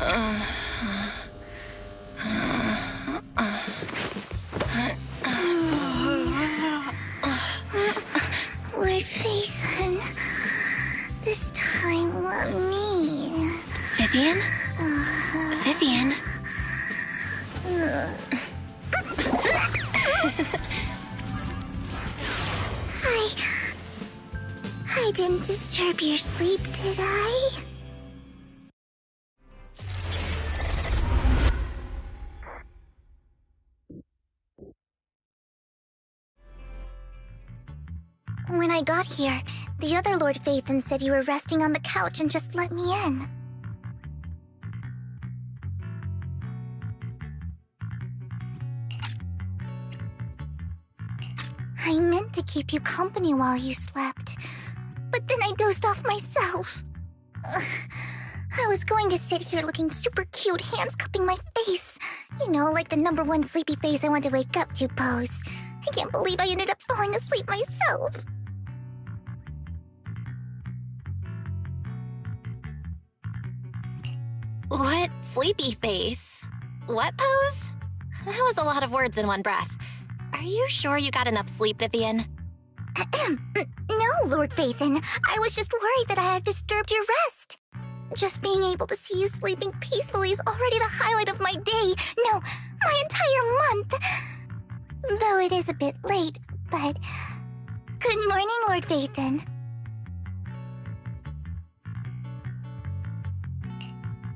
Lord Phaethon, this time let me. Vivian? Vivian? I didn't disturb your sleep, did I? When I got here, the other Lord Phaethon said you were resting on the couch and just let me in. I meant to keep you company while you slept, but then I dozed off myself. I was going to sit here looking super cute, hands cupping my face. You know, like the #1 sleepy face I want to wake up to pose. I can't believe I ended up falling asleep myself. What sleepy face? What pose? That was a lot of words in one breath. Are you sure you got enough sleep, Vivian? No, Lord Phaethon. I was just worried that I had disturbed your rest. Just being able to see you sleeping peacefully is already the highlight of my day. No, my entire month. Though it is a bit late, but... Good morning, Lord Phaethon.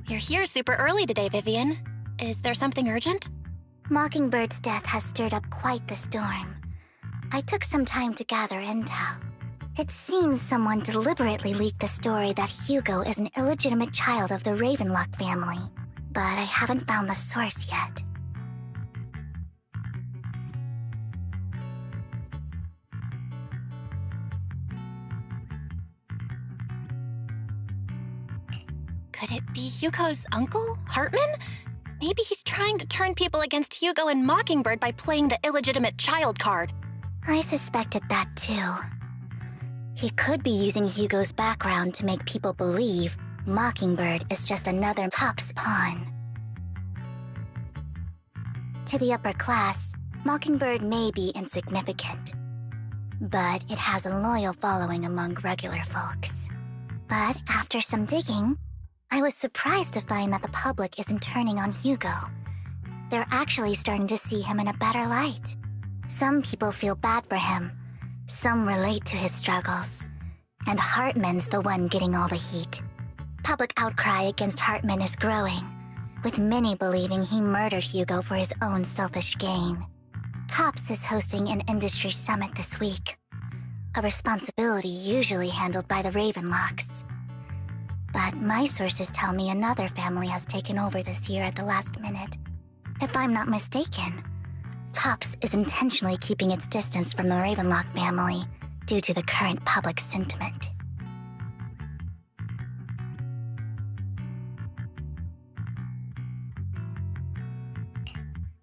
You're here super early today, Vivian. Is there something urgent? Mockingbird's death has stirred up quite the storm. I took some time to gather intel. It seems someone deliberately leaked the story that Hugo is an illegitimate child of the Ravenlock family, but I haven't found the source yet. Could it be Hugo's uncle, Hartman? Maybe he's trying to turn people against Hugo and Mockingbird by playing the illegitimate child card. I suspected that too. He could be using Hugo's background to make people believe Mockingbird is just another Top's pawn. To the upper class, Mockingbird may be insignificant, but it has a loyal following among regular folks. But after some digging, I was surprised to find that the public isn't turning on Hugo. They're actually starting to see him in a better light. Some people feel bad for him. Some relate to his struggles. And Hartman's the one getting all the heat. Public outcry against Hartman is growing, with many believing he murdered Hugo for his own selfish gain. Tops is hosting an industry summit this week, a responsibility usually handled by the Ravenlocks. But my sources tell me another family has taken over this year at the last minute. If I'm not mistaken, Tops is intentionally keeping its distance from the Ravenlock family due to the current public sentiment.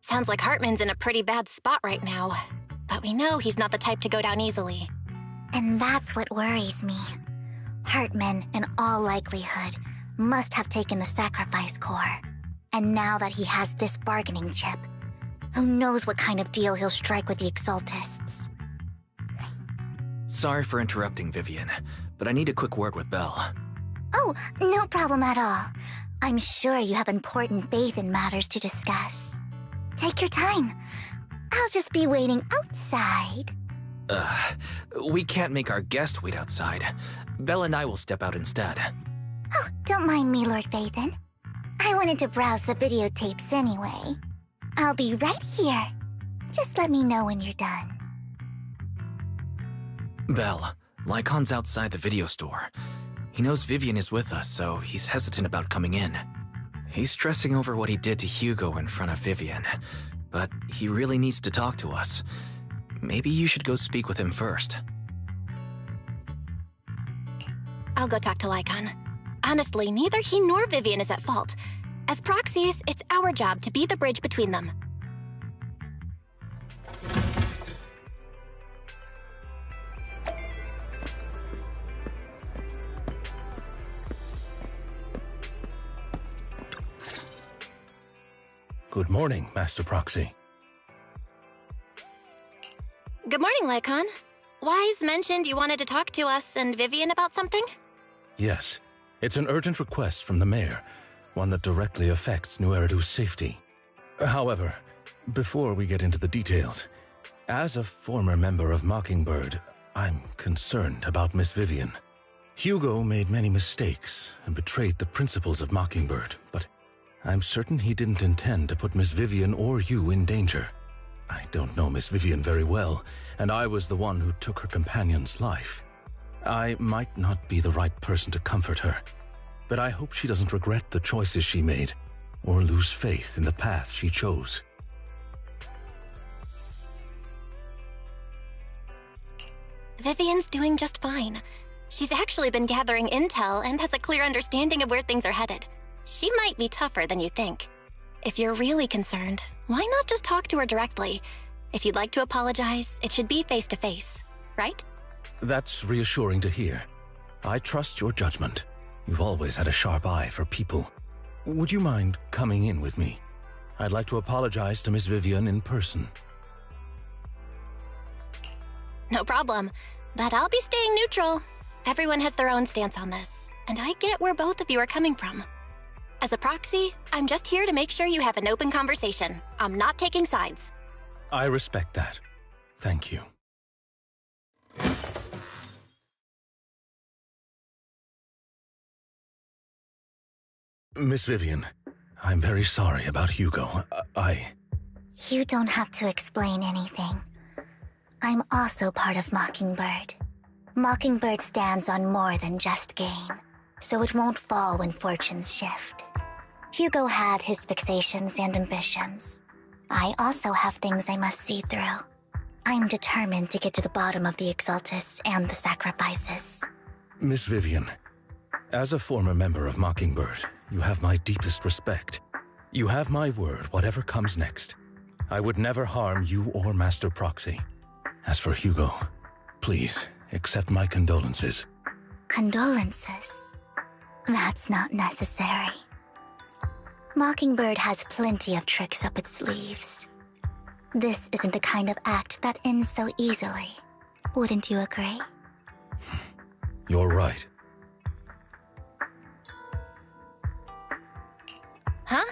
Sounds like Hartman's in a pretty bad spot right now. But we know he's not the type to go down easily. And that's what worries me. Hartman, in all likelihood, must have taken the sacrifice core. And now that he has this bargaining chip, who knows what kind of deal he'll strike with the Exaltists. Sorry for interrupting, Vivian, but I need a quick word with Belle. Oh, no problem at all. I'm sure you have important faith in matters to discuss. Take your time. I'll just be waiting outside. We can't make our guest wait outside. Belle and I will step out instead. Oh, don't mind me, Lord Phaethon. I wanted to browse the videotapes anyway. I'll be right here. Just let me know when you're done. Belle, Lycon's outside the video store. He knows Vivian is with us, so he's hesitant about coming in. He's stressing over what he did to Hugo in front of Vivian, but he really needs to talk to us. Maybe you should go speak with him first. I'll go talk to Lycon. Honestly, neither he nor Vivian is at fault. As proxies, it's our job to be the bridge between them. Good morning, Master Proxy. Good morning, Lycon. Wise mentioned you wanted to talk to us and Vivian about something? Yes, it's an urgent request from the mayor, one that directly affects New Eridu's safety. However, before we get into the details, as a former member of Mockingbird, I'm concerned about Miss Vivian. Hugo made many mistakes and betrayed the principles of Mockingbird, but I'm certain he didn't intend to put Miss Vivian or you in danger. I don't know Miss Vivian very well, and I was the one who took her companion's life. I might not be the right person to comfort her, but I hope she doesn't regret the choices she made or lose faith in the path she chose. Vivian's doing just fine. She's actually been gathering intel and has a clear understanding of where things are headed. She might be tougher than you think. If you're really concerned, why not just talk to her directly? If you'd like to apologize, it should be face-to-face, right? That's reassuring to hear. I trust your judgment. You've always had a sharp eye for people. Would you mind coming in with me? I'd like to apologize to Miss Vivian in person. No problem, but I'll be staying neutral. Everyone has their own stance on this, and I get where both of you are coming from. As a proxy, I'm just here to make sure you have an open conversation. I'm not taking sides. I respect that. Thank you. Miss Vivian, I'm very sorry about Hugo. You don't have to explain anything. I'm also part of Mockingbird. Mockingbird stands on more than just gain, so it won't fall when fortunes shift. Hugo had his fixations and ambitions. I also have things I must see through. I'm determined to get to the bottom of the Exaltists and the sacrifices. Miss Vivian, as a former member of Mockingbird, you have my deepest respect. You have my word, whatever comes next. I would never harm you or Master Proxy. As for Hugo, please accept my condolences. Condolences? That's not necessary. Mockingbird has plenty of tricks up its sleeves. This isn't the kind of act that ends so easily. Wouldn't you agree? You're right. Huh?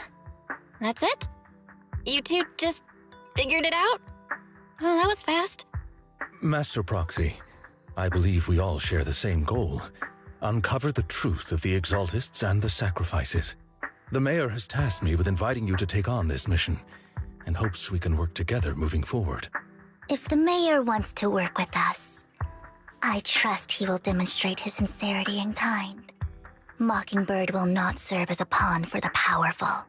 That's it? You two just figured it out? Well, that was fast. Master Proxy, I believe we all share the same goal. Uncover the truth of the Exaltists and the sacrifices. The mayor has tasked me with inviting you to take on this mission, and hopes we can work together moving forward. If the mayor wants to work with us, I trust he will demonstrate his sincerity in kind. Mockingbird will not serve as a pawn for the powerful.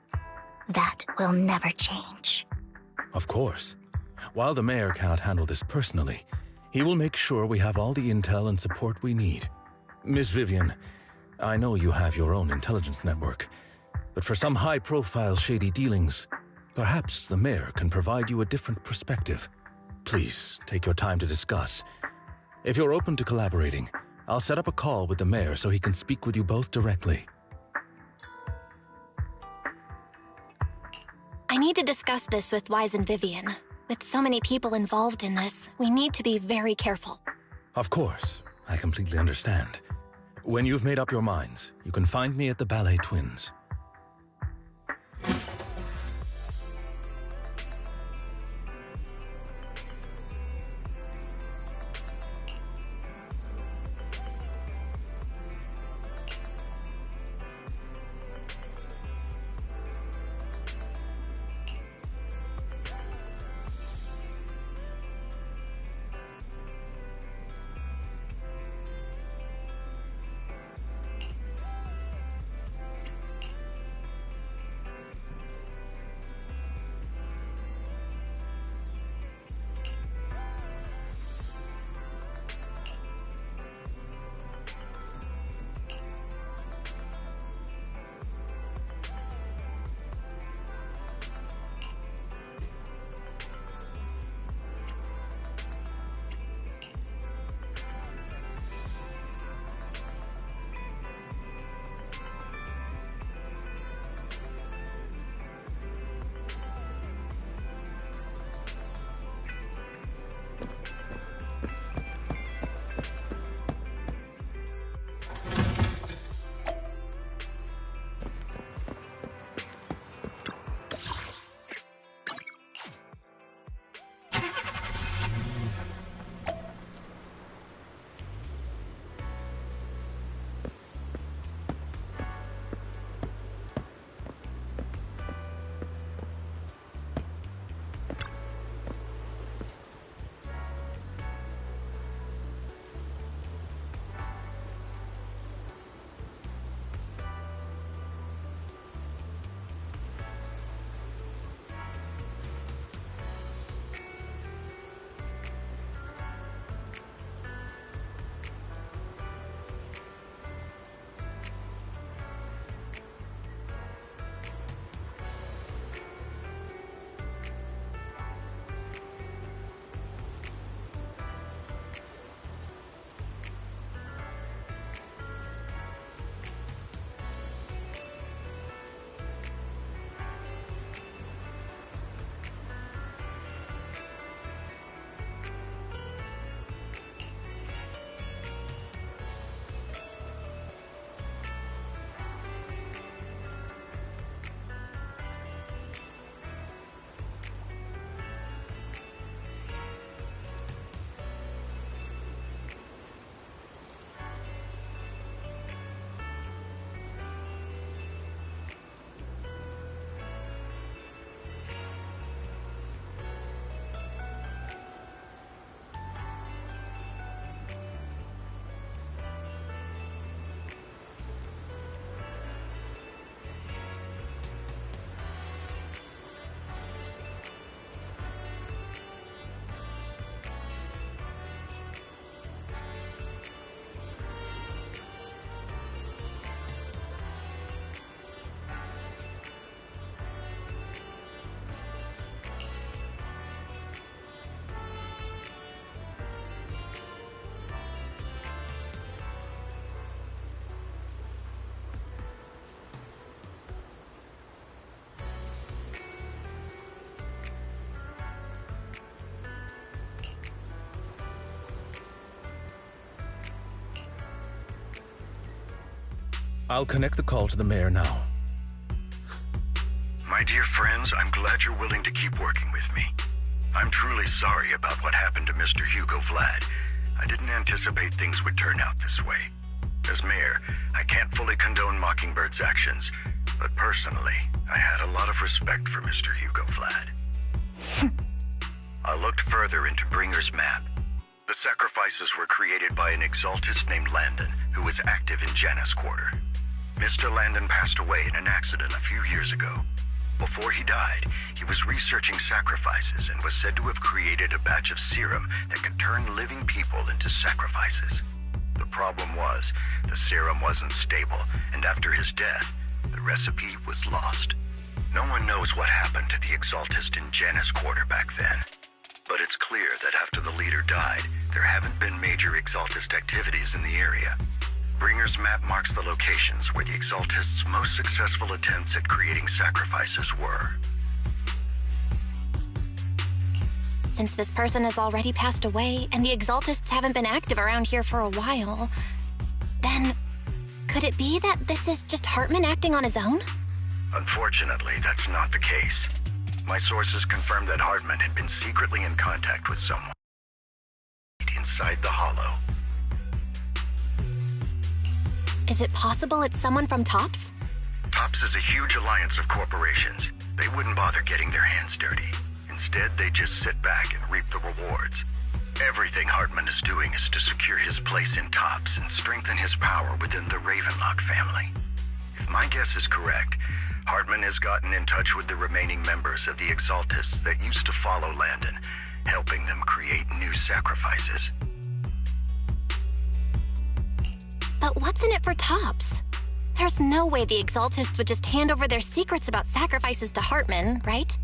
That will never change. Of course. While the mayor cannot handle this personally, he will make sure we have all the intel and support we need. Miss Vivian, I know you have your own intelligence network, but for some high-profile shady dealings, perhaps the mayor can provide you a different perspective. Please, take your time to discuss. If you're open to collaborating, I'll set up a call with the mayor so he can speak with you both directly. I need to discuss this with Wise and Vivian. With so many people involved in this, we need to be very careful. Of course, I completely understand. When you've made up your minds, you can find me at the Ballet Twins. I'll connect the call to the mayor now. My dear friends, I'm glad you're willing to keep working with me. I'm truly sorry about what happened to Mr. Hugo Vlad. I didn't anticipate things would turn out this way. As mayor, I can't fully condone Mockingbird's actions, but personally, I had a lot of respect for Mr. Hugo Vlad. I looked further into Bringer's map. The sacrifices were created by an exaltist named Landon, who was active in Janus Quarter. Mr. Landon passed away in an accident a few years ago. Before he died, he was researching sacrifices and was said to have created a batch of serum that could turn living people into sacrifices. The problem was, the serum wasn't stable, and after his death, the recipe was lost. No one knows what happened to the exaltist in Janus Quarter back then. But it's clear that after the leader died, there haven't been major exaltist activities in the area. Bringer's map marks the locations where the exaltists' most successful attempts at creating sacrifices were. Since this person has already passed away, and the exaltists haven't been active around here for a while, then could it be that this is just Hartman acting on his own? Unfortunately, that's not the case. My sources confirmed that Hartman had been secretly in contact with someone inside the Hollow. Is it possible it's someone from TOPS? TOPS is a huge alliance of corporations. They wouldn't bother getting their hands dirty. Instead, they just sit back and reap the rewards. Everything Hartman is doing is to secure his place in TOPS and strengthen his power within the Ravenlock family. If my guess is correct, Hartman has gotten in touch with the remaining members of the Exaltists that used to follow Landon, helping them create new sacrifices. But what's in it for TOPS? There's no way the Exaltists would just hand over their secrets about sacrifices to Hartman, right?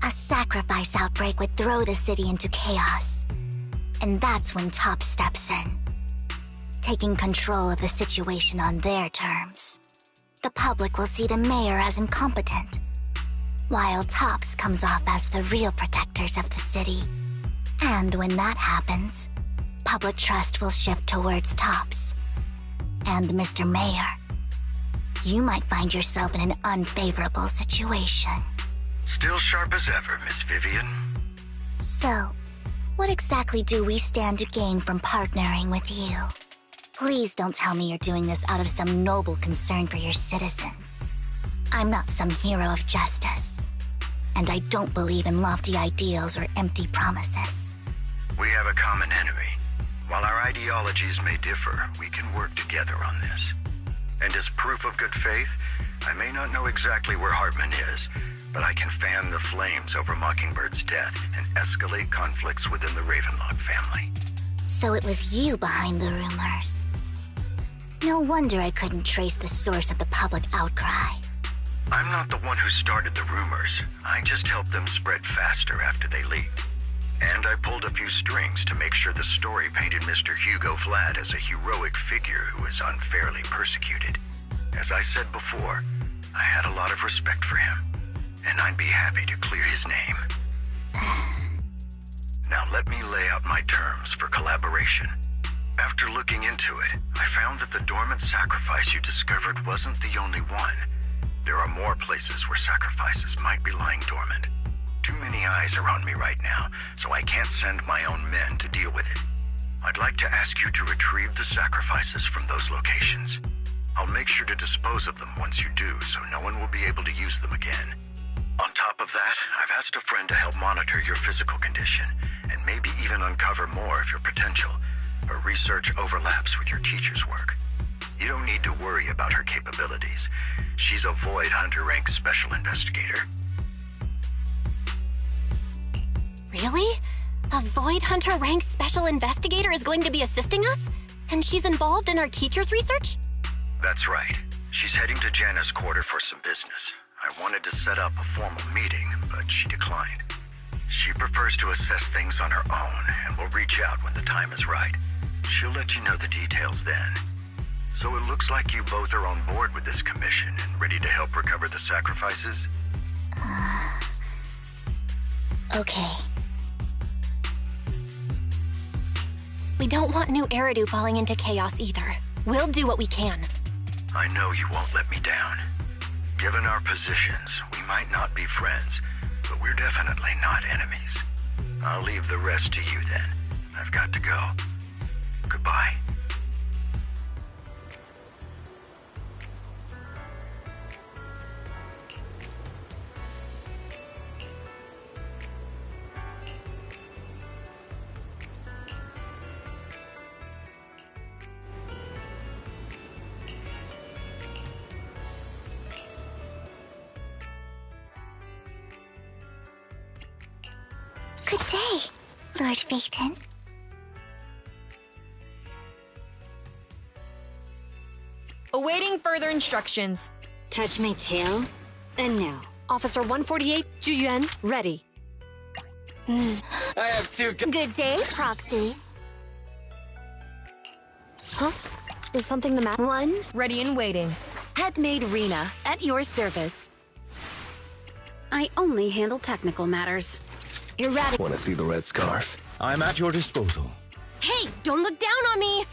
A sacrifice outbreak would throw the city into chaos. And that's when TOPS steps in, taking control of the situation on their terms. The public will see the mayor as incompetent, while TOPS comes off as the real protectors of the city. And when that happens, public trust will shift towards TOPS. And Mr. Mayor, you might find yourself in an unfavorable situation. Still sharp as ever, Miss Vivian. So, what exactly do we stand to gain from partnering with you? Please don't tell me you're doing this out of some noble concern for your citizens. I'm not some hero of justice, and I don't believe in lofty ideals or empty promises. We have a common enemy. While our ideologies may differ, we can work together on this. And as proof of good faith, I may not know exactly where Hartman is, but I can fan the flames over Mockingbird's death and escalate conflicts within the Ravenlock family. So it was you behind the rumors. No wonder I couldn't trace the source of the public outcry. I'm not the one who started the rumors. I just helped them spread faster after they leaked. And I pulled a few strings to make sure the story painted Mr. Hugo Vlad as a heroic figure who was unfairly persecuted. As I said before, I had a lot of respect for him, and I'd be happy to clear his name. Now let me lay out my terms for collaboration. After looking into it, I found that the dormant sacrifice you discovered wasn't the only one. There are more places where sacrifices might be lying dormant. Too many eyes are on me right now, so I can't send my own men to deal with it. I'd like to ask you to retrieve the sacrifices from those locations. I'll make sure to dispose of them once you do, so no one will be able to use them again. On top of that, I've asked a friend to help monitor your physical condition, and maybe even uncover more of your potential. Her research overlaps with your teacher's work. You don't need to worry about her capabilities. She's a Void Hunter rank special investigator. Really? A Void Hunter rank special investigator is going to be assisting us? And she's involved in our teacher's research? That's right. She's heading to Janus Quarter for some business. I wanted to set up a formal meeting, but she declined. She prefers to assess things on her own, and will reach out when the time is right. She'll let you know the details then. So it looks like you both are on board with this commission and ready to help recover the sacrifices? Okay. We don't want new Eridu falling into chaos either. We'll do what we can. I know you won't let me down. Given our positions, we might not be friends, but we're definitely not enemies. I'll leave the rest to you then. I've got to go. Goodbye. Good day, Lord Phaethon. Awaiting further instructions. Touch my tail, and now. Officer 148, Juyuan, ready. I have two. Good day, Proxy. Huh? Is something the matter? One, Ready and waiting. headmaid Rena, at your service. I only handle technical matters. Erratic. Want to see the red scarf? I'm at your disposal. Hey, don't look down on me!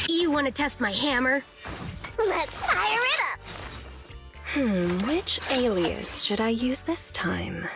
You want to test my hammer? Let's fire it up! Which alias should I use this time?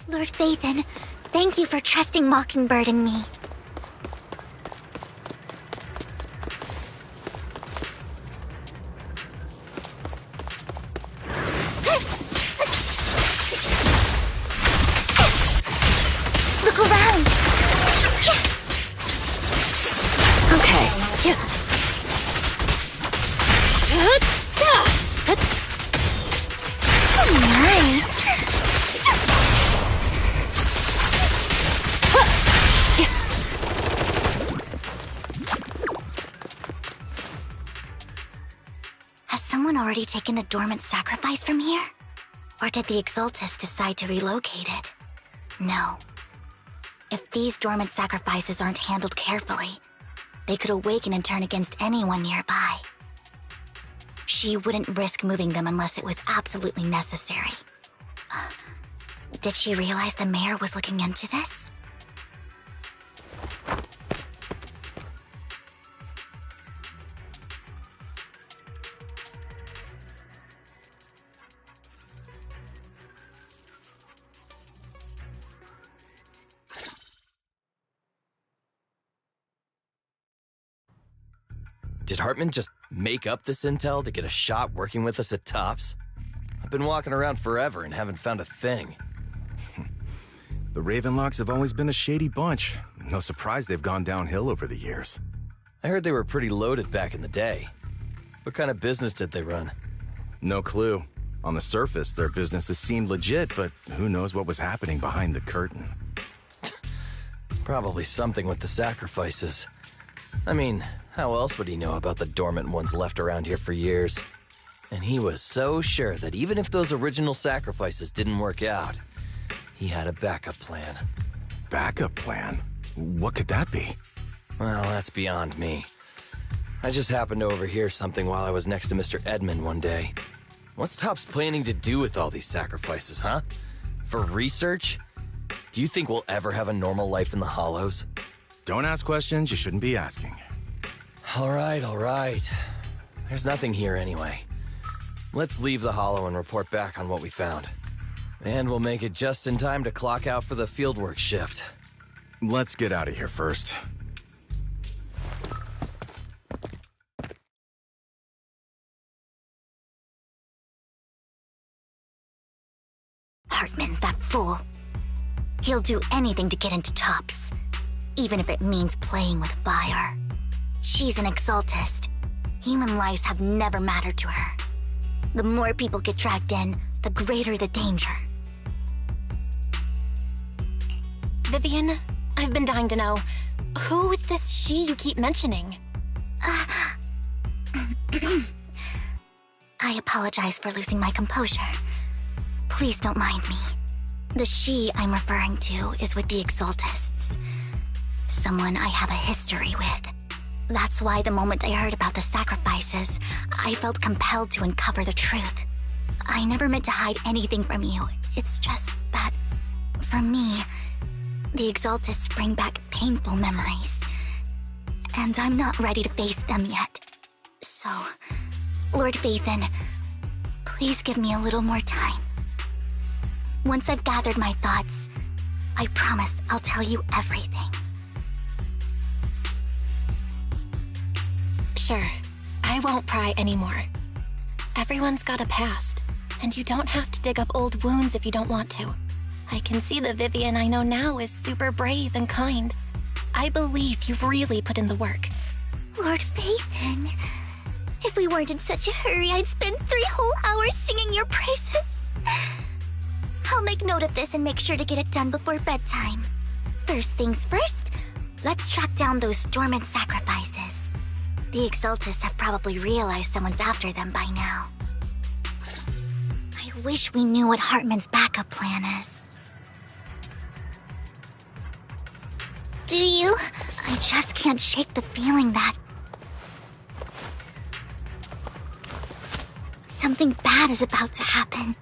Lord Phaethon, thank you for trusting Mockingbird and me. Look around! Okay. Oh my! Has someone already taken the dormant sacrifice from here? Or did the Exaltus decide to relocate it? No. If these dormant sacrifices aren't handled carefully, they could awaken and turn against anyone nearby. She wouldn't risk moving them unless it was absolutely necessary. Did she realize the mayor was looking into this? Did Hartman just make up this intel to get a shot working with us at Tops? I've been walking around forever and haven't found a thing. The Ravenlocks have always been a shady bunch. No surprise they've gone downhill over the years. I heard they were pretty loaded back in the day. What kind of business did they run? No clue. On the surface, their businesses seemed legit, but who knows what was happening behind the curtain. Probably something with the sacrifices. I mean, how else would he know about the dormant ones left around here for years? And he was so sure that even if those original sacrifices didn't work out, he had a backup plan. Backup plan? What could that be? Well, that's beyond me. I just happened to overhear something while I was next to Mr. Edmund one day. What's Tops planning to do with all these sacrifices, huh? For research? Do you think we'll ever have a normal life in the Hollows? Don't ask questions you shouldn't be asking. All right. There's nothing here anyway. Let's leave the Hollow and report back on what we found. And we'll make it just in time to clock out for the fieldwork shift. Let's get out of here first. Hartman, that fool. He'll do anything to get into Tops, even if it means playing with fire. She's an Exaltist. Human lives have never mattered to her. The more people get dragged in, the greater the danger. Vivian, I've been dying to know. Who's this she you keep mentioning? I apologize for losing my composure. Please don't mind me. The she I'm referring to is with the Exaltists. Someone I have a history with. That's why the moment I heard about the sacrifices, I felt compelled to uncover the truth. I never meant to hide anything from you. It's just that, for me, the Exaltists bring back painful memories. And I'm not ready to face them yet. So, Lord Phaethon, please give me a little more time. Once I've gathered my thoughts, I promise I'll tell you everything. Sure, I won't pry anymore. Everyone's got a past, and you don't have to dig up old wounds if you don't want to. I can see the Vivian I know now is super brave and kind. I believe you've really put in the work. Lord Phaethon, if we weren't in such a hurry, I'd spend 3 whole hours singing your praises. I'll make note of this and make sure to get it done before bedtime. First things first, let's track down those dormant sacrifices. The Exaltists have probably realized someone's after them by now. I wish we knew what Hartman's backup plan is. Do you? I just can't shake the feeling that something bad is about to happen.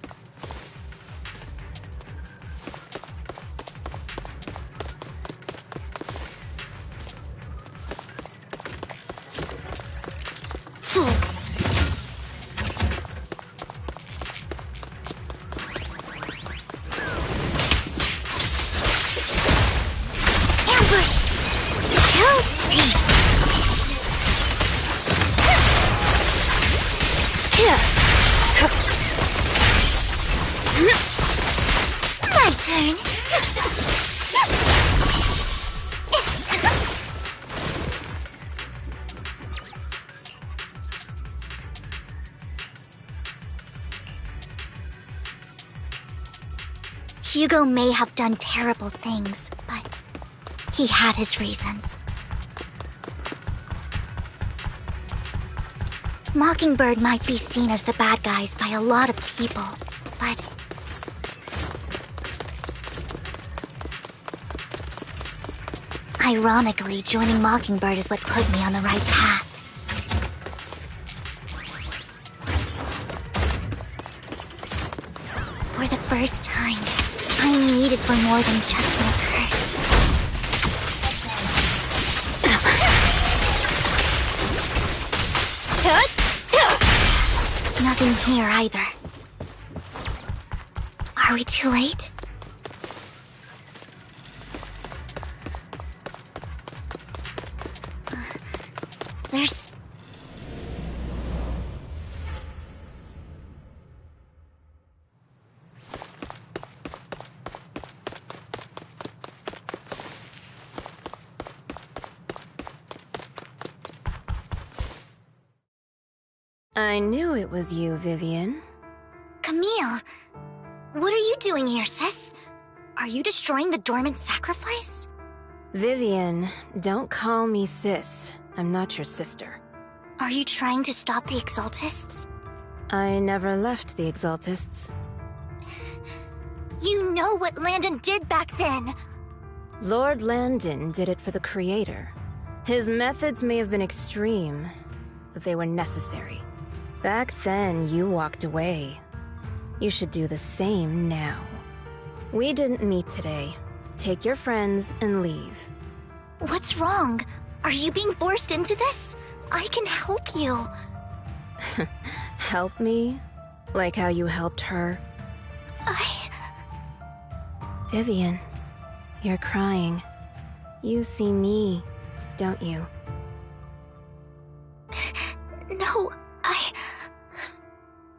Hugo may have done terrible things, but he had his reasons. Mockingbird might be seen as the bad guys by a lot of people, but ironically, joining Mockingbird is what put me on the right path. For the first time, I'm needed for more than just my curse. Nothing here either. Are we too late? There's... I knew it was you, Vivian. Camille! What are you doing here, sis? Are you destroying the dormant sacrifice? Vivian, don't call me sis. I'm not your sister. Are you trying to stop the Exaltists? I never left the Exaltists. You know what Landon did back then! Lord Landon did it for the Creator. His methods may have been extreme, but they were necessary. Back then, you walked away. You should do the same now. We didn't meet today. Take your friends and leave. What's wrong? Are you being forced into this? I can help you. Help me? Like how you helped her? Vivian, you're crying. You see me, don't you? No,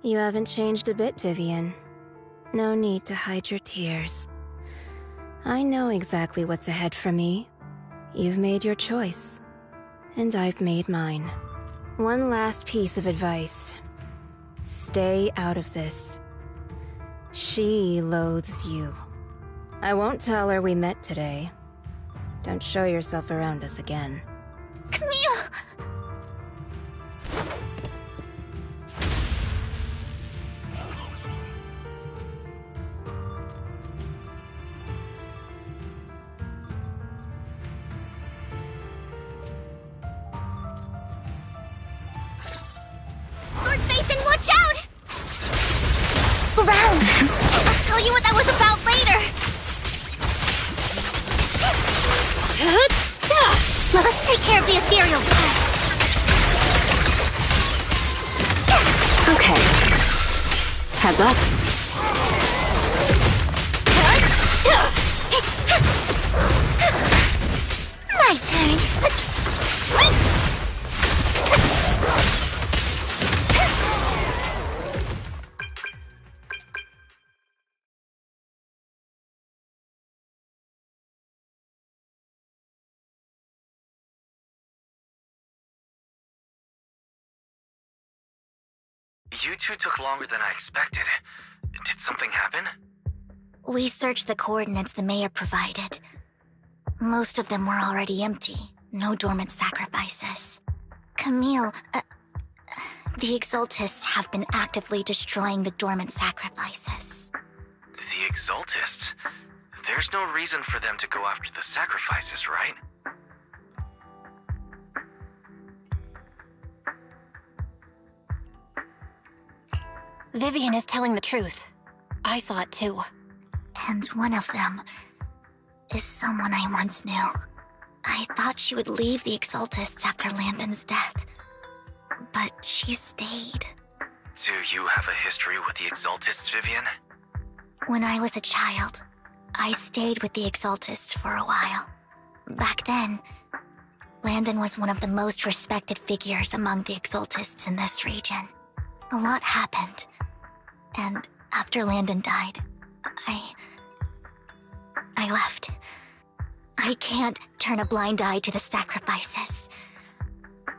You haven't changed a bit, Vivian. No need to hide your tears. I know exactly what's ahead for me. You've made your choice, and I've made mine. One last piece of advice. Stay out of this. She loathes you. I won't tell her we met today. Don't show yourself around us again. Camille! Lord Nathan, watch out! Around! I'll tell you what that was about later! Let us take care of the ethereal first. Okay. Heads up. My turn. You two took longer than I expected. Did something happen? We searched the coordinates the mayor provided. Most of them were already empty. No dormant sacrifices. Camille, the Exaltists have been actively destroying the dormant sacrifices. The Exaltists? There's no reason for them to go after the sacrifices, right? Vivian is telling the truth. I saw it too. And one of them is someone I once knew. I thought she would leave the Exaltists after Landon's death, but she stayed. Do you have a history with the Exaltists, Vivian? When I was a child, I stayed with the Exaltists for a while. Back then, Landon was one of the most respected figures among the Exaltists in this region. A lot happened, and after Landon died, I left. I can't turn a blind eye to the sacrifices.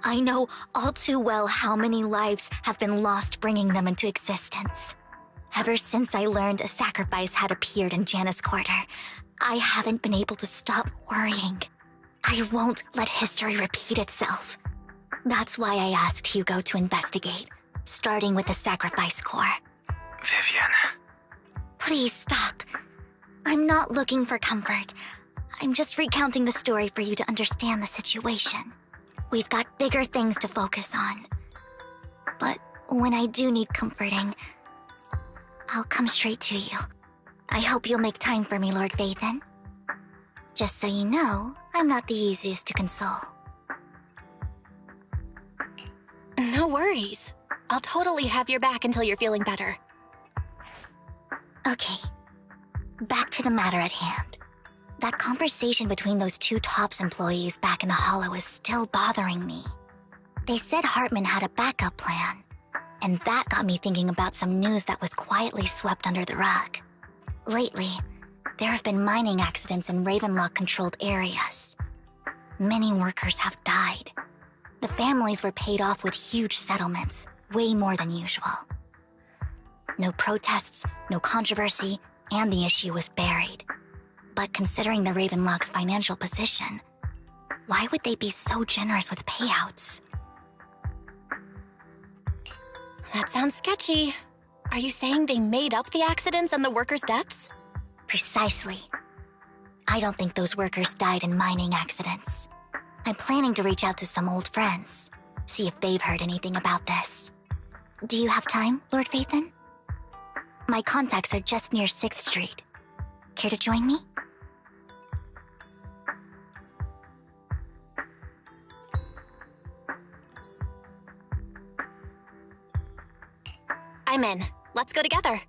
I know all too well how many lives have been lost bringing them into existence. Ever since I learned a sacrifice had appeared in Janus Quarter, I haven't been able to stop worrying. I won't let history repeat itself. That's why I asked Hugo to investigate, starting with the Sacrifice Corps. Vivian. Please stop. I'm not looking for comfort. I'm just recounting the story for you to understand the situation. We've got bigger things to focus on. But when I do need comforting, I'll come straight to you. I hope you'll make time for me, Lord Vathan. Just so you know, I'm not the easiest to console. No worries. I'll totally have your back until you're feeling better. Okay. Back to the matter at hand. That conversation between those two TOPS employees back in the Hollow is still bothering me. They said Hartman had a backup plan, and that got me thinking about some news that was quietly swept under the rug. Lately, there have been mining accidents in Ravenlock-controlled areas. Many workers have died. The families were paid off with huge settlements, way more than usual. No protests, no controversy, and the issue was buried. But considering the Ravenlock's financial position, why would they be so generous with payouts? That sounds sketchy. Are you saying they made up the accidents and the workers' deaths? Precisely. I don't think those workers died in mining accidents. I'm planning to reach out to some old friends, see if they've heard anything about this. Do you have time, Lord Vathan? My contacts are just near 6th Street. Care to join me? I'm in. Let's go together.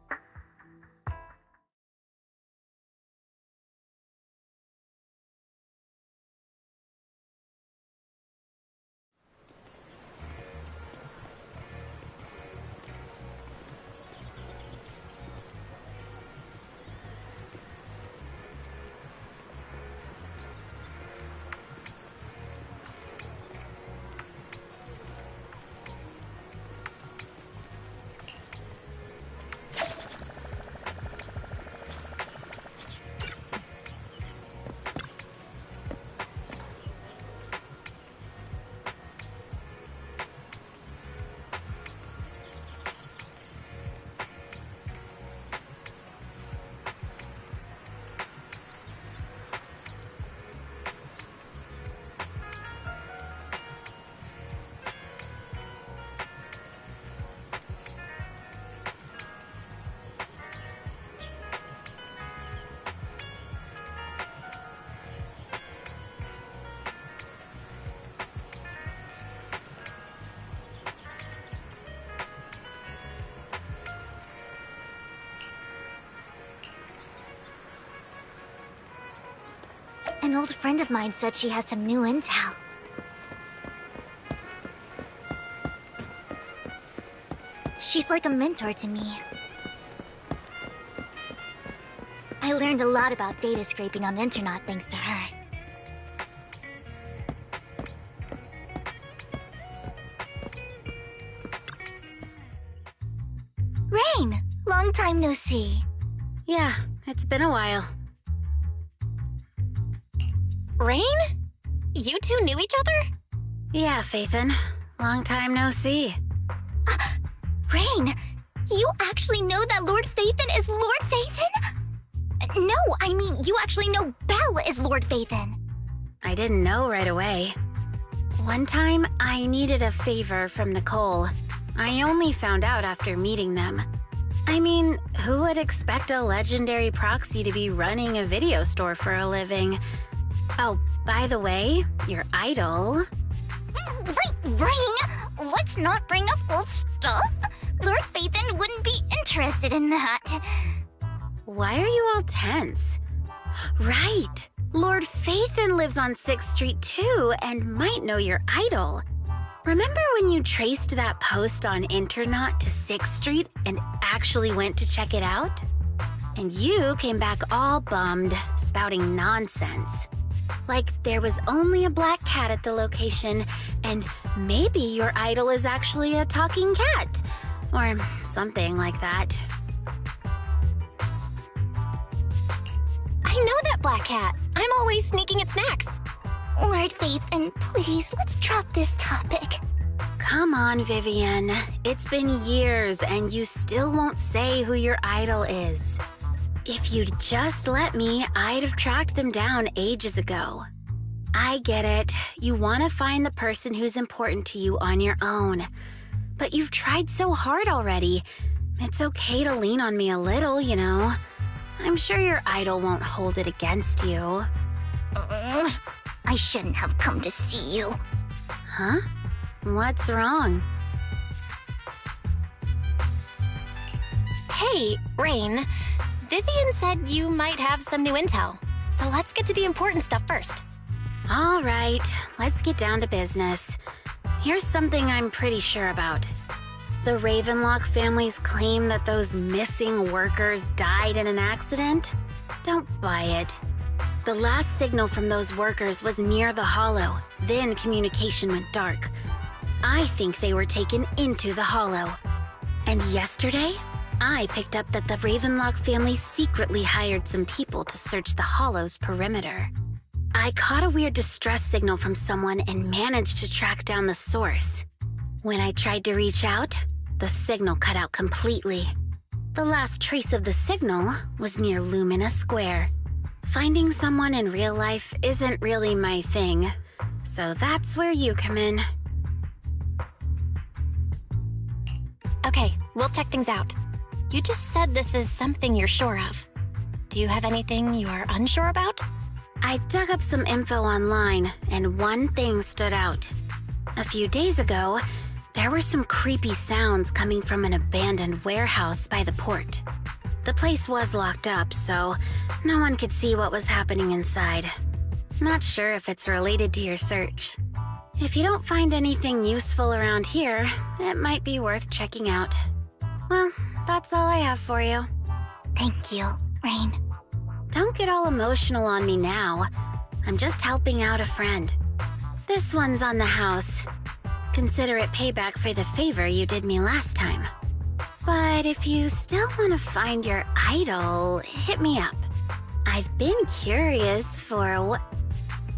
An old friend of mine said she has some new intel. She's like a mentor to me. I learned a lot about data scraping on the internet thanks to her. Rain! Long time no see. Yeah, it's been a while. Rain? You two knew each other? Yeah, Faithin. Long time no see. Rain! You actually know that Lord Faithin is Lord Faithin? No, I mean, you actually know Belle is Lord Faithin. I didn't know right away. One time, I needed a favor from Nicole. I only found out after meeting them. I mean, who would expect a legendary proxy to be running a video store for a living? Oh, by the way, your idol... Rain! Let's not bring up old stuff. Lord Faithin wouldn't be interested in that. Why are you all tense? Right! Lord Faithin lives on 6th Street too, and might know your idol. Remember when you traced that post on Internet to 6th Street and actually went to check it out? And you came back all bummed, spouting nonsense. Like there was only a black cat at the location, and maybe your idol is actually a talking cat. Or something like that. I know that black cat. I'm always sneaking at snacks. Lord Faithin, please, let's drop this topic. Come on, Vivian. It's been years and you still won't say who your idol is. If you'd just let me, I'd have tracked them down ages ago. I get it. You want to find the person who's important to you on your own. But you've tried so hard already. It's okay to lean on me a little, you know. I'm sure your idol won't hold it against you. I shouldn't have come to see you. Huh? What's wrong? Hey, Rain. Vivian said you might have some new intel. So let's get to the important stuff first. All right, let's get down to business. Here's something I'm pretty sure about. The Ravenlock family's claim that those missing workers died in an accident? Don't buy it. The last signal from those workers was near the Hollow, then communication went dark. I think they were taken into the Hollow. And yesterday, I picked up that the Ravenlock family secretly hired some people to search the Hollow's perimeter. I caught a weird distress signal from someone and managed to track down the source. When I tried to reach out, the signal cut out completely. The last trace of the signal was near Lumina Square. Finding someone in real life isn't really my thing, so that's where you come in. Okay, we'll check things out. You just said this is something you're sure of. Do you have anything you are unsure about? I dug up some info online, and one thing stood out. A few days ago, there were some creepy sounds coming from an abandoned warehouse by the port. The place was locked up, so no one could see what was happening inside. Not sure if it's related to your search. If you don't find anything useful around here, it might be worth checking out. Well, that's all I have for you. Thank you, Rain. Don't get all emotional on me now. I'm just helping out a friend. This one's on the house. Consider it payback for the favor you did me last time. But if you still want to find your idol, hit me up. I've been curious for what...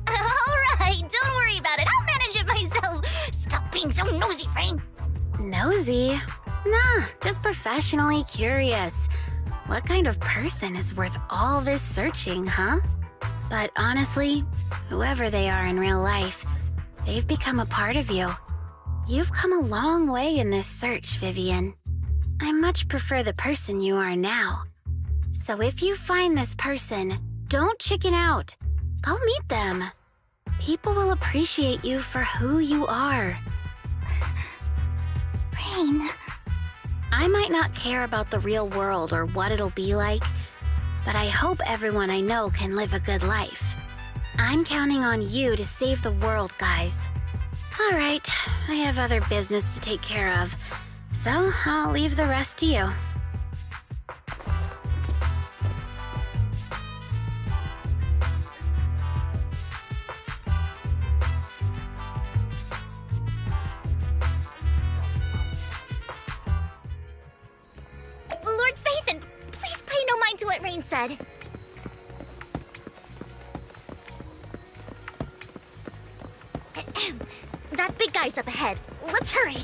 Alright, don't worry about it. I'll manage it myself. Stop being so nosy, Rain. Nosy? Nah, just professionally curious. What kind of person is worth all this searching, huh? But honestly, whoever they are in real life, they've become a part of you. You've come a long way in this search, Vivian. I much prefer the person you are now. So if you find this person, don't chicken out. Go meet them. People will appreciate you for who you are. Rain... I might not care about the real world or what it'll be like, but I hope everyone I know can live a good life. I'm counting on you to save the world, guys. All right, I have other business to take care of, so I'll leave the rest to you. Lord Phaethon, please pay no mind to what Rain said. That big guy's up ahead. Let's hurry.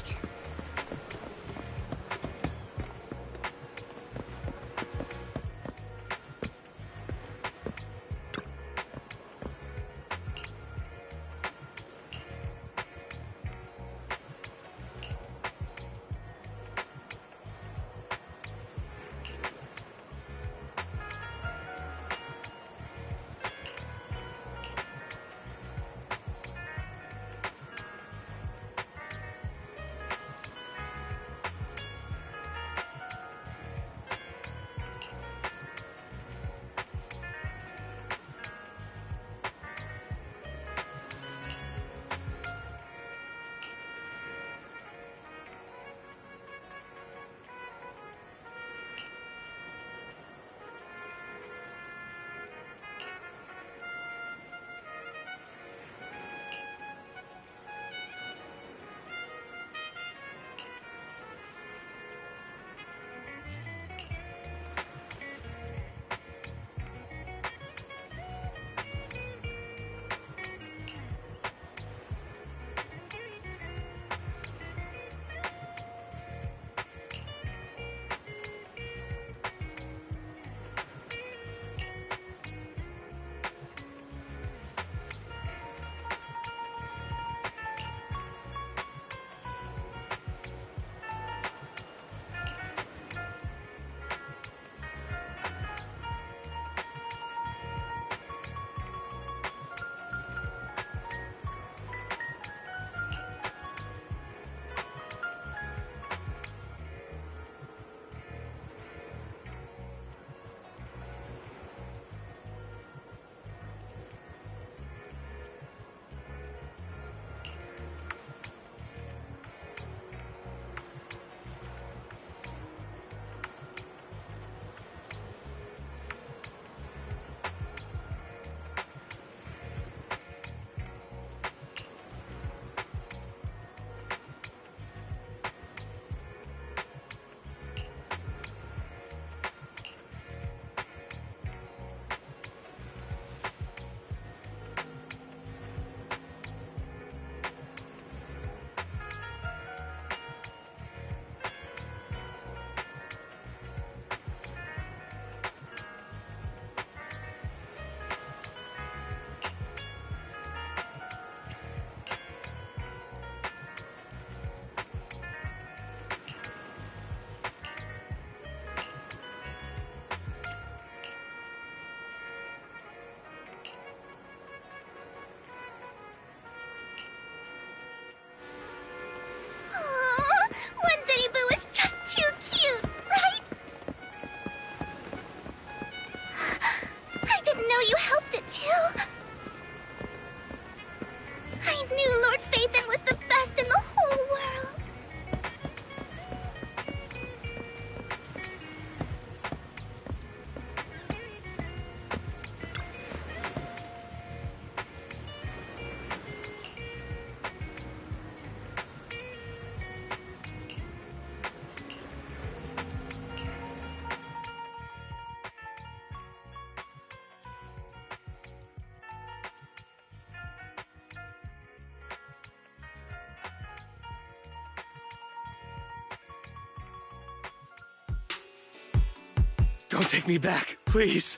Don't take me back, please.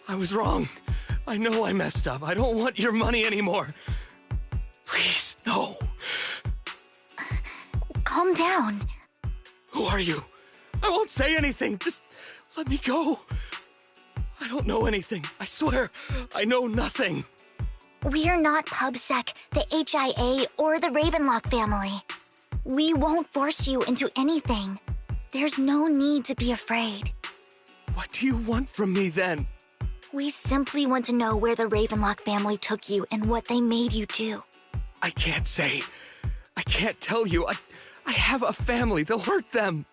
I was wrong. I know I messed up. I don't want your money anymore. Please, no. Calm down. Who are you? I won't say anything. Just let me go. I don't know anything. I swear, I know nothing. We're not PubSec, the HIA, or the Ravenlock family. We won't force you into anything. There's no need to be afraid. What do you want from me, then? We simply want to know where the Ravenlock family took you and what they made you do. I can't say. I can't tell you. I have a family. They'll hurt them.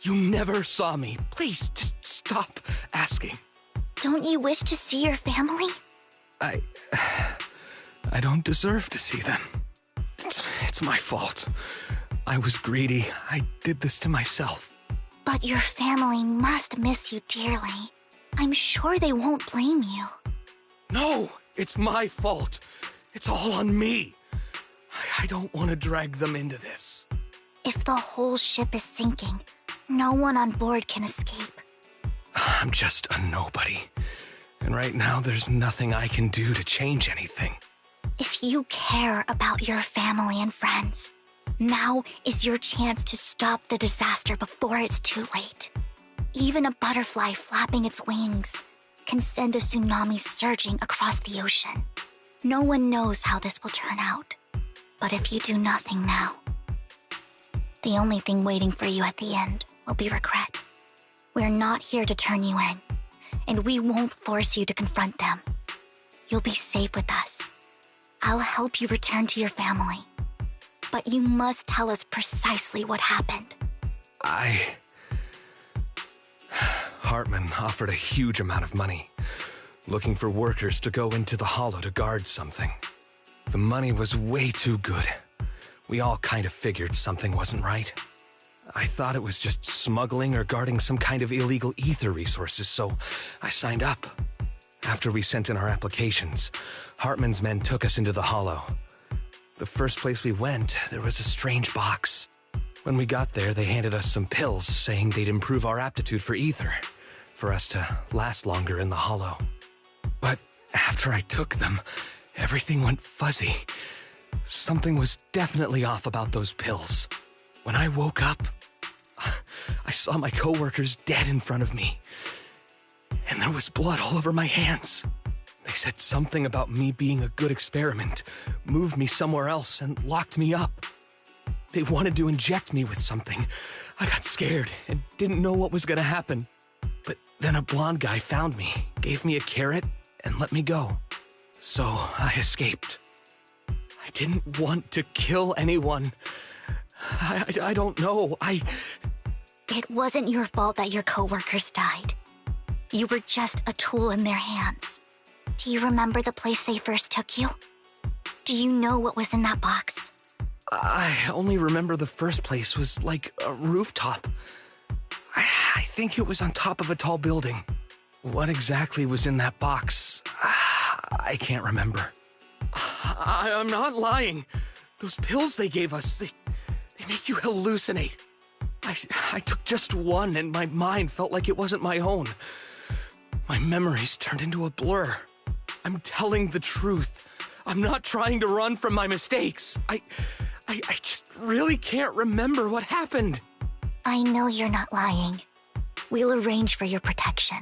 You never saw me. Please, just stop asking. Don't you wish to see your family? I don't deserve to see them. It's my fault. I was greedy. I did this to myself. But your family must miss you dearly. I'm sure they won't blame you. No, it's my fault. It's all on me. I don't want to drag them into this. If the whole ship is sinking, no one on board can escape. I'm just a nobody. And right now, there's nothing I can do to change anything. If you care about your family and friends, now is your chance to stop the disaster before it's too late. Even a butterfly flapping its wings can send a tsunami surging across the ocean. No one knows how this will turn out. But if you do nothing now, the only thing waiting for you at the end will be regret. We're not here to turn you in, and we won't force you to confront them. You'll be safe with us. I'll help you return to your family. But you must tell us precisely what happened. Hartman offered a huge amount of money, looking for workers to go into the hollow to guard something. The money was way too good. We all kind of figured something wasn't right. I thought it was just smuggling or guarding some kind of illegal ether resources, so I signed up. After we sent in our applications, Hartman's men took us into the hollow. The first place we went, there was a strange box. When we got there, they handed us some pills, saying they'd improve our aptitude for ether, for us to last longer in the hollow. But after I took them, everything went fuzzy. Something was definitely off about those pills. When I woke up, I saw my coworkers dead in front of me. And there was blood all over my hands. They said something about me being a good experiment, moved me somewhere else, and locked me up. They wanted to inject me with something. I got scared and didn't know what was gonna happen. But then a blonde guy found me, gave me a carrot, and let me go. So I escaped. I didn't want to kill anyone. I don't know. It wasn't your fault that your coworkers died. You were just a tool in their hands. Do you remember the place they first took you? Do you know what was in that box? I only remember the first place was like a rooftop. I think it was on top of a tall building. What exactly was in that box? I can't remember. I'm not lying. Those pills they gave us, they make you hallucinate. I took just one and my mind felt like it wasn't my own. My memories turned into a blur. I'm telling the truth. I'm not trying to run from my mistakes. I just really can't remember what happened. I know you're not lying. We'll arrange for your protection.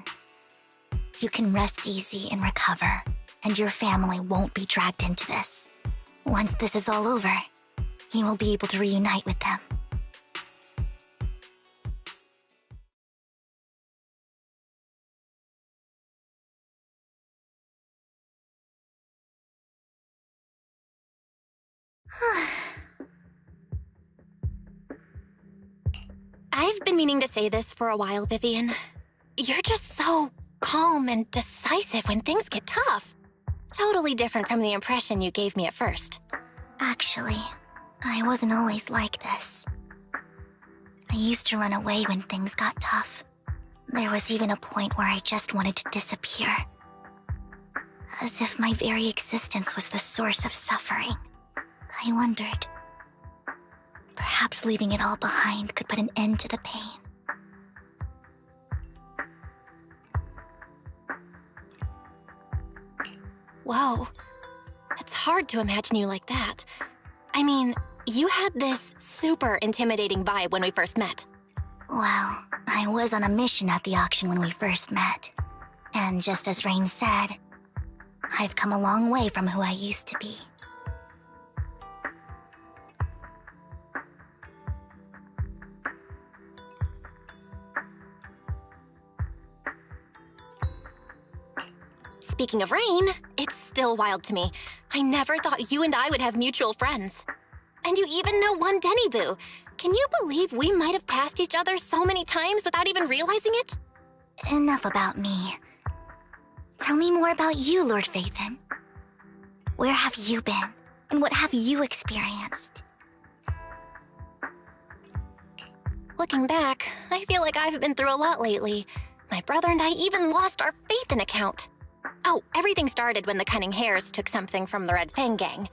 You can rest easy and recover, and your family won't be dragged into this. Once this is all over, you will be able to reunite with them. I've been meaning to say this for a while, Vivian. You're just so calm and decisive when things get tough. Totally different from the impression you gave me at first. Actually, I wasn't always like this. I used to run away when things got tough. There was even a point where I just wanted to disappear. As if my very existence was the source of suffering. I wondered. Perhaps leaving it all behind could put an end to the pain. Whoa. It's hard to imagine you like that. I mean, you had this super intimidating vibe when we first met. Well, I was on a mission at the auction when we first met. And just as Rain said, I've come a long way from who I used to be. speaking of rain, it's still wild to me. I never thought you and I would have mutual friends. And you even know one Denny Boo. Can you believe we might have passed each other so many times without even realizing it? Enough about me. Tell me more about you, Lord Phaethon. Where have you been? And what have you experienced? Looking back, I feel like I've been through a lot lately. My brother and I even lost our Phaethon account. Oh, everything started when the Cunning Hares took something from the Red Fang gang.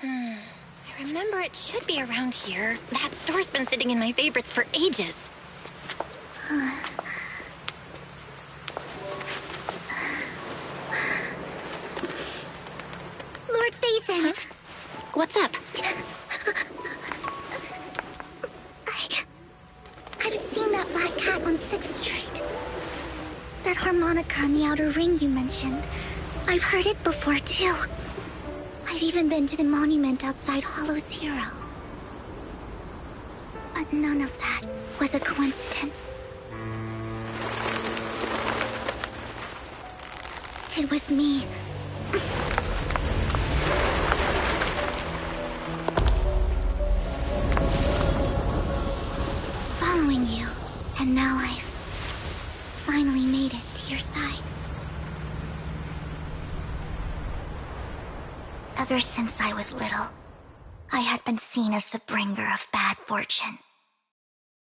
I remember it should be around here. That store's been sitting in my favorites for ages. Lord Phaethon! Huh? What's up? I've seen that black cat on 6th Street. That harmonica in the outer ring you mentioned. I've heard it before, too. I've even been to the monument outside Hollow Zero. But none of that was a coincidence. It was me. Following you, and now I've finally made it to your side. Ever since I was little, I had been seen as the bringer of bad fortune.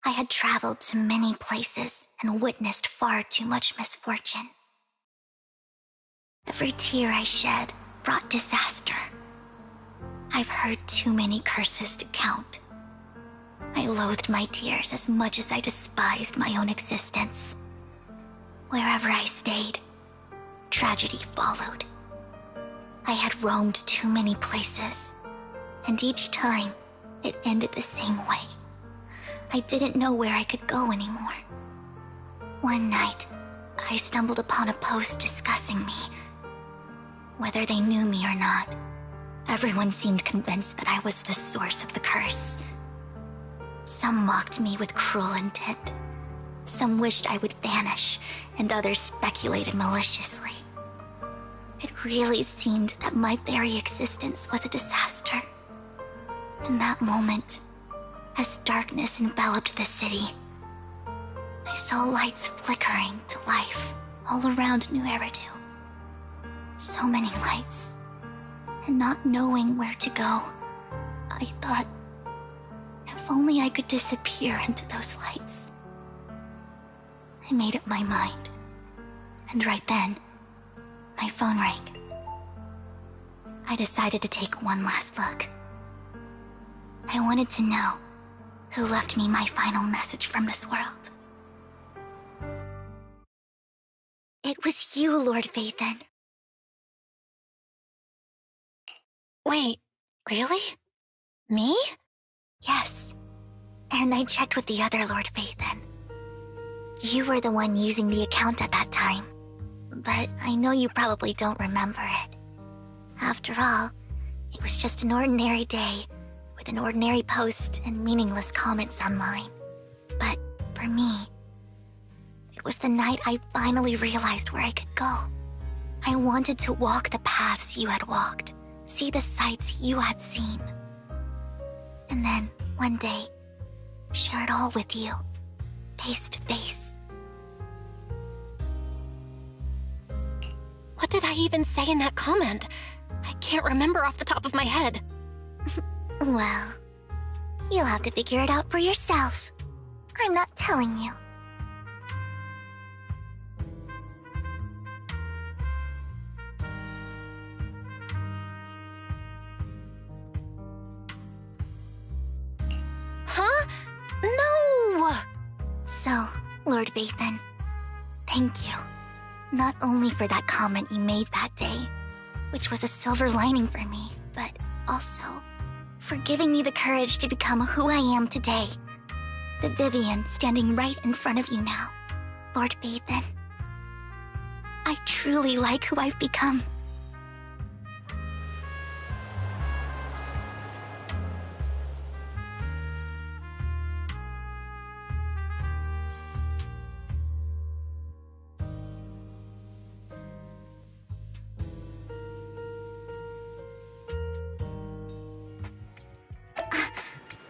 I had traveled to many places and witnessed far too much misfortune. Every tear I shed brought disaster. I've heard too many curses to count. I loathed my tears as much as I despised my own existence. Wherever I stayed, tragedy followed. I had roamed too many places, and each time, it ended the same way. I didn't know where I could go anymore. One night, I stumbled upon a post discussing me. Whether they knew me or not, everyone seemed convinced that I was the source of the curse. Some mocked me with cruel intent. Some wished I would vanish, and others speculated maliciously. It really seemed that my very existence was a disaster. In that moment, as darkness enveloped the city, I saw lights flickering to life all around New Eridu. So many lights, and not knowing where to go, I thought, if only I could disappear into those lights. I made up my mind, and right then, my phone rang. I decided to take one last look. I wanted to know who left me my final message from this world. It was you, Lord Phaethon. Wait, really? Me? Yes. And I checked with the other Lord Phaethon. You were the one using the account at that time. But I know you probably don't remember it. After all, it was just an ordinary day, with an ordinary post and meaningless comments online. But for me, it was the night I finally realized where I could go. I wanted to walk the paths you had walked, see the sights you had seen. And then, one day, share it all with you, face to face. What did I even say in that comment? I can't remember off the top of my head. Well, you'll have to figure it out for yourself. I'm not telling you. Huh? No! So, Lord Phaethon, thank you. Not only for that comment you made that day, which was a silver lining for me, but also for giving me the courage to become who I am today. The Vivian standing right in front of you now, Lord Phaethon. I truly like who I've become.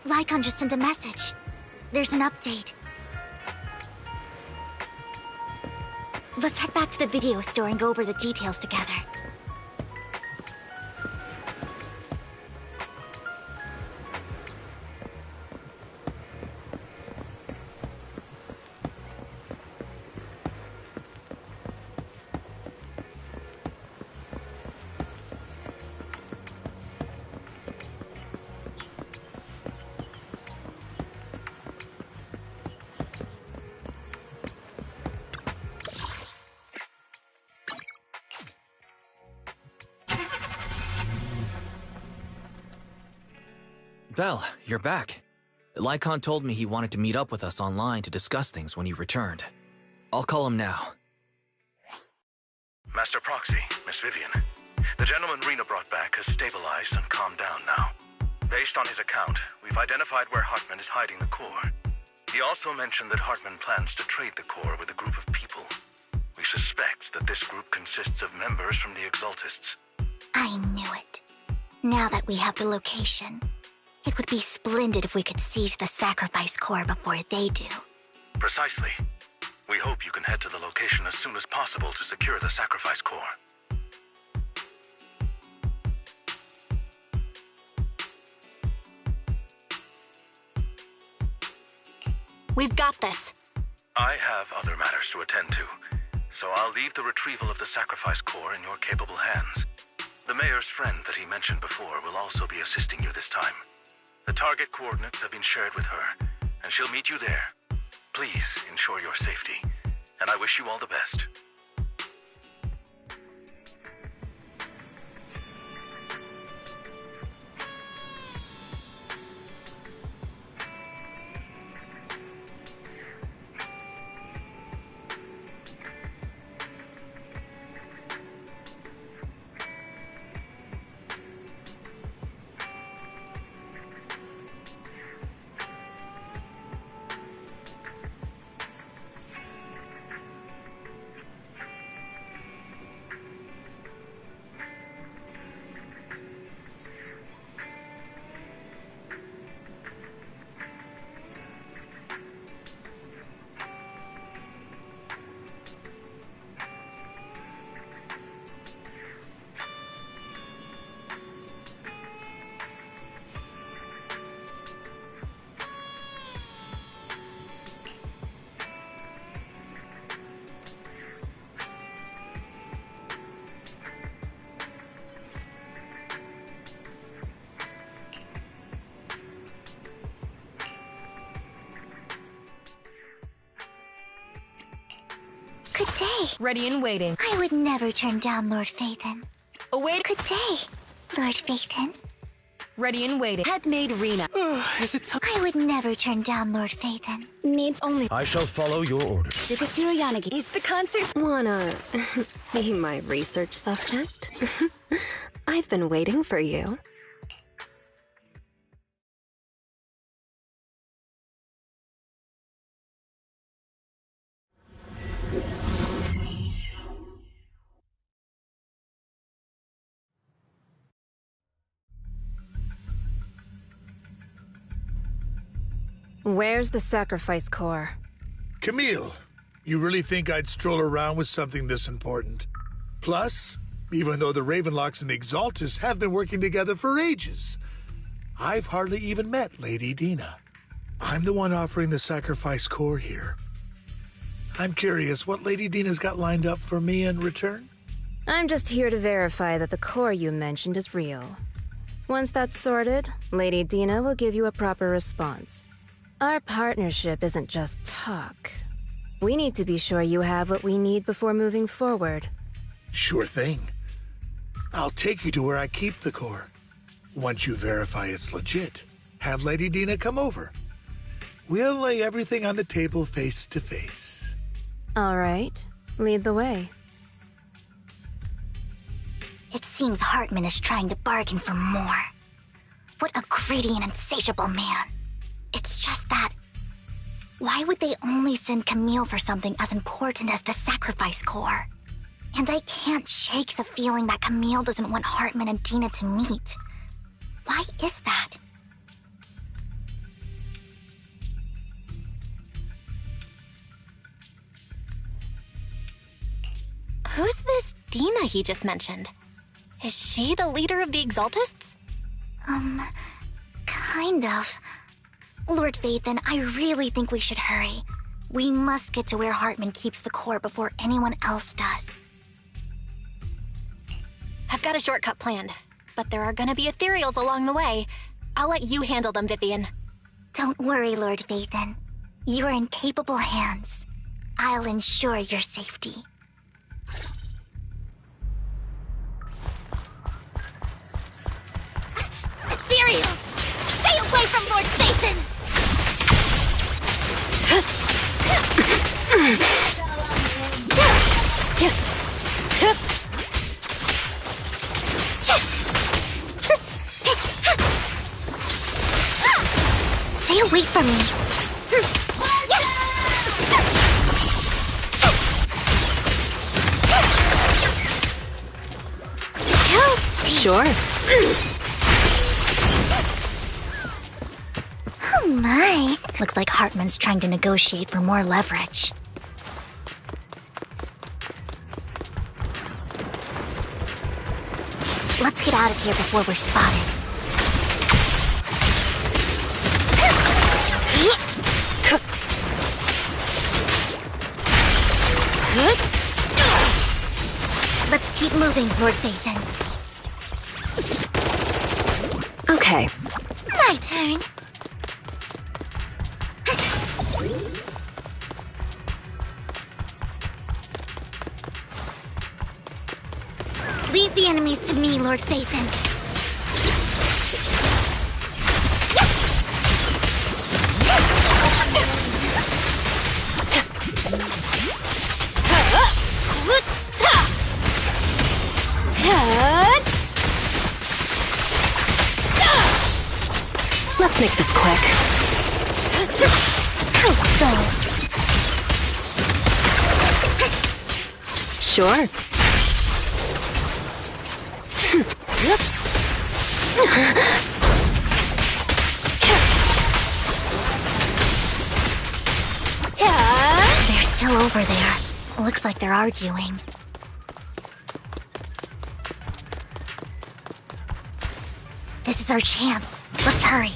Lycon just sent a message. There's an update. Let's head back to the video store and go over the details together. Belle, you're back. Lycon told me he wanted to meet up with us online to discuss things when you returned. I'll call him now. Master Proxy, Miss Vivian. The gentleman Rena brought back has stabilized and calmed down now. Based on his account, we've identified where Hartman is hiding the core. He also mentioned that Hartman plans to trade the core with a group of people. We suspect that this group consists of members from the Exaltists. I knew it. Now that we have the location, it would be splendid if we could seize the sacrifice core before they do. Precisely. We hope you can head to the location as soon as possible to secure the sacrifice core. We've got this. I have other matters to attend to, so I'll leave the retrieval of the sacrifice core in your capable hands. The mayor's friend that he mentioned before will also be assisting you this time. The target coordinates have been shared with her, and she'll meet you there. Please ensure your safety, and I wish you all the best. Good day. Ready and waiting. I would never turn down Lord Phaethon. Await. Good day, Lord Phaethon. Ready and waiting. Had made Rena. Is it time? I would never turn down Lord Phaethon. Needs only. I shall follow your orders. Is the concert? Wanna be my research subject? I've been waiting for you. Where's the sacrifice core? Camille, you really think I'd stroll around with something this important? Plus, even though the Ravenlocks and the Exaltists have been working together for ages, I've hardly even met Lady Dina. I'm the one offering the sacrifice core here. I'm curious what Lady Dina's got lined up for me in return? I'm just here to verify that the core you mentioned is real. Once that's sorted, Lady Dina will give you a proper response. Our partnership isn't just talk. We need to be sure you have what we need before moving forward. Sure thing. I'll take you to where I keep the core. Once you verify it's legit, have Lady Dina come over. We'll lay everything on the table face to face. All right. Lead the way. It seems Hartman is trying to bargain for more. What a greedy and insatiable man. It's just that... why would they only send Camille for something as important as the sacrifice core? And I can't shake the feeling that Camille doesn't want Hartman and Dina to meet. Why is that? Who's this Dina he just mentioned? Is she the leader of the Exaltists? Kind of. Lord Vathan, I really think we should hurry. We must get to where Hartman keeps the core before anyone else does. I've got a shortcut planned, but there are gonna be ethereals along the way. I'll let you handle them, Vivian. Don't worry, Lord Vathan. You're in capable hands. I'll ensure your safety. Ethereals! Stay away from Lord Vathan! Stay away from me. Sure. Oh my. Looks like Hartman's trying to negotiate for more leverage. Let's get out of here before we're spotted. Let's keep moving, Lord Vathan. Okay. My turn. Leave the enemies to me, Lord Vathan. Let's make this quick. How so? Sure. They're still over there. Looks like they're arguing. This is our chance. Let's hurry.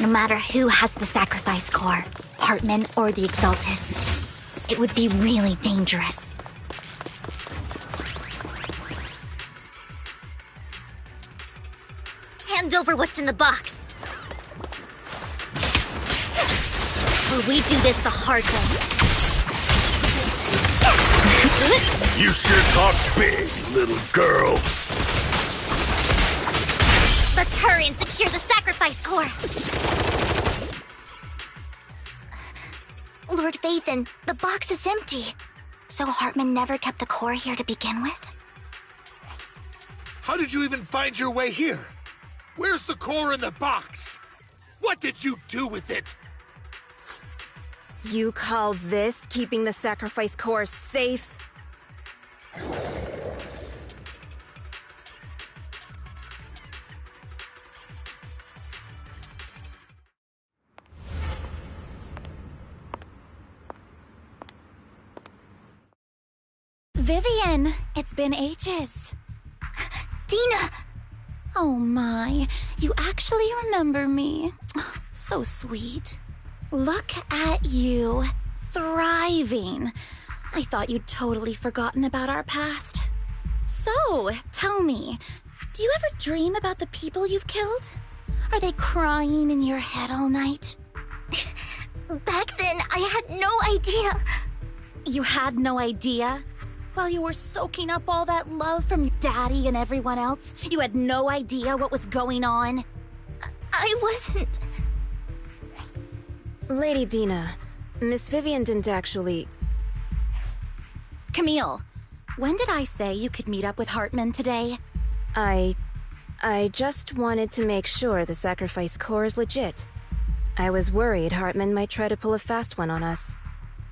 No matter who has the sacrifice core, Hartman or the Exaltists, it would be really dangerous. Hand over what's in the box. Or we do this the hard way. You sure talk big, little girl. Let's hurry and secure the sacrifice core. Lord Vathan, the box is empty. So Hartman never kept the core here to begin with? How did you even find your way here? Where's the core in the box? What did you do with it? You call this keeping the sacrifice core safe? Vivian, it's been ages. Dina! Oh my, you actually remember me. So sweet. Look at you, thriving. I thought you'd totally forgotten about our past. So, tell me, do you ever dream about the people you've killed? Are they crying in your head all night? Back then, I had no idea. You had no idea? While you were soaking up all that love from Daddy and everyone else, you had no idea what was going on. I wasn't... Lady Dina, Miss Vivian didn't actually... Camille, when did I say you could meet up with Hartman today? I just wanted to make sure the sacrifice core is legit. I was worried Hartman might try to pull a fast one on us.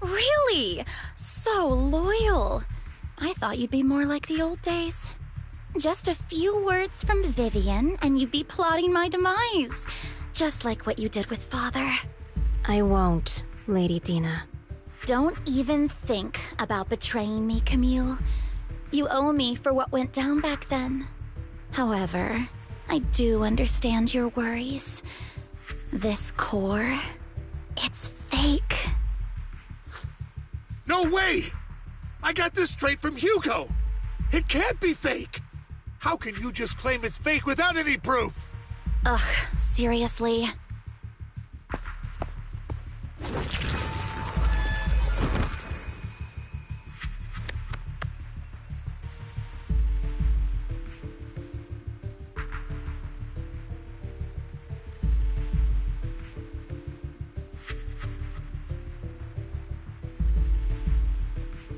Really? So loyal. I thought you'd be more like the old days. Just a few words from Vivian, and you'd be plotting my demise. Just like what you did with Father. I won't, Lady Dina. Don't even think about betraying me, Camille. You owe me for what went down back then. However, I do understand your worries. This core, it's fake. No way! I got this straight from Hugo! It can't be fake! How can you just claim it's fake without any proof? Ugh, seriously.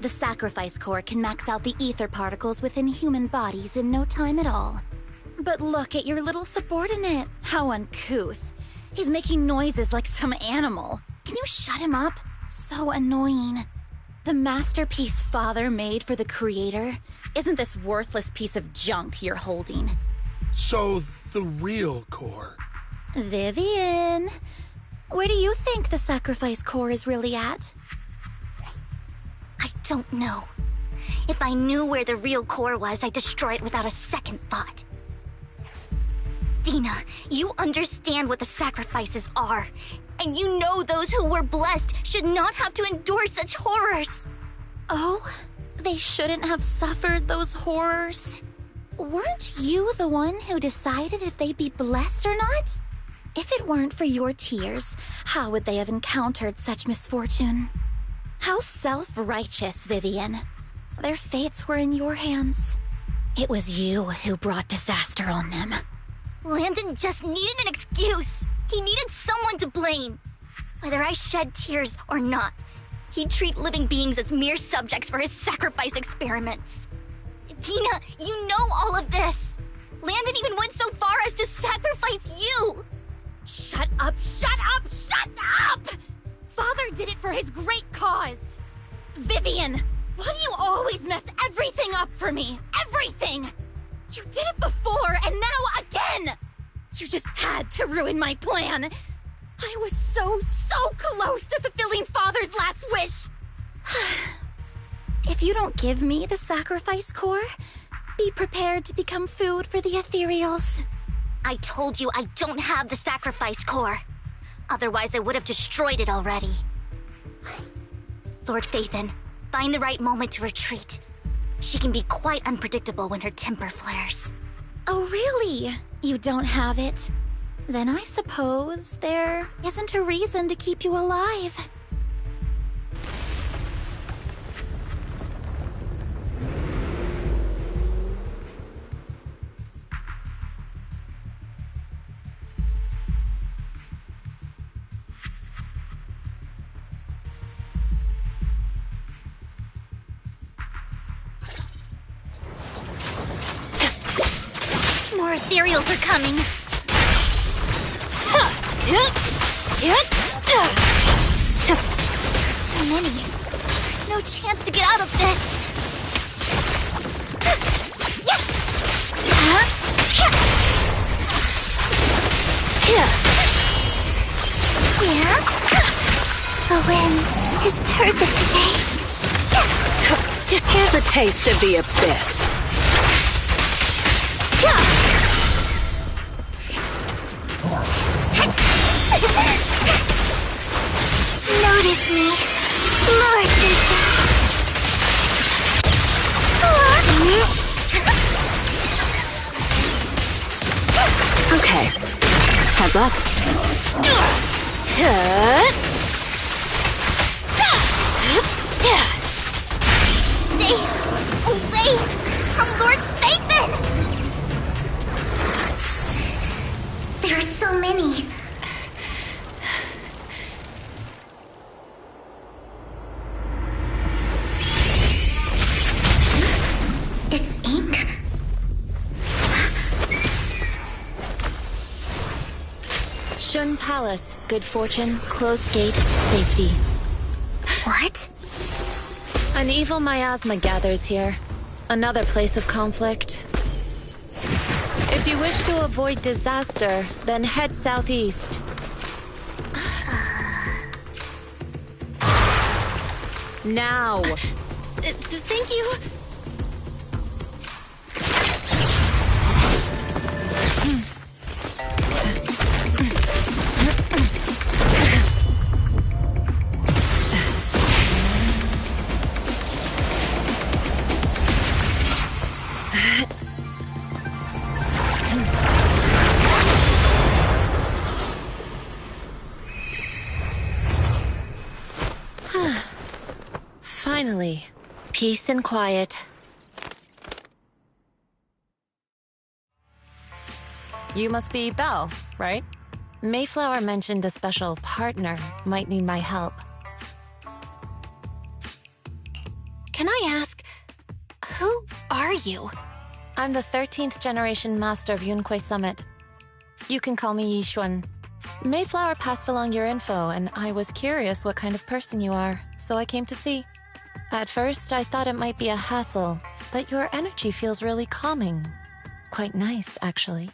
The sacrifice core can max out the ether particles within human bodies in no time at all. But look at your little subordinate. How uncouth. He's making noises like some animal. Can you shut him up? So annoying. The masterpiece Father made for the Creator isn't this worthless piece of junk you're holding. So, the real core. Vivian, where do you think the sacrifice core is really at? I don't know. If I knew where the real core was, I'd destroy it without a second thought. Dina, you understand what the sacrifices are. And you know those who were blessed should not have to endure such horrors. Oh, they shouldn't have suffered those horrors. Weren't you the one who decided if they'd be blessed or not? If it weren't for your tears, how would they have encountered such misfortune? How self-righteous, Vivian. Their fates were in your hands. It was you who brought disaster on them. Landon just needed an excuse. He needed someone to blame. Whether I shed tears or not, he'd treat living beings as mere subjects for his sacrifice experiments. Dina, you know all of this. Landon even went so far as to sacrifice you. Shut up, shut up, shut up! Father did it for his great cause. Vivian, why do you always mess everything up for me? Everything! You did it before, and now again! You just had to ruin my plan. I was so close to fulfilling Father's last wish. If you don't give me the sacrifice core, be prepared to become food for the ethereals. I told you I don't have the sacrifice core. Otherwise, I would have destroyed it already. Lord Phaethon, find the right moment to retreat. She can be quite unpredictable when her temper flares. Oh, really? You don't have it? Then I suppose there isn't a reason to keep you alive. More ethereals are coming. Too many. There's no chance to get out of this. The wind is perfect today. Here's a taste of the abyss. Notice me, Lord Phaethon. Okay, heads up. Stay away from Lord Phaethon! There are so many. It's ink. Shun Palace, good fortune, closed gate, safety. What? An evil miasma gathers here. Another place of conflict. If you wish to avoid disaster, then head southeast. Now! Thank you. Finally, peace and quiet. You must be Belle, right? Mayflower mentioned a special partner might need my help. Can I ask, who are you? I'm the 13th generation master of Yunque Summit. You can call me Yishuan. Mayflower passed along your info, and I was curious what kind of person you are, so I came to see. At first, I thought it might be a hassle, but your energy feels really calming. Quite nice, actually.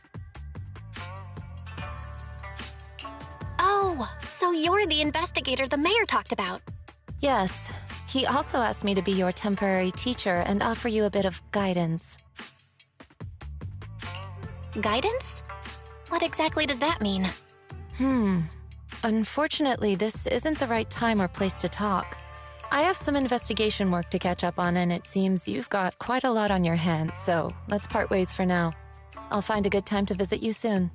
Oh, so you're the investigator the mayor talked about. Yes. He also asked me to be your temporary teacher and offer you a bit of guidance. Guidance? What exactly does that mean? Unfortunately, this isn't the right time or place to talk. I have some investigation work to catch up on, and it seems you've got quite a lot on your hands, so let's part ways for now. I'll find a good time to visit you soon.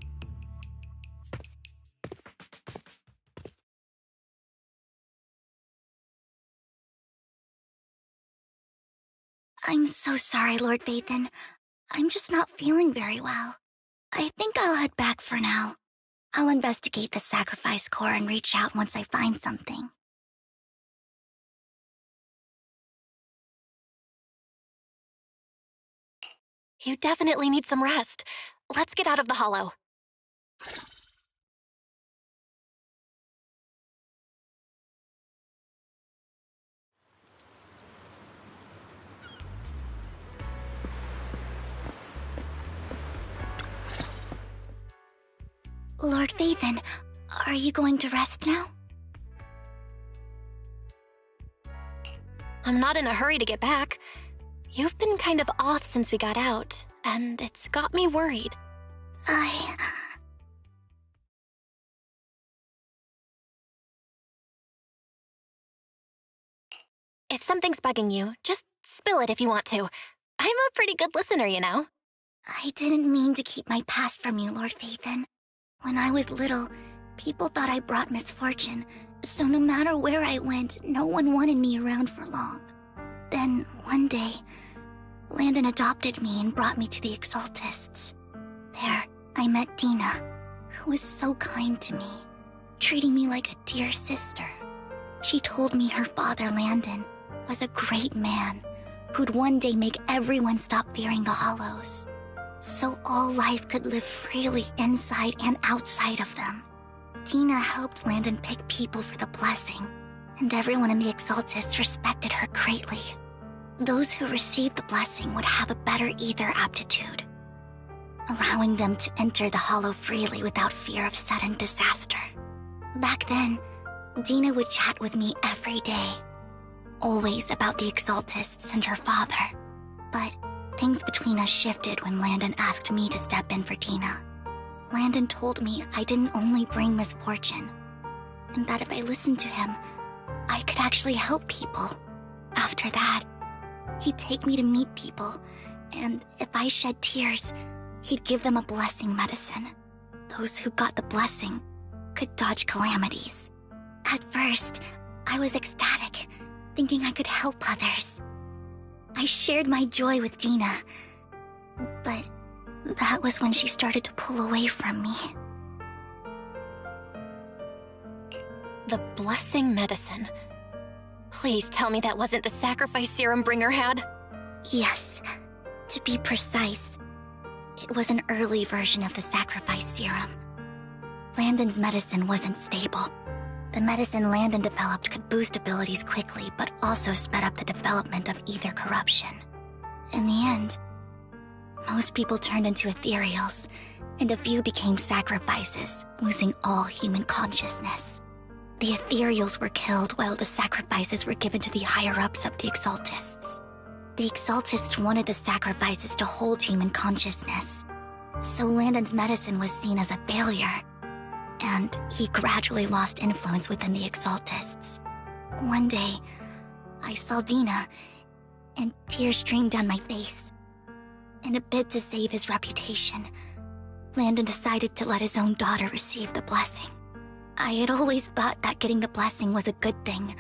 I'm so sorry, Lord Phaethon. I'm just not feeling very well. I think I'll head back for now. I'll investigate the sacrifice core and reach out once I find something. You definitely need some rest. Let's get out of the hollow. Lord Phaethon, are you going to rest now? I'm not in a hurry to get back. You've been kind of off since we got out, and it's got me worried. If something's bugging you, just spill it if you want to. I'm a pretty good listener, you know. I didn't mean to keep my past from you, Lord Phaethon. When I was little, people thought I brought misfortune, so no matter where I went, no one wanted me around for long. Then, one day, Landon adopted me and brought me to the Exaltists. There, I met Dina, who was so kind to me, treating me like a dear sister. She told me her father, Landon, was a great man who'd one day make everyone stop fearing the Hollows, so all life could live freely inside and outside of them. Dina helped Landon pick people for the blessing, and everyone in the Exaltists respected her greatly. Those who received the blessing would have a better ether aptitude, allowing them to enter the Hollow freely without fear of sudden disaster. Back then, Dina would chat with me every day, always about the Exaltists and her father. But things between us shifted when Landon asked me to step in for Dina. Landon told me I didn't only bring misfortune, and that if I listened to him, I could actually help people. After that, he'd take me to meet people, and if I shed tears, he'd give them a blessing medicine. Those who got the blessing could dodge calamities. At first, I was ecstatic, thinking I could help others. I shared my joy with Dina. But that was when she started to pull away from me. The blessing medicine. Please tell me that wasn't the sacrifice serum Bringer had. Yes. To be precise, it was an early version of the sacrifice serum. Landon's medicine wasn't stable. The medicine Landon developed could boost abilities quickly, but also sped up the development of ether corruption. In the end, most people turned into ethereals, and a few became sacrifices, losing all human consciousness. The ethereals were killed while the sacrifices were given to the higher-ups of the Exaltists. The Exaltists wanted the sacrifices to hold human consciousness, so Landon's medicine was seen as a failure, and he gradually lost influence within the Exaltists. One day, I saw Dina, and tears streamed down my face. In a bid to save his reputation, Landon decided to let his own daughter receive the blessing. I had always thought that getting the blessing was a good thing,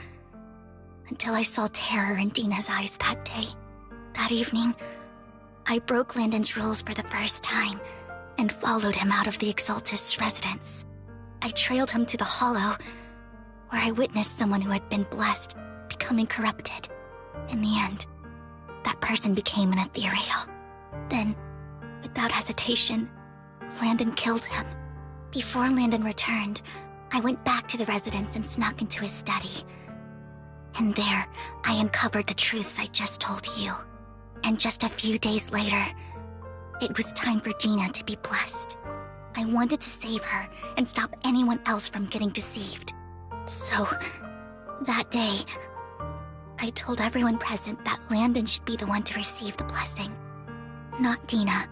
until I saw terror in Dina's eyes that day. That evening, I broke Landon's rules for the first time and followed him out of the Exaltist's residence. I trailed him to the Hollow, where I witnessed someone who had been blessed becoming corrupted. In the end, that person became an ethereal. Then, without hesitation, Landon killed him. Before Landon returned, I went back to the residence and snuck into his study. And there, I uncovered the truths I just told you. And just a few days later, it was time for Dina to be blessed. I wanted to save her and stop anyone else from getting deceived. So, that day, I told everyone present that Landon should be the one to receive the blessing, not Dina.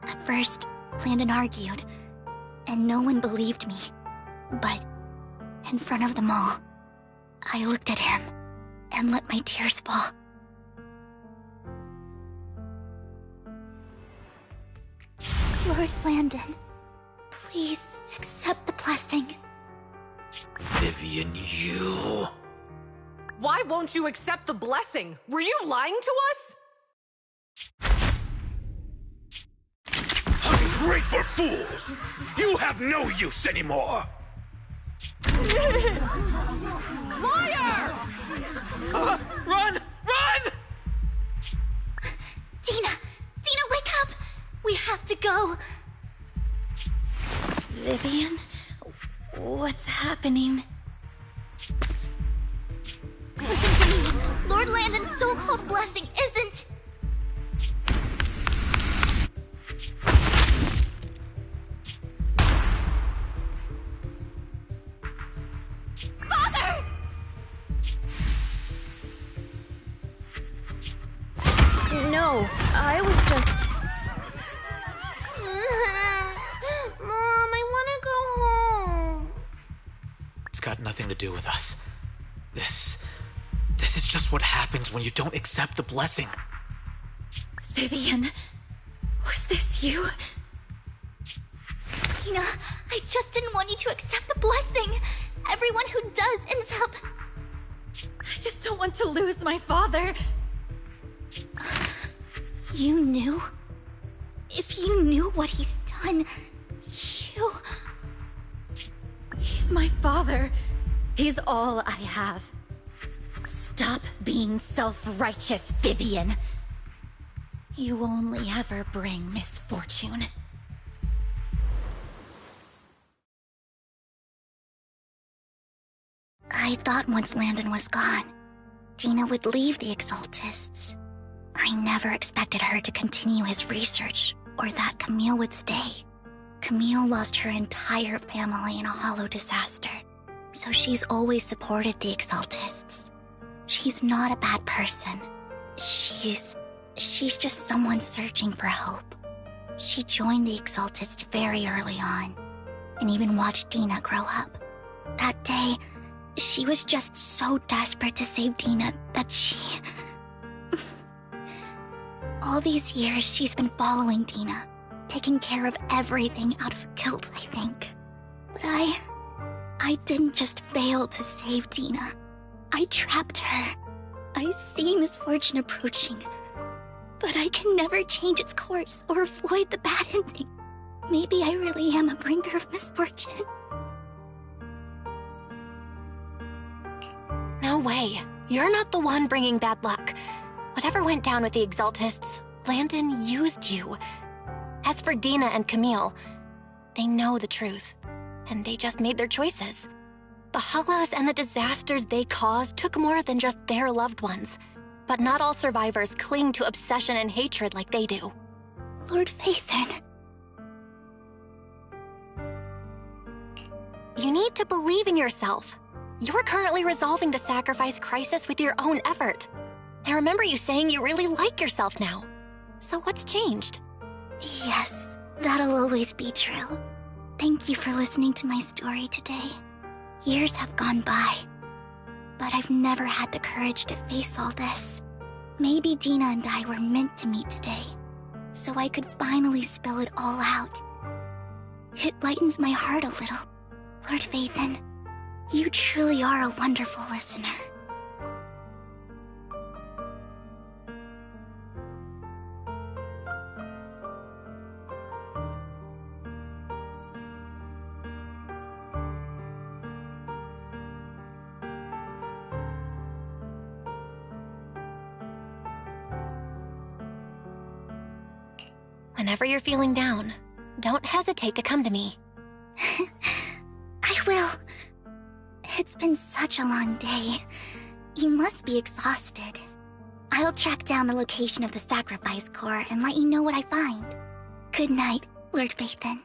At first, Landon argued, and no one believed me. But, in front of them all, I looked at him and let my tears fall. Lord Landon, please accept the blessing. Vivian, you... Why won't you accept the blessing? Were you lying to us? Ungrateful fools! You have no use anymore! Liar! Run! Run! Dina! Dina, wake up! We have to go! Vivian? What's happening? Listen to me! Lord Landon's so-called blessing isn't... Father! No, I was just... Mom, I want to go home. It's got nothing to do with us. This is just what happens when you don't accept the blessing. Vivian, was this you? Dina, I just didn't want you to accept the blessing. Everyone who does ends up... I just don't want to lose my father. You knew? If you knew what he's done, you... He's my father. He's all I have. Stop being self-righteous, Vivian. You only ever bring misfortune. I thought once Landon was gone, Dina would leave the Exaltists. I never expected her to continue his research, or that Camille would stay. Camille lost her entire family in a hollow disaster, so she's always supported the Exaltists. She's not a bad person. She's just someone searching for hope. She joined the Exaltists very early on, and even watched Dina grow up. That day, she was just so desperate to save Dina that she... All these years, she's been following Dina, taking care of everything out of guilt, I think. But I didn't just fail to save Dina. I trapped her. I see misfortune approaching, but I can never change its course or avoid the bad ending. Maybe I really am a bringer of misfortune. No way. You're not the one bringing bad luck. Whatever went down with the Exaltists, Landon used you. As for Dina and Camille, they know the truth, and they just made their choices. The Hollows and the disasters they caused took more than just their loved ones. But not all survivors cling to obsession and hatred like they do. Lord Phaethon. You need to believe in yourself. You're currently resolving the sacrifice crisis with your own effort. I remember you saying you really like yourself now. So what's changed? Yes, that'll always be true. Thank you for listening to my story today. Years have gone by, but I've never had the courage to face all this. Maybe Dina and I were meant to meet today, so I could finally spill it all out. It lightens my heart a little. Lord Phaethon, you truly are a wonderful listener. Whenever you're feeling down, don't hesitate to come to me. I will. It's been such a long day. You must be exhausted. I'll track down the location of the sacrifice core and let you know what I find. Good night, Lord Phaethon.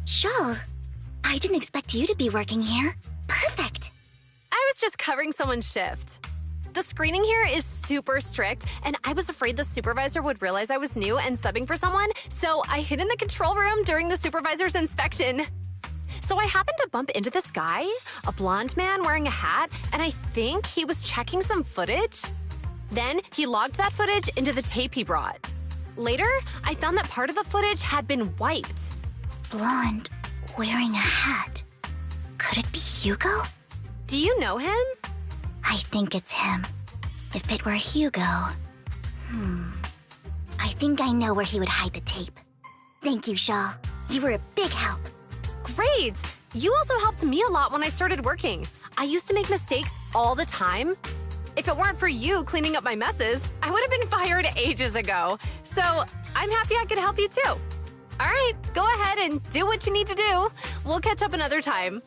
Shawl, I didn't expect you to be working here. Perfect. I was just covering someone's shift. The screening here is super strict, and I was afraid the supervisor would realize I was new and subbing for someone, so I hid in the control room during the supervisor's inspection. So I happened to bump into this guy, a blonde man wearing a hat, and I think he was checking some footage. Then he logged that footage into the tape he brought. Later, I found that part of the footage had been wiped. Blonde, wearing a hat. Could it be Hugo? Do you know him? I think it's him. If it were Hugo... I think I know where he would hide the tape. Thank you, Shaw. You were a big help. Great! You also helped me a lot when I started working. I used to make mistakes all the time. If it weren't for you cleaning up my messes, I would have been fired ages ago. So I'm happy I could help you too. All right, go ahead and do what you need to do. We'll catch up another time.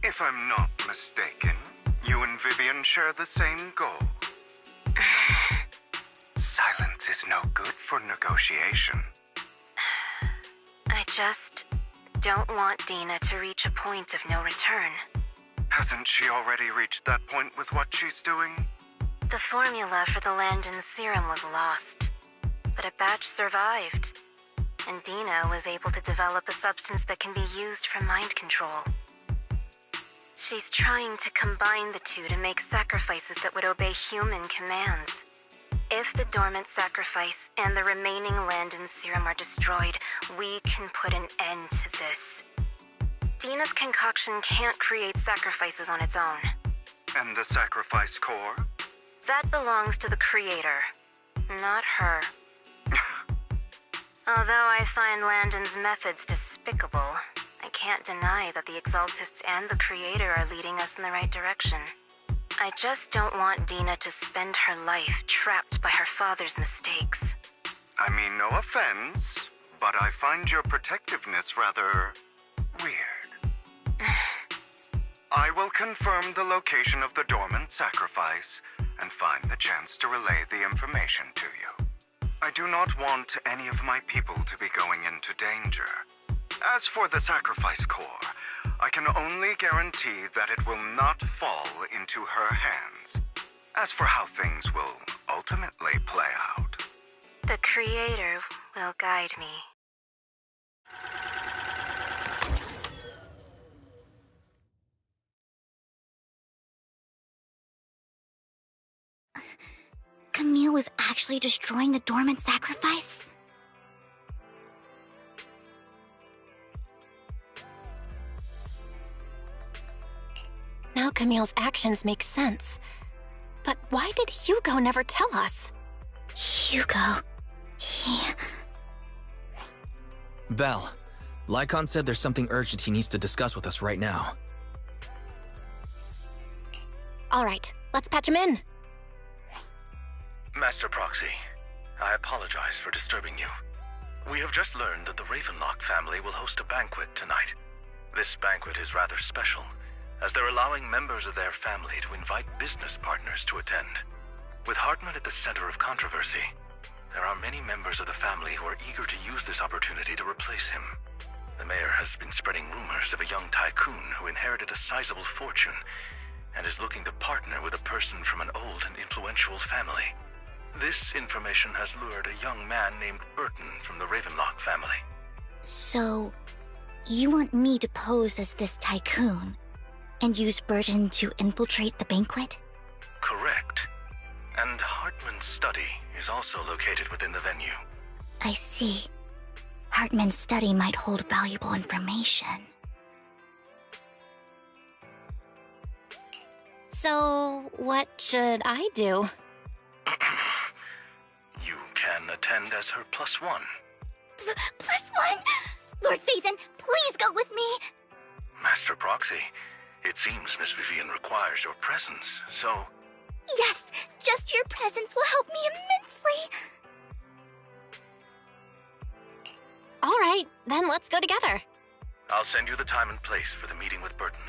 If I'm not mistaken, you and Vivian share the same goal. Silence is no good for negotiation. I just don't want Dina to reach a point of no return. Hasn't she already reached that point with what she's doing? The formula for the Landon serum was lost, but a batch survived, and Dina was able to develop a substance that can be used for mind control. She's trying to combine the two to make sacrifices that would obey human commands. If the dormant sacrifice and the remaining Landon serum are destroyed, we can put an end to this. Dina's concoction can't create sacrifices on its own. And the sacrifice core? That belongs to the creator, not her. Although I find Landon's methods despicable, I can't deny that the Exaltists and the creator are leading us in the right direction. I just don't want Dina to spend her life trapped by her father's mistakes. I mean, no offense, but I find your protectiveness rather weird. I will confirm the location of the dormant sacrifice and find the chance to relay the information to you. I do not want any of my people to be going into danger. As for the sacrifice core, I can only guarantee that it will not fall into her hands. As for how things will ultimately play out, the creator will guide me. Camille was actually destroying the dormant sacrifice? Now Camille's actions make sense. But why did Hugo never tell us? Hugo... he... Belle, Lycon said there's something urgent he needs to discuss with us right now. All right, let's patch him in. Master Proxy, I apologize for disturbing you. We have just learned that the Ravenlock family will host a banquet tonight. This banquet is rather special, as they're allowing members of their family to invite business partners to attend. With Hartman at the center of controversy, there are many members of the family who are eager to use this opportunity to replace him. The mayor has been spreading rumors of a young tycoon who inherited a sizable fortune and is looking to partner with a person from an old and influential family. This information has lured a young man named Burton from the Ravenlock family. So, you want me to pose as this tycoon and use Burton to infiltrate the banquet? Correct. And Hartman's study is also located within the venue. I see. Hartman's study might hold valuable information. So, what should I do? You can attend as her +1. +1? Lord Phaethon, please go with me! Master Proxy, it seems Miss Vivian requires your presence, so... Yes, just your presence will help me immensely! All right, then let's go together. I'll send you the time and place for the meeting with Burton.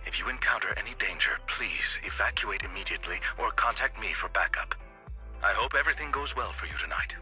If you encounter any danger, please evacuate immediately or contact me for backup. I hope everything goes well for you tonight.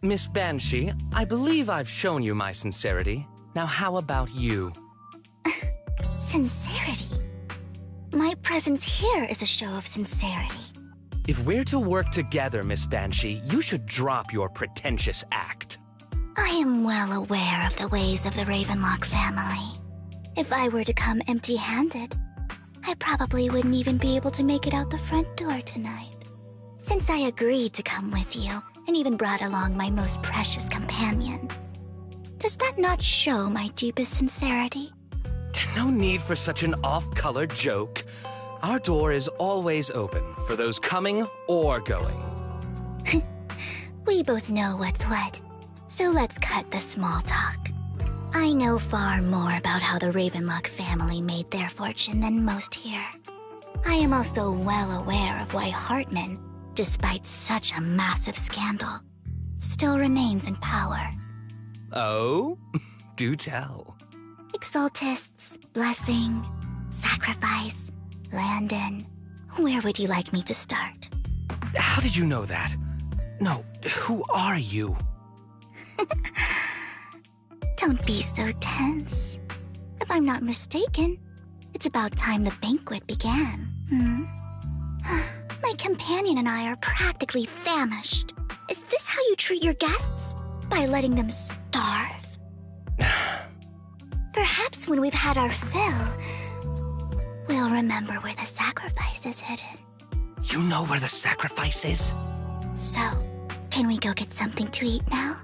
Miss Banshee, I believe I've shown you my sincerity. Now how about you? Sincerity? My presence here is a show of sincerity. If we're to work together, Miss Banshee, you should drop your pretentious act. I am well aware of the ways of the Ravenlock family. If I were to come empty-handed, I probably wouldn't even be able to make it out the front door tonight. Since I agreed to come with you, and even brought along my most precious companion, does that not show my deepest sincerity? No need for such an off-color joke. Our door is always open for those coming or going. We both know what's what, so let's cut the small talk. I know far more about how the Ravenlock family made their fortune than most here. I am also well aware of why Hartman, despite such a massive scandal, still remains in power. Oh? Do tell. Exaltists, blessing, sacrifice, Landon. Where would you like me to start? How did you know that? No, who are you? Don't be so tense. If I'm not mistaken, it's about time the banquet began. My companion and I are practically famished. Is this how you treat your guests? By letting them starve? Perhaps when we've had our fill, we'll remember where the sacrifice is hidden. You know where the sacrifice is? So, can we go get something to eat now?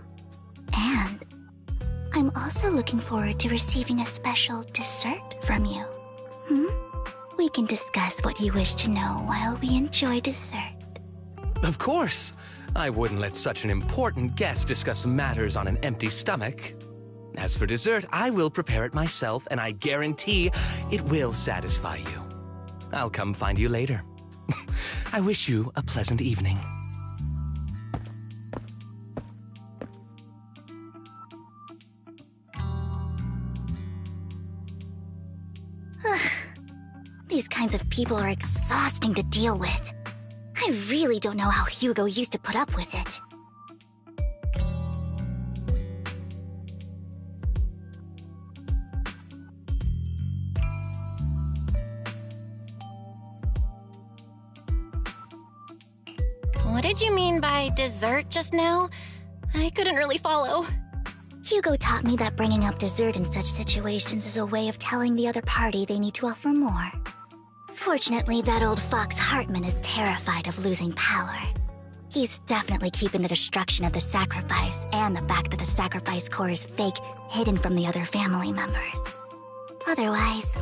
And I'm also looking forward to receiving a special dessert from you. We can discuss what you wish to know while we enjoy dessert. Of course. I wouldn't let such an important guest discuss matters on an empty stomach. As for dessert, I will prepare it myself, and I guarantee it will satisfy you. I'll come find you later. I wish you a pleasant evening. These kinds of people are exhausting to deal with. I really don't know how Hugo used to put up with it. What did you mean by dessert just now? I couldn't really follow. Hugo taught me that bringing up dessert in such situations is a way of telling the other party they need to offer more. Fortunately, that old fox Hartman is terrified of losing power. He's definitely keeping the destruction of the sacrifice and the fact that the sacrifice core is fake hidden from the other family members. Otherwise,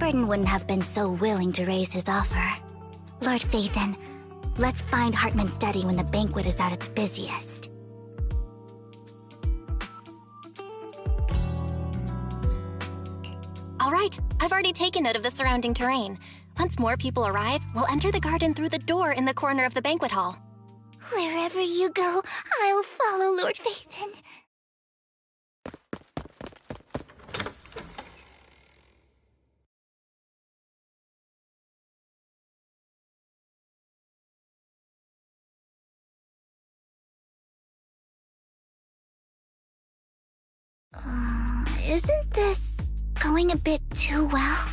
Burden wouldn't have been so willing to raise his offer. Lord Phaethon, let's find Hartman's study when the banquet is at its busiest. All right, I've already taken note of the surrounding terrain. Once more people arrive, we'll enter the garden through the door in the corner of the banquet hall. Wherever you go, I'll follow, Lord Phaethon. Isn't this going a bit too well?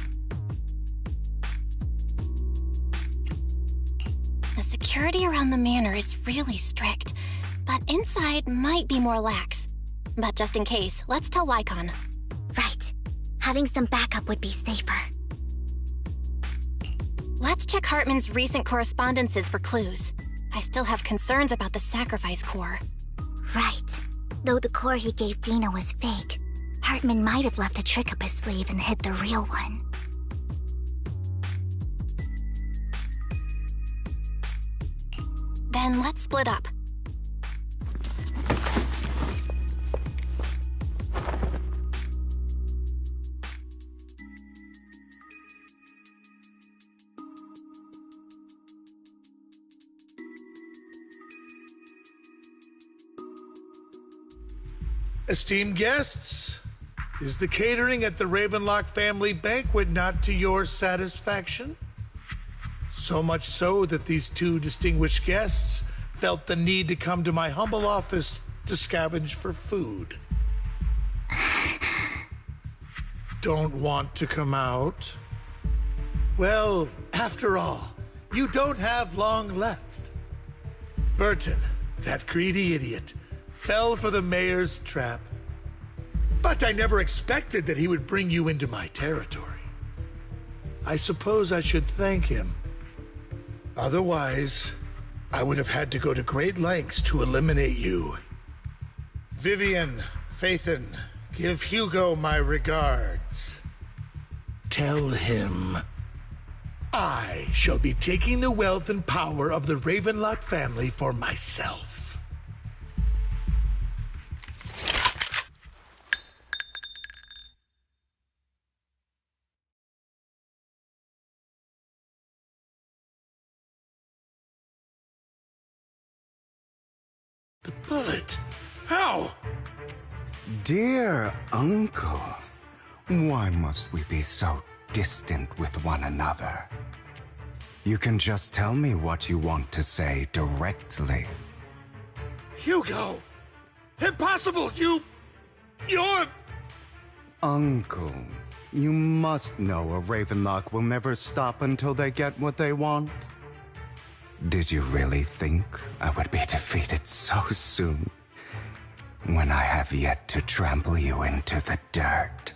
The security around the manor is really strict, but inside might be more lax. But just in case, let's tell Lycon. Right. Having some backup would be safer. Let's check Hartman's recent correspondences for clues. I still have concerns about the sacrifice core. Right. Though the core he gave Dina was fake, Hartman might have left a trick up his sleeve and hid the real one. Then let's split up. Esteemed guests, is the catering at the Ravenlock family banquet not to your satisfaction? So much so that these two distinguished guests felt the need to come to my humble office to scavenge for food. Don't want to come out? Well, after all, you don't have long left. Burton, that greedy idiot, fell for the mayor's trap. But I never expected that he would bring you into my territory. I suppose I should thank him. Otherwise, I would have had to go to great lengths to eliminate you. Vivian, Phaethon, give Hugo my regards. Tell him I shall be taking the wealth and power of the Ravenlock family for myself. The bullet? How? Dear Uncle, why must we be so distant with one another? You can just tell me what you want to say directly. Hugo! Impossible! You're... Uncle, you must know a Ravenlock will never stop until they get what they want. Did you really think I would be defeated so soon, when I have yet to trample you into the dirt?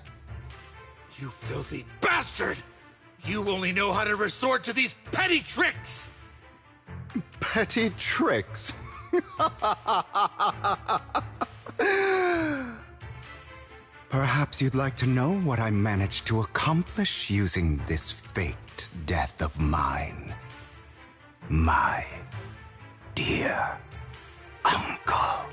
You filthy bastard! You only know how to resort to these petty tricks! Petty tricks? Perhaps you'd like to know what I managed to accomplish using this faked death of mine. My dear Uncle.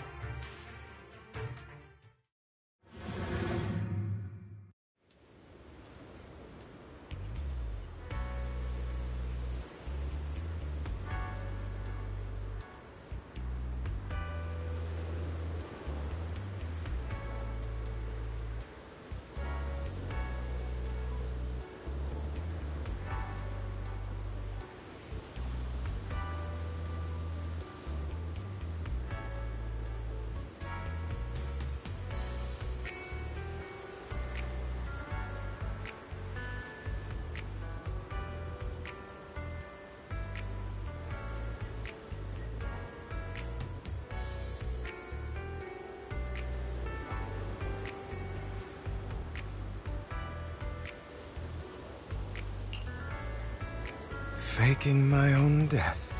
Faking my own death.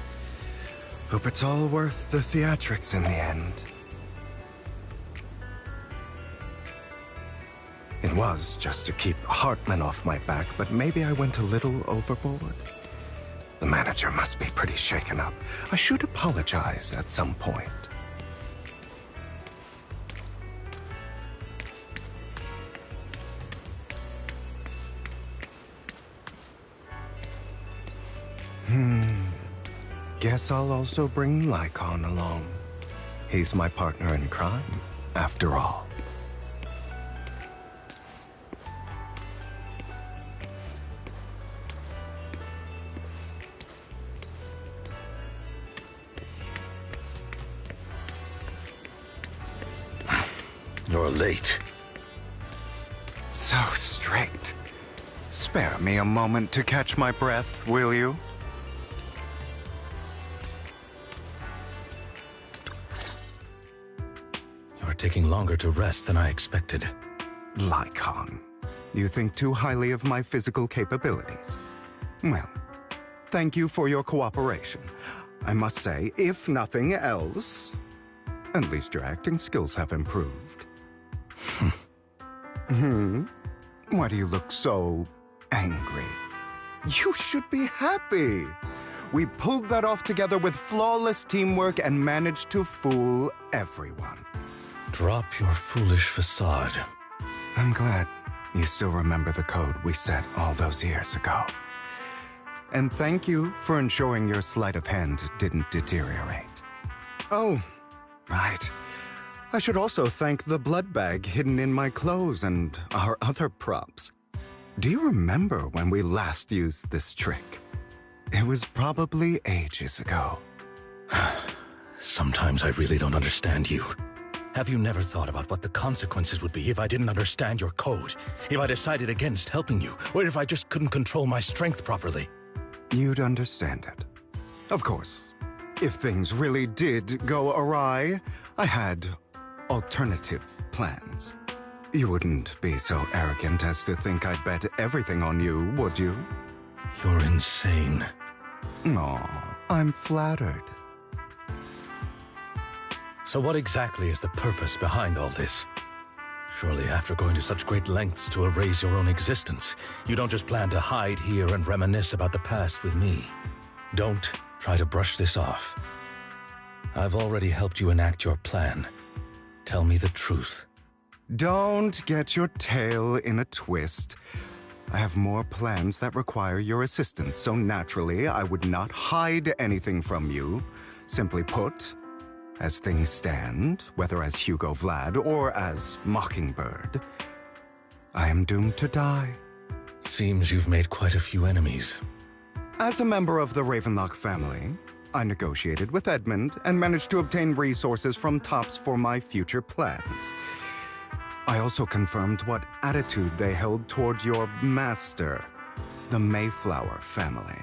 Hope it's all worth the theatrics in the end. It was just to keep Hartman off my back, but maybe I went a little overboard. The manager must be pretty shaken up. I should apologize at some point. Guess I'll also bring Lycon along. He's my partner in crime, after all. You're late. So strict. Spare me a moment to catch my breath, will you? You're taking longer to rest than I expected. Lycon, you think too highly of my physical capabilities. Well, thank you for your cooperation. I must say, if nothing else, at least your acting skills have improved. Why do you look so angry? You should be happy. We pulled that off together with flawless teamwork and managed to fool everyone. Drop your foolish facade. I'm glad you still remember the code we set all those years ago. And thank you for ensuring your sleight of hand didn't deteriorate. Oh, right. I should also thank the blood bag hidden in my clothes and our other props. Do you remember when we last used this trick? It was probably ages ago. Sometimes I really don't understand you. Have you never thought about what the consequences would be if I didn't understand your code? If I decided against helping you? Or if I just couldn't control my strength properly? You'd understand it. Of course, if things really did go awry, I had alternative plans. You wouldn't be so arrogant as to think I'd bet everything on you, would you? You're insane. Aw, I'm flattered. So what exactly is the purpose behind all this? Surely after going to such great lengths to erase your own existence, you don't just plan to hide here and reminisce about the past with me. Don't try to brush this off. I've already helped you enact your plan. Tell me the truth. Don't get your tail in a twist. I have more plans that require your assistance, so naturally I would not hide anything from you. Simply put, as things stand, whether as Hugo Vlad or as Mockingbird, I am doomed to die. Seems you've made quite a few enemies. As a member of the Ravenlock family, I negotiated with Edmund and managed to obtain resources from Tops for my future plans. I also confirmed what attitude they held toward your master, the Mayflower family.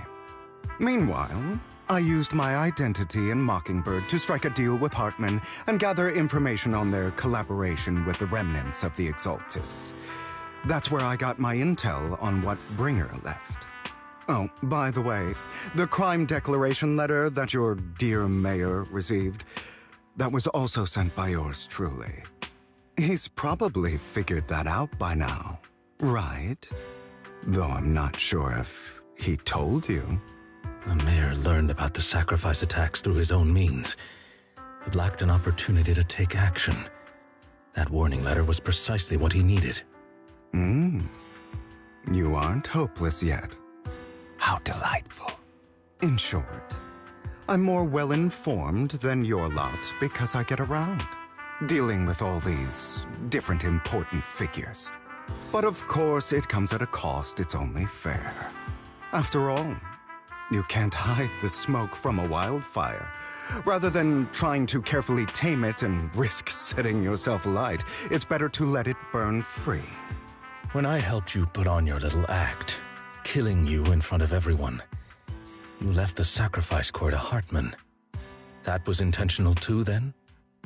Meanwhile, I used my identity in Mockingbird to strike a deal with Hartman and gather information on their collaboration with the remnants of the Exaltists. That's where I got my intel on what Bringer left. Oh, by the way, the crime declaration letter that your dear mayor received, that was also sent by yours truly. He's probably figured that out by now, right? Though I'm not sure if he told you. The mayor learned about the sacrifice attacks through his own means, but lacked an opportunity to take action. That warning letter was precisely what he needed. You aren't hopeless yet. How delightful. In short, I'm more well-informed than your lot because I get around, dealing with all these different important figures. But of course, it comes at a cost, it's only fair. After all, you can't hide the smoke from a wildfire. Rather than trying to carefully tame it and risk setting yourself alight, it's better to let it burn free. When I helped you put on your little act, killing you in front of everyone, you left the sacrifice core to Hartman. That was intentional too, then?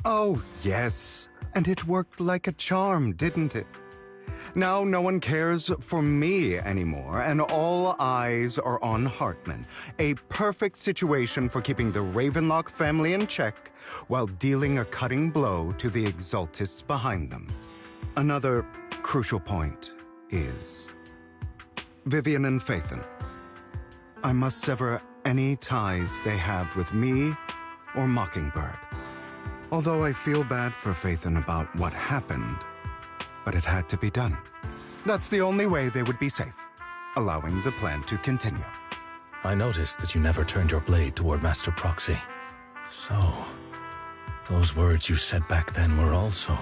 Oh, yes. And it worked like a charm, didn't it? Now no one cares for me anymore, and all eyes are on Hartman. A perfect situation for keeping the Ravenlock family in check while dealing a cutting blow to the Exaltists behind them. Another crucial point is Vivian and Phaethon. I must sever any ties they have with me or Mockingbird. Although I feel bad for Phaethon about what happened, but it had to be done. That's the only way they would be safe, allowing the plan to continue. I noticed that you never turned your blade toward Master Proxy. So, those words you said back then were also...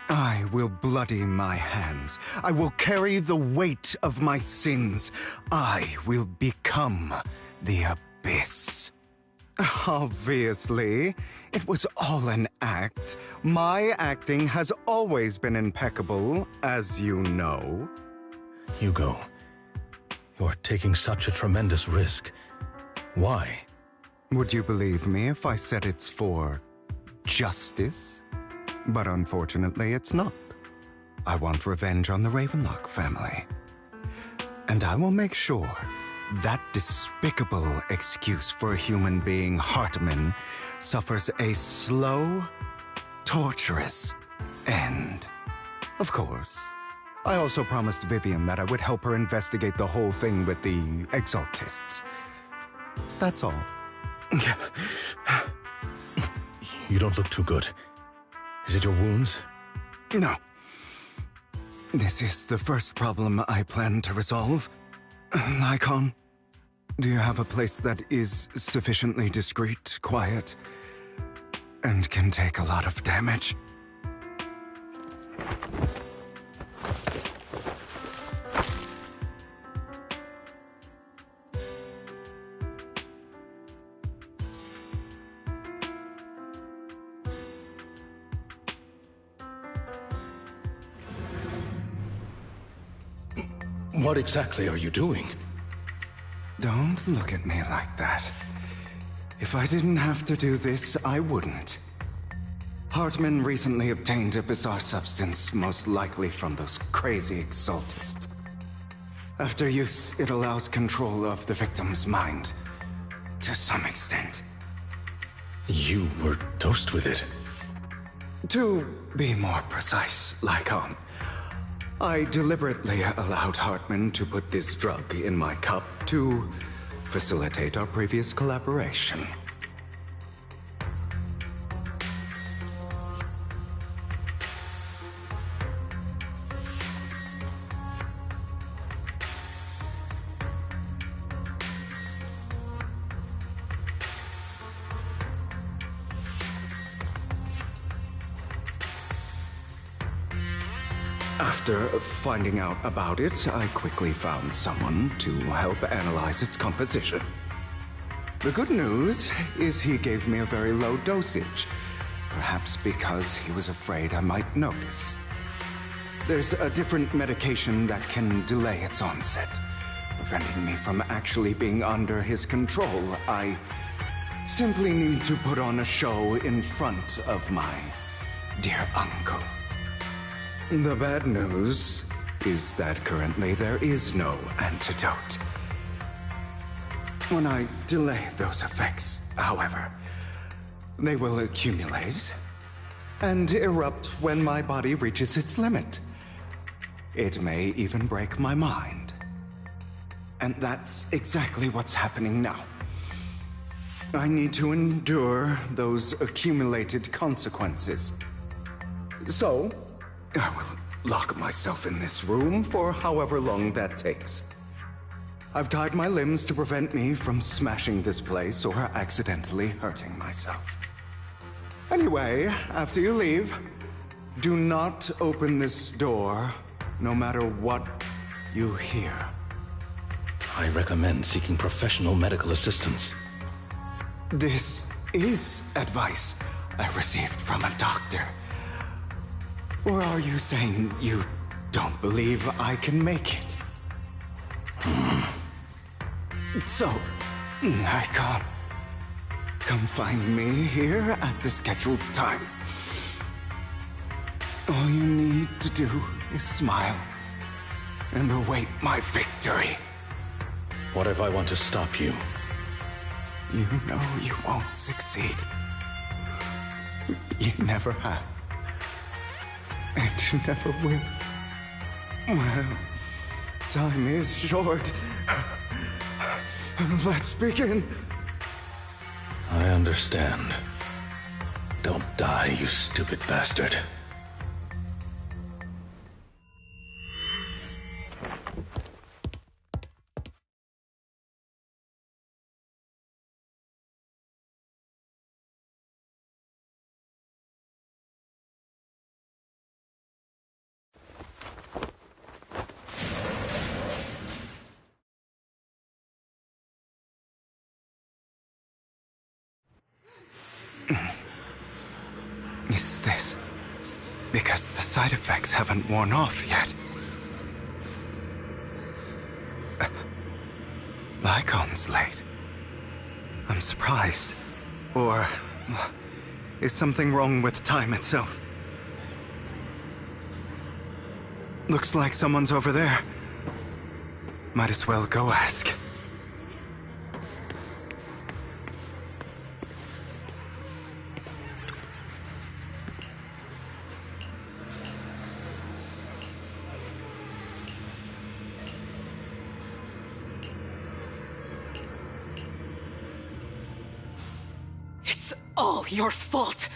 I will bloody my hands. I will carry the weight of my sins. I will become the Abyss. Obviously, it was all an act. My acting has always been impeccable, as you know. Hugo, you're taking such a tremendous risk. Why? Would you believe me if I said it's for justice? But unfortunately, it's not. I want revenge on the Ravenlock family. And I will make sure that despicable excuse for a human being, Hartman, suffers a slow, torturous end. Of course, I also promised Vivian that I would help her investigate the whole thing with the Exaltists. That's all. You don't look too good. Is it your wounds? No. This is the first problem I plan to resolve. Lycon, do you have a place that is sufficiently discreet, quiet, and can take a lot of damage? What exactly are you doing? Don't look at me like that. If I didn't have to do this, I wouldn't. Hartman recently obtained a bizarre substance, most likely from those crazy exaltists. After use, it allows control of the victim's mind. To some extent. You were dosed with it? To be more precise, Lycon, I deliberately allowed Hartman to put this drug in my cup to facilitate our previous collaboration. After finding out about it, I quickly found someone to help analyze its composition. The good news is he gave me a very low dosage, perhaps because he was afraid I might notice. There's a different medication that can delay its onset, preventing me from actually being under his control. I simply need to put on a show in front of my dear uncle. The bad news is that currently there is no antidote. When I delay those effects, however, they will accumulate and erupt when my body reaches its limit. It may even break my mind. And that's exactly what's happening now. I need to endure those accumulated consequences. So, I will lock myself in this room for however long that takes. I've tied my limbs to prevent me from smashing this place or accidentally hurting myself. Anyway, after you leave, do not open this door, no matter what you hear. I recommend seeking professional medical assistance. This is advice I received from a doctor. Or are you saying you don't believe I can make it? So, I can't. Come find me here at the scheduled time. All you need to do is smile and await my victory. What if I want to stop you? You know you won't succeed. You never have. And you never will. Well, time is short. Let's begin. I understand. Don't die, you stupid bastard. Is this because the side effects haven't worn off yet? Lycon's late. I'm surprised. Or is something wrong with time itself? Looks like someone's over there. Might as well go ask. It's all your fault.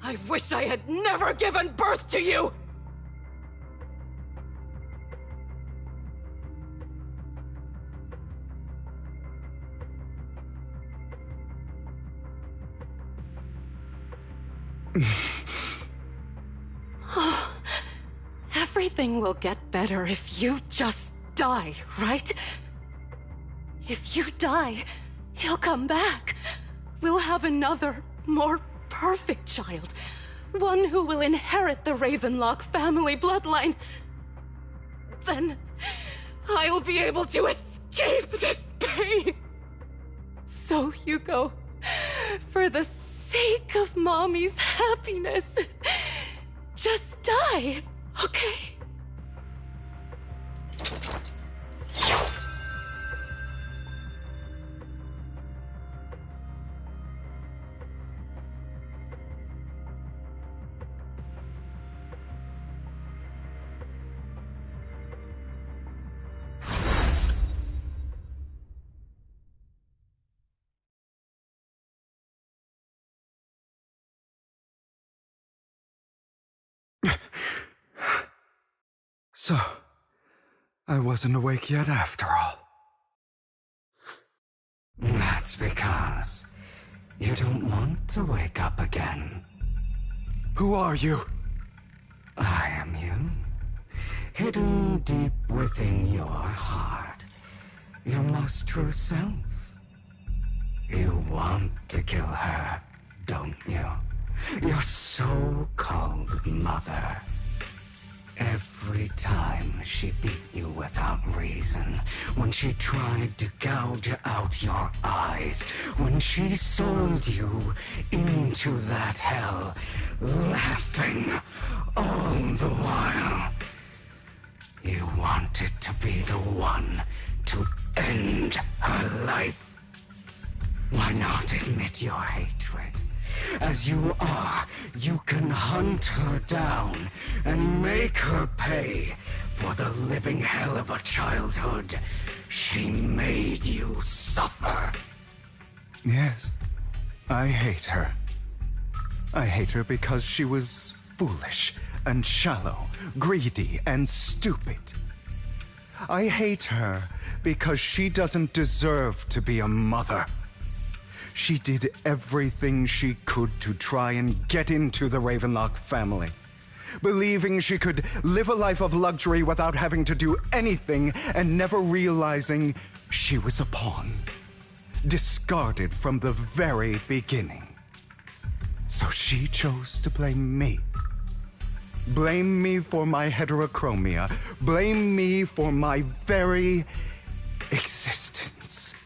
I wish I had never given birth to you! Everything will get better if you just die, right? If you die, he'll come back. We'll have another, more perfect child. One who will inherit the Ravenlock family bloodline. Then I will be able to escape this pain. So, Hugo, for the sake of Mommy's happiness, just die, okay? So, I wasn't awake yet after all. That's because you don't want to wake up again. Who are you? I am you. Hidden deep within your heart. Your most true self. You want to kill her, don't you? Your so-called mother. Every time she beat you without reason, when she tried to gouge out your eyes, when she sold you into that hell, laughing all the while. You wanted to be the one to end her life. Why not admit your hatred? As you are, you can hunt her down and make her pay for the living hell of a childhood she made you suffer. Yes, I hate her. I hate her because she was foolish and shallow, greedy and stupid. I hate her because she doesn't deserve to be a mother. She did everything she could to try and get into the Ravenlock family, believing she could live a life of luxury without having to do anything and never realizing she was a pawn, discarded from the very beginning. So she chose to blame me. Blame me for my heterochromia. Blame me for my very existence.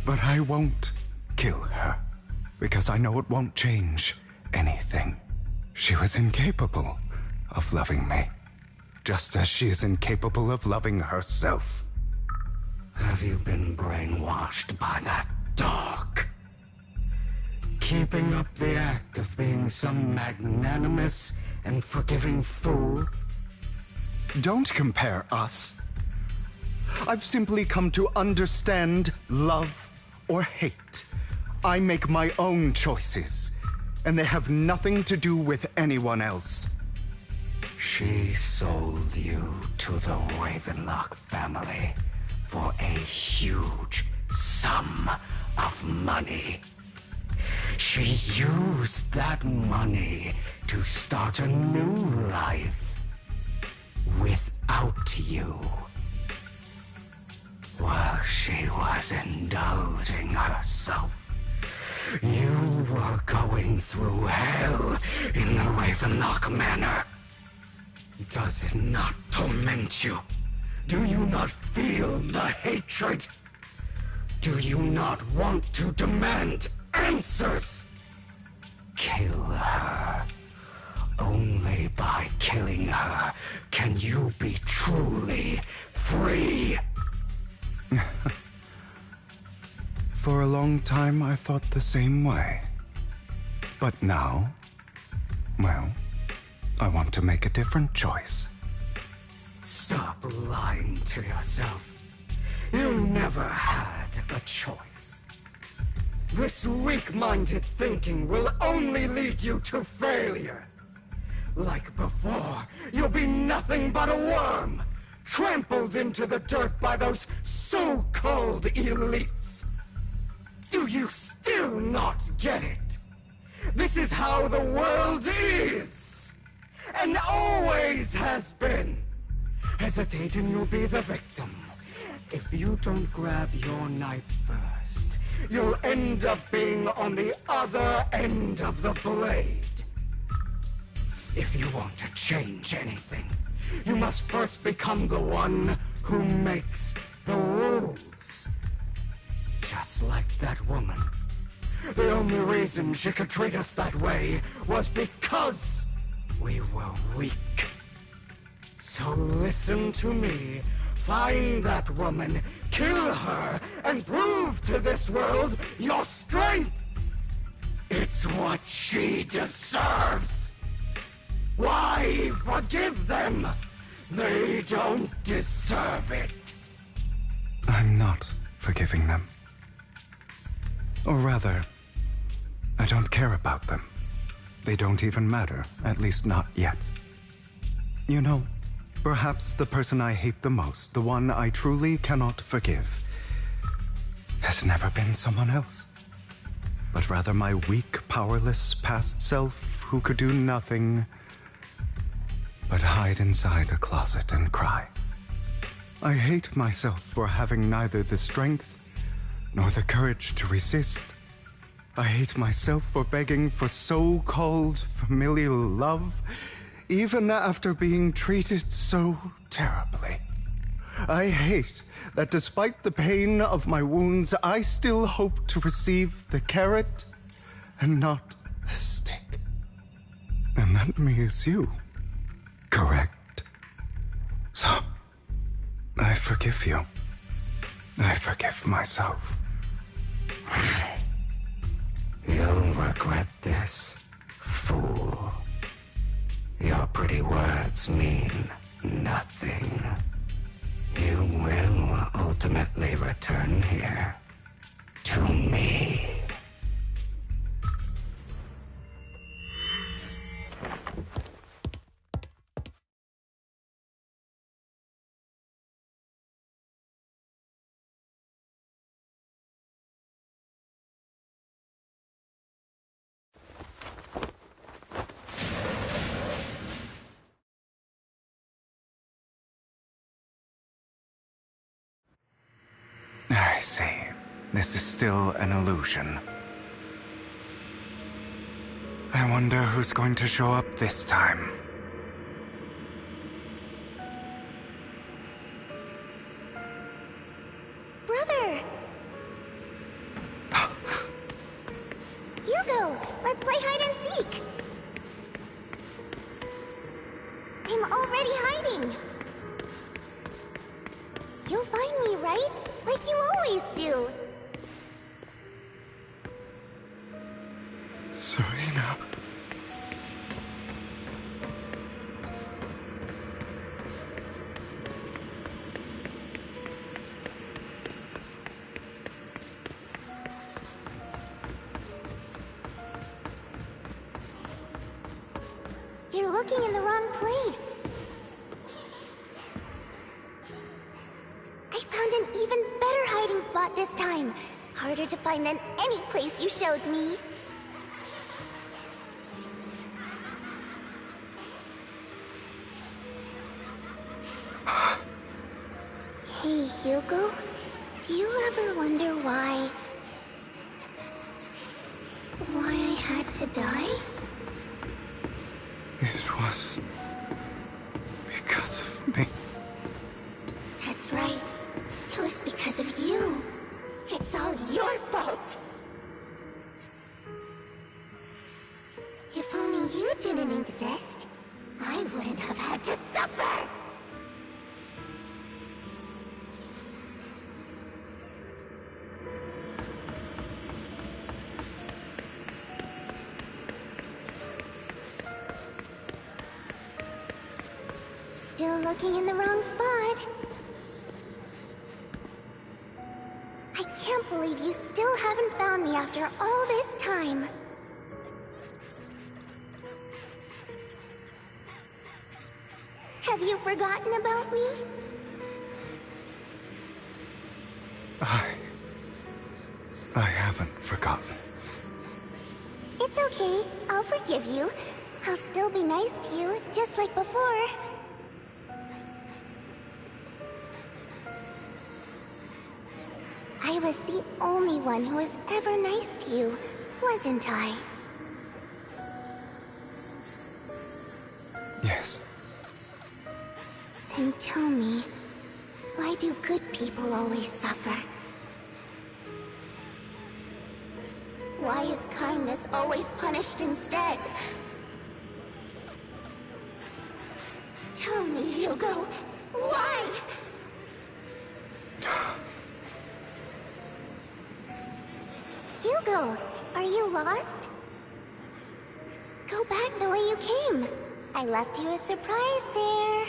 But I won't kill her, because I know it won't change anything. She was incapable of loving me, just as she is incapable of loving herself. Have you been brainwashed by that dog? Keeping up the act of being some magnanimous and forgiving fool? Don't compare us. I've simply come to understand love or hate. I make my own choices, and they have nothing to do with anyone else. She sold you to the Ravenlock family for a huge sum of money. She used that money to start a new life without you. While she was indulging herself, you were going through hell in the Ravenlock Manor. Does it not torment you? Do you not feel the hatred? Do you not want to demand answers? Kill her. Only by killing her can you be truly free. For a long time, I thought the same way. But now, well, I want to make a different choice. Stop lying to yourself. You never had a choice. This weak-minded thinking will only lead you to failure. Like before, you'll be nothing but a worm, trampled into the dirt by those so-called elites. Do you still not get it? This is how the world is, and always has been. Hesitate and you'll be the victim. If you don't grab your knife first, you'll end up being on the other end of the blade. If you want to change anything, you must first become the one who makes the rules. Just like that woman. The only reason she could treat us that way was because we were weak. So listen to me. Find that woman, kill her, and prove to this world your strength! It's what she deserves! Why forgive them? They don't deserve it! I'm not forgiving them. Or rather, I don't care about them. They don't even matter, at least not yet. You know, perhaps the person I hate the most, the one I truly cannot forgive, has never been someone else, but rather my weak, powerless past self who could do nothing but hide inside a closet and cry. I hate myself for having neither the strength nor the courage to resist. I hate myself for begging for so-called familial love, even after being treated so terribly. I hate that despite the pain of my wounds, I still hope to receive the carrot and not the stick. And that me is you, correct? So, I forgive you. I forgive myself. You'll regret this, fool. Your pretty words mean nothing. You will ultimately return here to me. I see. This is still an illusion. I wonder who's going to show up this time. Brother! Hugo, let's play hide and seek! I'm already hiding! You'll find me, right? Like you always do! Serena. You're looking in the wrong place. I found an even better hiding spot this time. Harder to find than any place you showed me. Hey, Hugo. Do you ever wonder why I had to die? It was because of me. That's right. It was because of you. It's all your fault. If only you didn't exist, I wouldn't have had to suffer. Still looking in the wrong spot. I can't believe you still haven't found me after all this time. Have you forgotten about me? I haven't forgotten. It's okay. I'll forgive you. I'll still be nice to you, just like before. I was the only one who was ever nice to you, wasn't I? Yes. Then tell me, Why do good people always suffer? Why is kindness always punished instead? Tell me, Hugo, why? Hugo, are you lost? Go back the way you came. I left you a surprise there.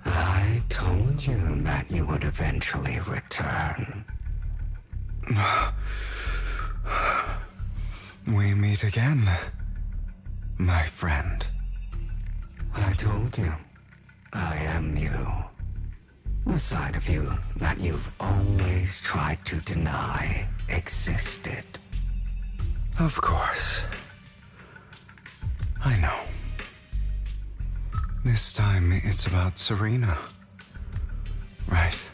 I told you that you would eventually return. We meet again, my friend. I told you, I am you. The side of you that you've always tried to deny existed. Of course. I know. This time it's about Serena. Right?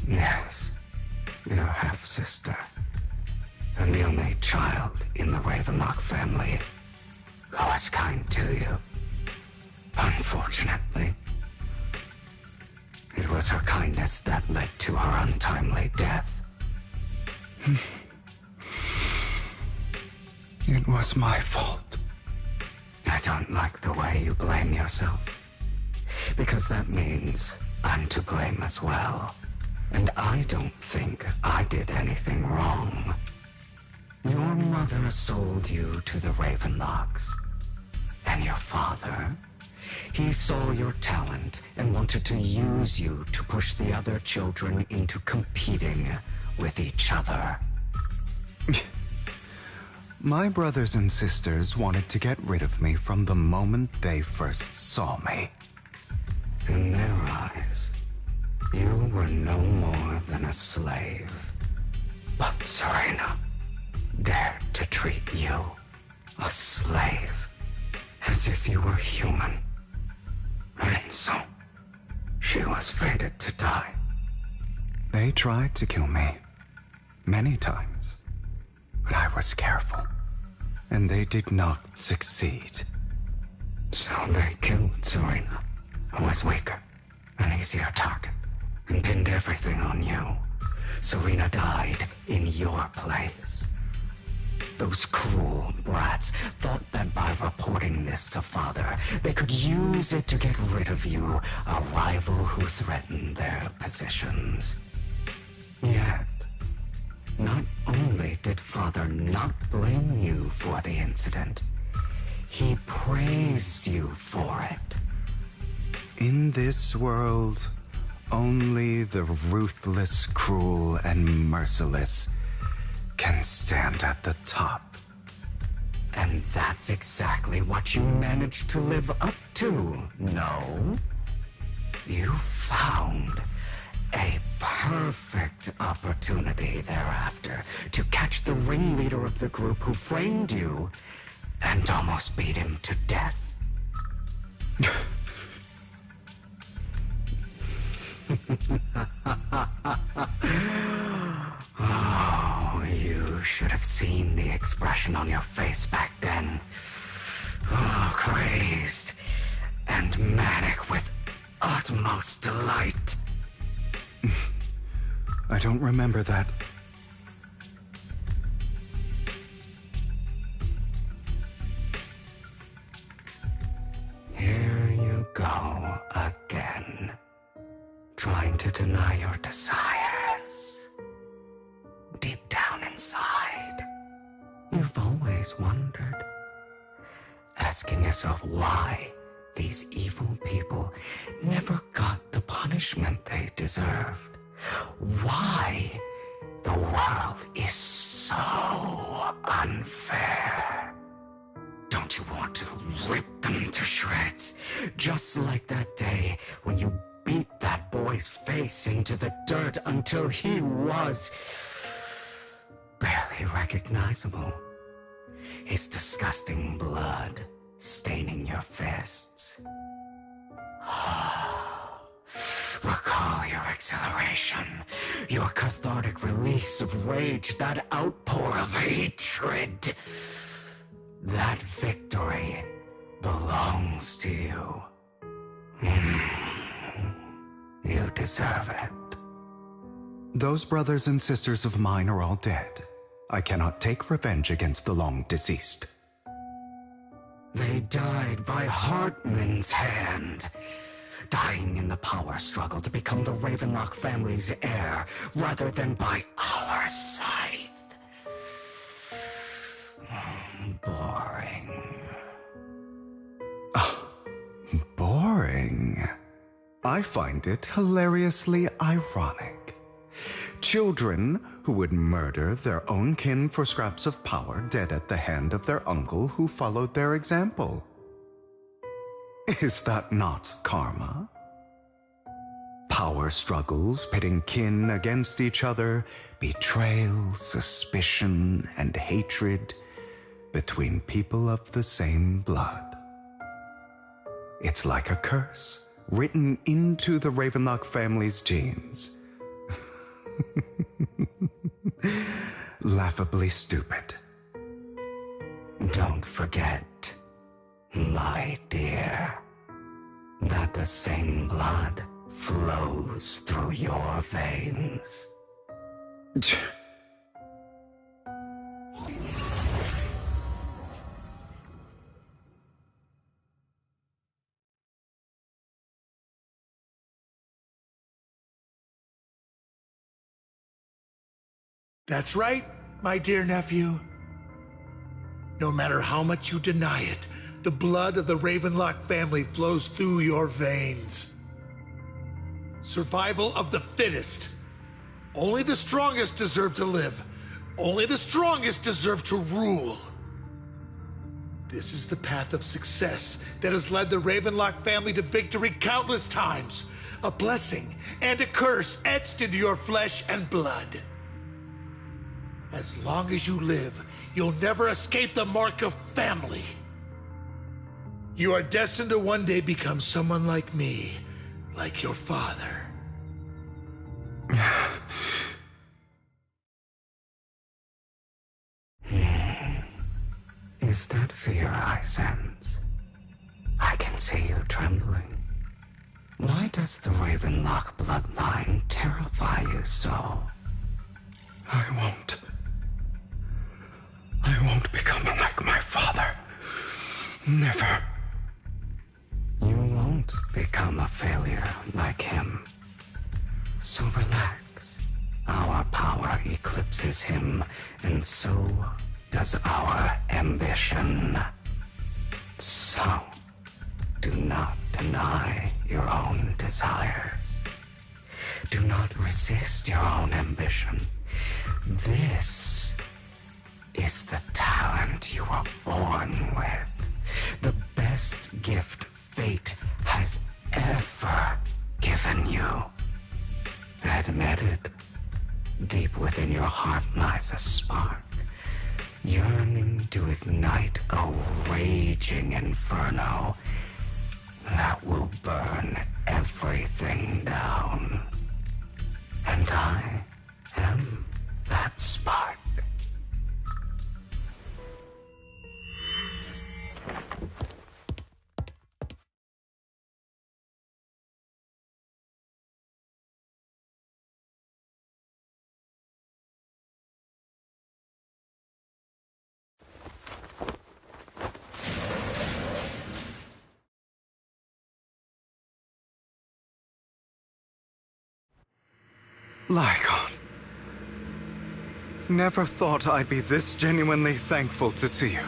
Yes. Your half-sister. And the only child in the Ravenlock family who was kind to you. Unfortunately. It was her kindness that led to her untimely death. It was my fault. I don't like the way you blame yourself. Because that means I'm to blame as well. And I don't think I did anything wrong. Your mother sold you to the Ravenlocks. And your father, he saw your talent and wanted to use you to push the other children into competing with each other. My brothers and sisters wanted to get rid of me from the moment they first saw me. In their eyes, you were no more than a slave. But Serena dared to treat you, a slave, as if you were human. And so, she was fated to die. They tried to kill me. Many times. But I was careful. And they did not succeed. So they killed Serena, who was weaker, an easier target, and pinned everything on you. Serena died in your place. Those cruel brats thought that by reporting this to Father, they could use it to get rid of you, a rival who threatened their positions. Yet, not only did Father not blame you for the incident, he praised you for it. In this world, only the ruthless, cruel, and merciless can stand at the top. And that's exactly what you managed to live up to, no? You found a perfect opportunity thereafter to catch the ringleader of the group who framed you and almost beat him to death. Oh, you should have seen the expression on your face back then. Oh, crazed and manic with utmost delight. I don't remember that. Here you go again, trying to deny your desires. Deep down inside, you've always wondered, asking yourself why these evil people never got the punishment they deserved. Why the world is so unfair. Don't you want to rip them to shreds? Just like that day when you beat that boy's face into the dirt until he was barely recognizable. His disgusting blood staining your fists. Recall your exhilaration, your cathartic release of rage, that outpour of hatred. That victory belongs to you. You deserve it. Those brothers and sisters of mine are all dead. I cannot take revenge against the long deceased. They died by Hartman's hand, dying in the power struggle to become the Ravenlock family's heir, rather than by our scythe. Boring. Boring? I find it hilariously ironic. Children who would murder their own kin for scraps of power dead at the hand of their uncle who followed their example. Is that not karma? Power struggles pitting kin against each other, betrayal, suspicion, and hatred between people of the same blood. It's like a curse written into the Ravenlock family's genes. Laughably stupid. Don't forget, my dear, that the same blood flows through your veins. That's right, my dear nephew. No matter how much you deny it, the blood of the Ravenlock family flows through your veins. Survival of the fittest. Only the strongest deserve to live. Only the strongest deserve to rule. This is the path of success that has led the Ravenlock family to victory countless times. A blessing and a curse etched into your flesh and blood. As long as you live, you'll never escape the mark of family. You are destined to one day become someone like me, like your father. Is that fear I sense? I can see you trembling. Why does the Ravenlock bloodline terrify you so? I won't become like my father. Never. You won't become a failure like him. So relax. Our power eclipses him, and so does our ambition. So, do not deny your own desires. Do not resist your own ambition. This is the talent you were born with. The best gift fate has ever given you. Admit it. Deep within your heart lies a spark, yearning to ignite a raging inferno that will burn everything down. And I am that spark. Lycon. Never thought I'd be this genuinely thankful to see you.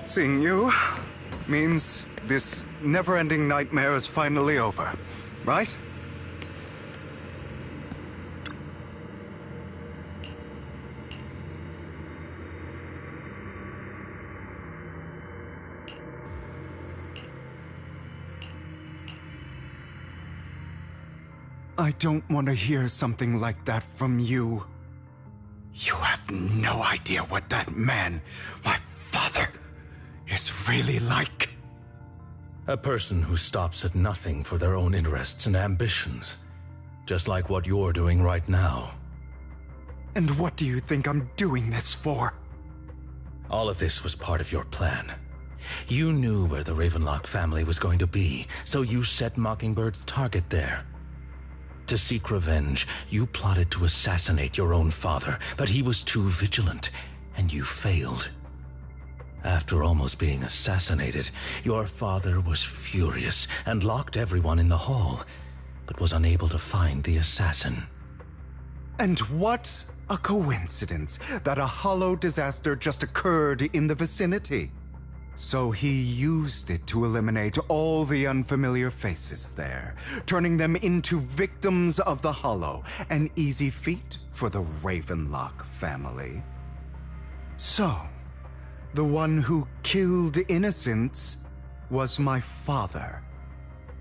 Seeing you means this never-ending nightmare is finally over, right? I don't want to hear something like that from you. You have no idea what that man, my father, is really like. A person who stops at nothing for their own interests and ambitions. Just like what you're doing right now. And what do you think I'm doing this for? All of this was part of your plan. You knew where the Ravenlock family was going to be, so you set Mockingbird's target there. To seek revenge, you plotted to assassinate your own father, but he was too vigilant, and you failed. After almost being assassinated, your father was furious and locked everyone in the hall, but was unable to find the assassin. And what a coincidence that a hollow disaster just occurred in the vicinity. So he used it to eliminate all the unfamiliar faces there, turning them into victims of the Hollow, an easy feat for the Ravenlock family. So, the one who killed innocents was my father,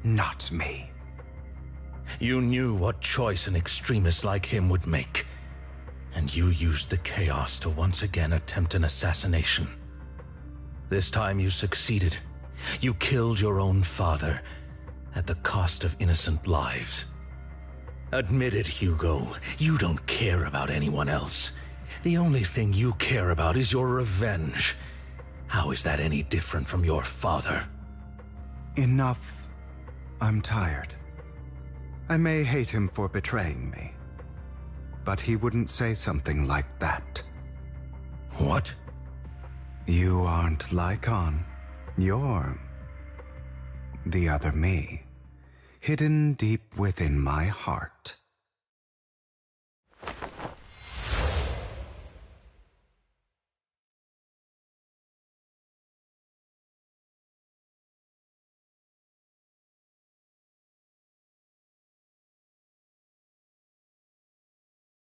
not me. You knew what choice an extremist like him would make, and you used the chaos to once again attempt an assassination. This time you succeeded. You killed your own father at the cost of innocent lives. Admit it, Hugo. You don't care about anyone else. The only thing you care about is your revenge. How is that any different from your father? Enough. I'm tired. I may hate him for betraying me, but he wouldn't say something like that. What? You aren't Lycon. You're the other me, hidden deep within my heart.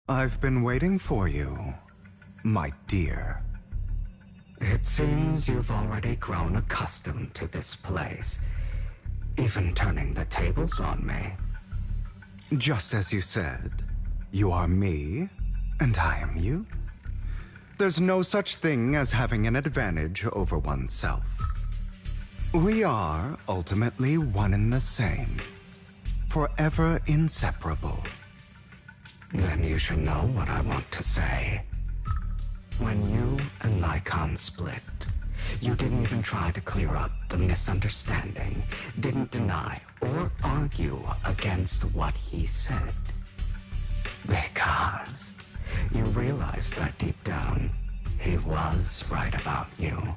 I've been waiting for you, my dear. It seems you've already grown accustomed to this place, even turning the tables on me. Just as you said, you are me, and I am you. There's no such thing as having an advantage over oneself. We are ultimately one and the same, forever inseparable. Then you should know what I want to say. When you and Lycon split, you didn't even try to clear up the misunderstanding, didn't deny or argue against what he said. Because you realized that deep down, he was right about you.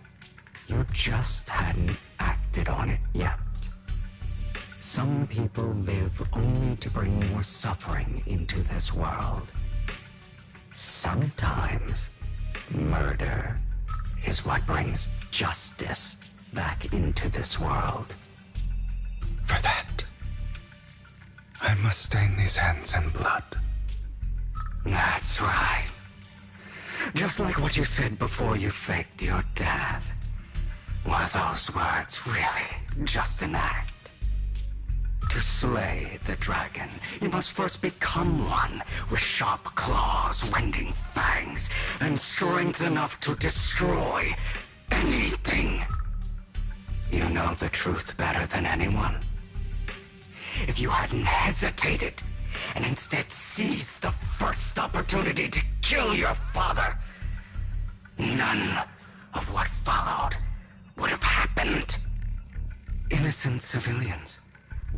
You just hadn't acted on it yet. Some people live only to bring more suffering into this world. Sometimes, murder is what brings justice back into this world. For that, I must stain these hands in blood. That's right. Just like what you said before you faked your death. Were those words really just an act? To slay the dragon, you must first become one with sharp claws, rending fangs, and strength enough to destroy anything. You know the truth better than anyone. If you hadn't hesitated and instead seized the first opportunity to kill your father, none of what followed would have happened. Innocent civilians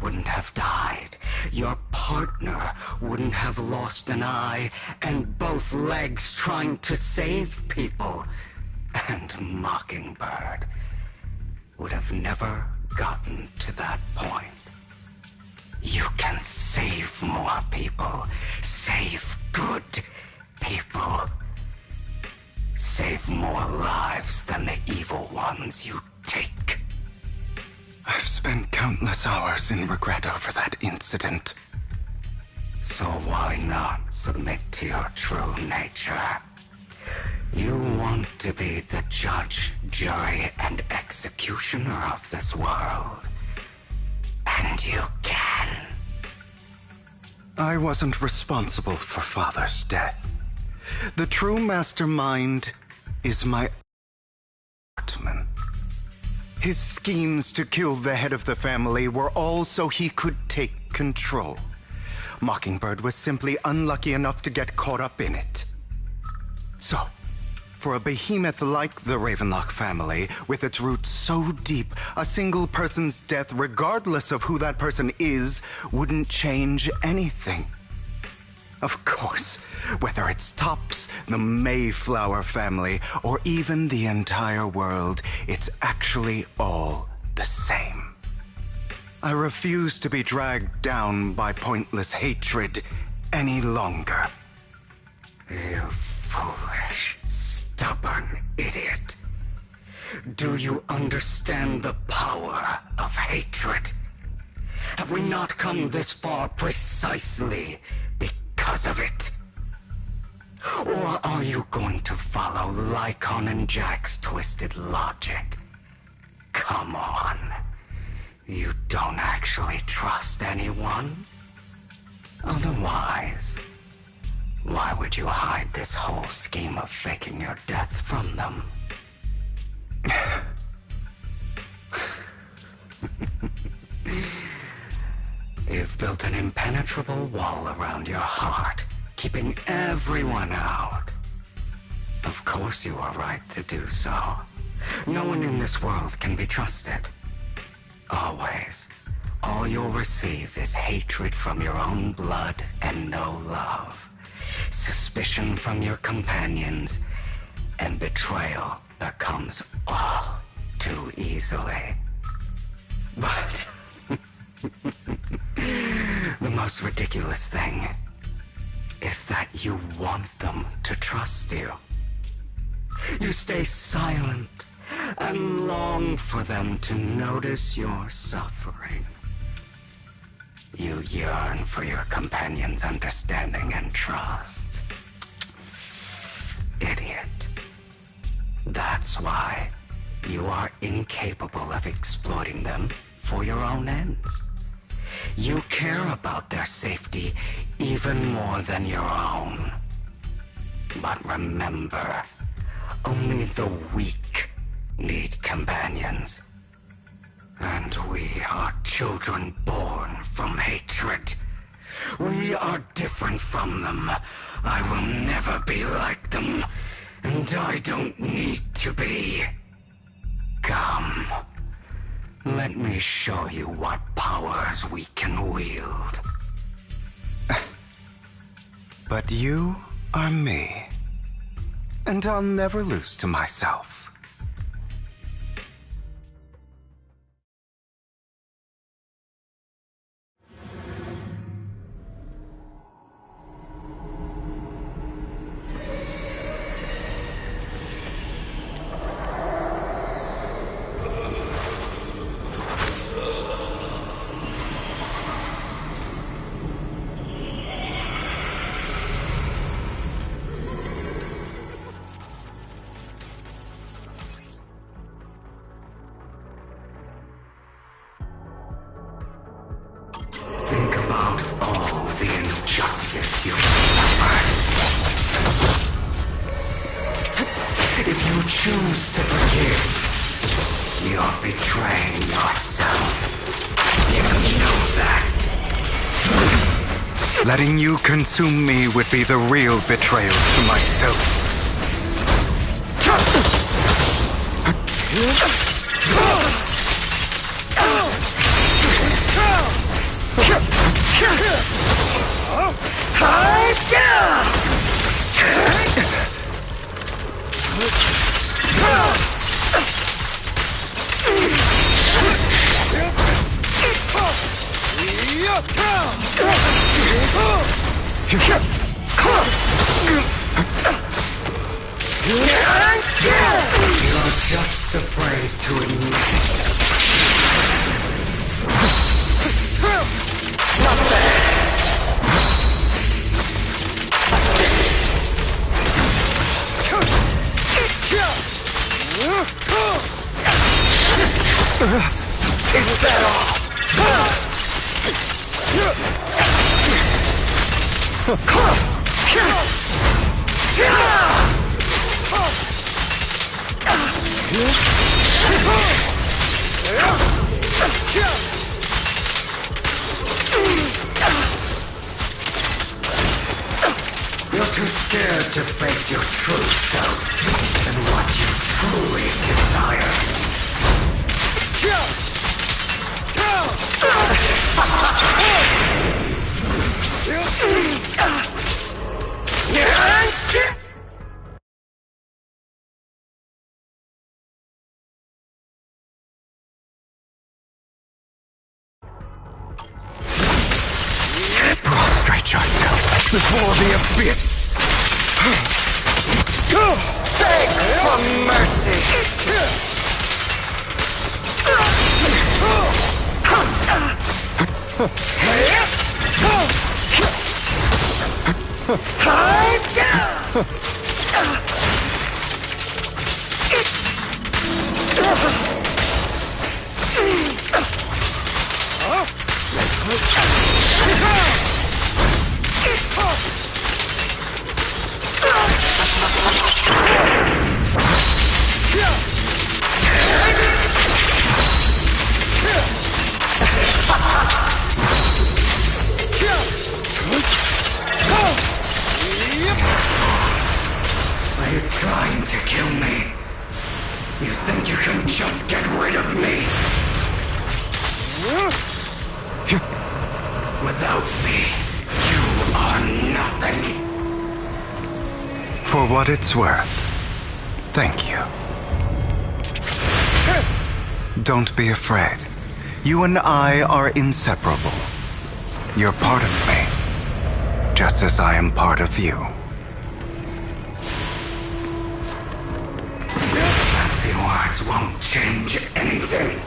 wouldn't have died. Your partner wouldn't have lost an eye and both legs trying to save people. And Mockingbird would have never gotten to that point. You can save more people. Save good people. Save more lives than the evil ones you take. I've spent countless hours in regret over that incident. So why not submit to your true nature? You want to be the judge, jury, and executioner of this world. And you can. I wasn't responsible for Father's death. The true mastermind is my Hartman. His schemes to kill the head of the family were all so he could take control. Mockingbird was simply unlucky enough to get caught up in it. So, for a behemoth like the Ravenlock family, with its roots so deep, a single person's death, regardless of who that person is, wouldn't change anything. Of course, whether it's Tops, the Mayflower family, or even the entire world, it's actually all the same. I refuse to be dragged down by pointless hatred any longer. You foolish, stubborn idiot. Do you understand the power of hatred? Have we not come this far precisely because of it? Or are you going to follow Lycon and Jack's twisted logic? Come on. You don't actually trust anyone? Otherwise, why would you hide this whole scheme of faking your death from them? You've built an impenetrable wall around your heart, keeping everyone out. Of course you are right to do so. No one in this world can be trusted. Always. All you'll receive is hatred from your own blood and no love. Suspicion from your companions, and betrayal that comes all too easily. But the most ridiculous thing is that you want them to trust you. You stay silent and long for them to notice your suffering. You yearn for your companion's understanding and trust. Idiot. That's why you are incapable of exploiting them for your own ends. You care about their safety even more than your own. But remember, only the weak need companions. And we are children born from hatred. We are different from them. I will never be like them. And I don't need to be. Come. Let me show you what powers we can wield. But you are me. And I'll never lose to myself. Think about all the injustice you've suffered. If you choose to forgive, you're betraying yourself. You know that. Letting you consume me would be the real betrayal to myself. You're just afraid to admit it. Not fair. Is that all? You're too scared to face your true self and what you truly desire. Prostrate yourself before the abyss. Beg for mercy. Are you trying to kill me? You think you can just get rid of me? Without me, you are nothing. For what it's worth, thank you. Don't be afraid. You and I are inseparable. You're part of me, just as I am part of you. Fancy words won't change anything.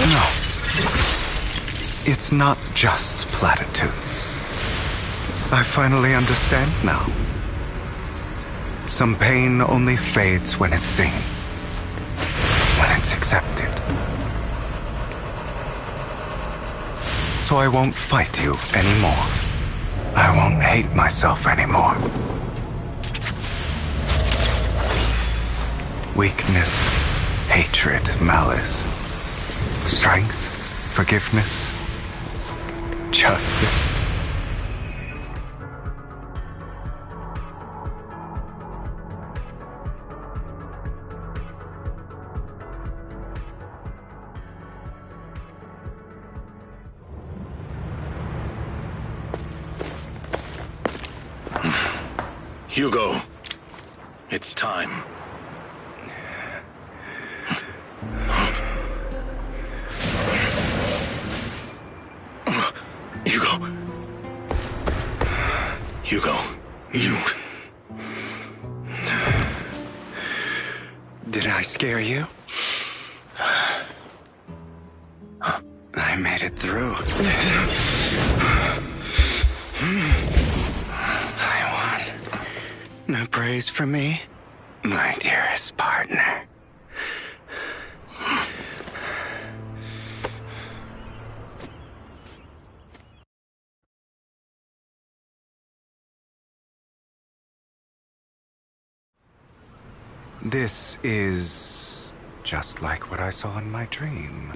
No. It's not just platitudes. I finally understand now. Some pain only fades when it's seen, when it's accepted. So I won't fight you anymore. I won't hate myself anymore. Weakness, hatred, malice, strength, forgiveness, Justice. Hugo, it's time. Hugo, you... Did I scare you? I made it through. I won. No praise for me, my dearest partner. This is just like what I saw in my dream.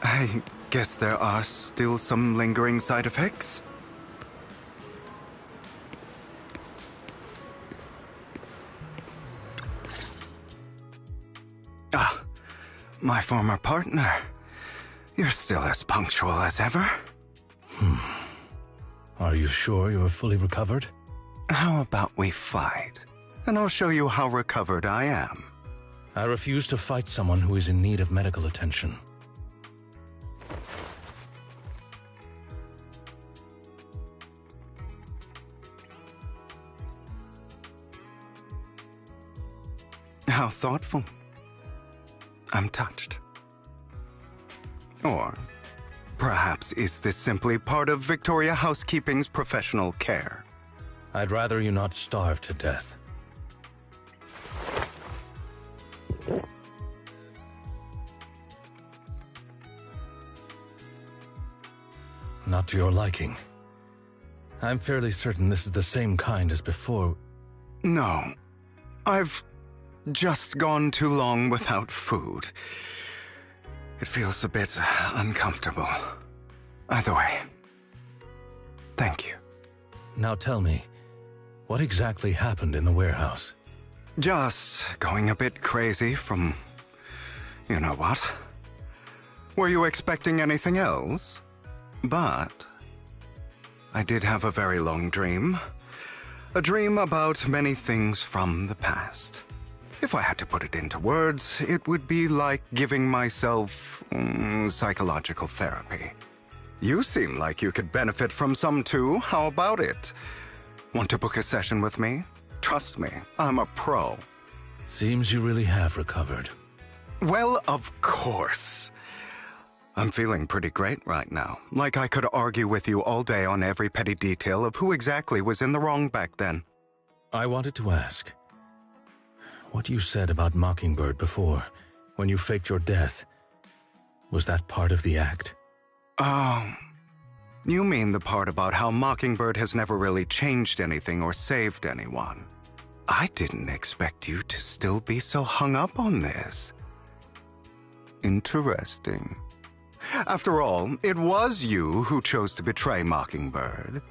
I guess there are still some lingering side effects. Ah, my former partner. You're still as punctual as ever. Are you sure you're fully recovered? How about we fight, and I'll show you how recovered I am. I refuse to fight someone who is in need of medical attention. How thoughtful. I'm touched. Or perhaps is this simply part of Victoria Housekeeping's professional care? I'd rather you not starve to death. Not to your liking. I'm fairly certain this is the same kind as before. No. I've just gone too long without food. It feels a bit uncomfortable. Either way, thank you. Now tell me, what exactly happened in the warehouse? Just going a bit crazy from... you know what? Were you expecting anything else? But I did have a very long dream. A dream about many things from the past. If I had to put it into words, it would be like giving myself psychological therapy. You seem like you could benefit from some too. How about it? Want to book a session with me? Trust me, I'm a pro. Seems you really have recovered. Well, of course. I'm feeling pretty great right now. Like I could argue with you all day on every petty detail of who exactly was in the wrong back then. I wanted to ask, what you said about Mockingbird before, when you faked your death, was that part of the act? Oh, you mean the part about how Mockingbird has never really changed anything or saved anyone. I didn't expect you to still be so hung up on this. Interesting. After all, it was you who chose to betray Mockingbird.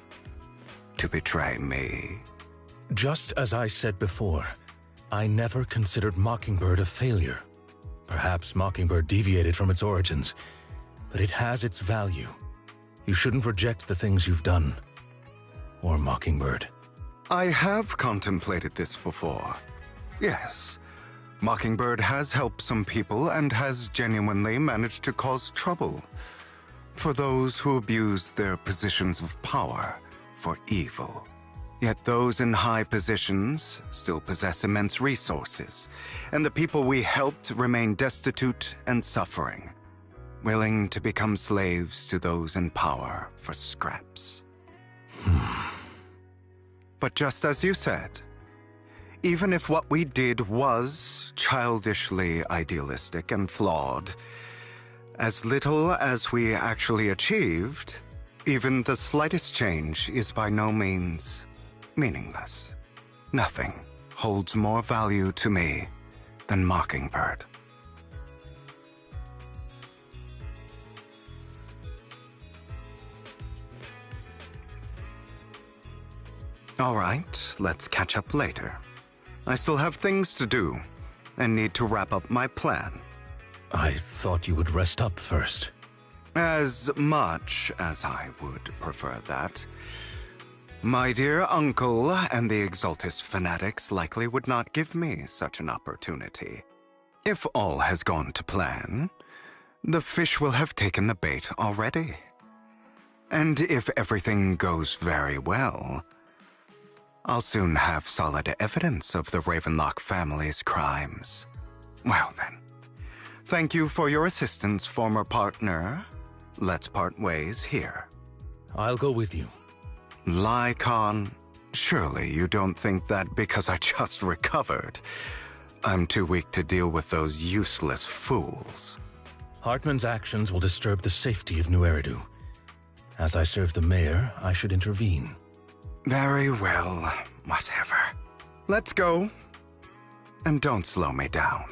To betray me. Just as I said before, I never considered Mockingbird a failure. Perhaps Mockingbird deviated from its origins, but it has its value. You shouldn't reject the things you've done. Or Mockingbird. I have contemplated this before. Yes. Mockingbird has helped some people and has genuinely managed to cause trouble for those who abuse their positions of power for evil. Yet those in high positions still possess immense resources, and the people we helped remain destitute and suffering, willing to become slaves to those in power for scraps. But just as you said, even if what we did was childishly idealistic and flawed, as little as we actually achieved, even the slightest change is by no means meaningless. Nothing holds more value to me than Mockingbird. All right, let's catch up later. I still have things to do, and need to wrap up my plan. I thought you would rest up first. As much as I would prefer that. My dear uncle and the Exaltus fanatics likely would not give me such an opportunity. If all has gone to plan, the fish will have taken the bait already. And if everything goes very well, I'll soon have solid evidence of the Ravenlock family's crimes. Well then, thank you for your assistance, former partner. Let's part ways here. I'll go with you. Lycon, surely you don't think that because I just recovered, I'm too weak to deal with those useless fools. Hartman's actions will disturb the safety of New Eridu. As I serve the mayor, I should intervene. Very well, whatever. Let's go. And don't slow me down.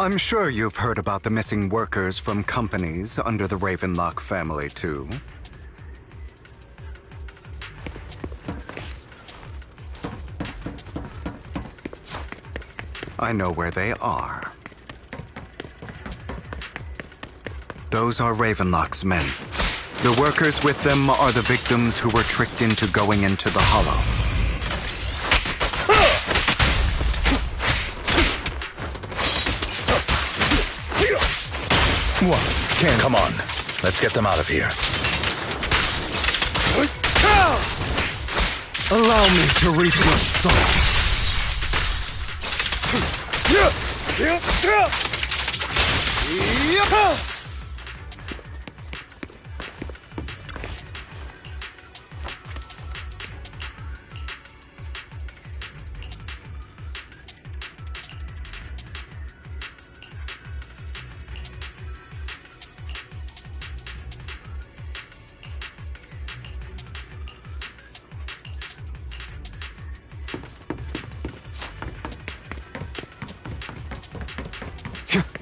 I'm sure you've heard about the missing workers from companies under the Ravenlock family, too. I know where they are. Those are Ravenlock's men. The workers with them are the victims who were tricked into going into the Hollow. What? Can't. Come on. Let's get them out of here. Allow me to reap your soul.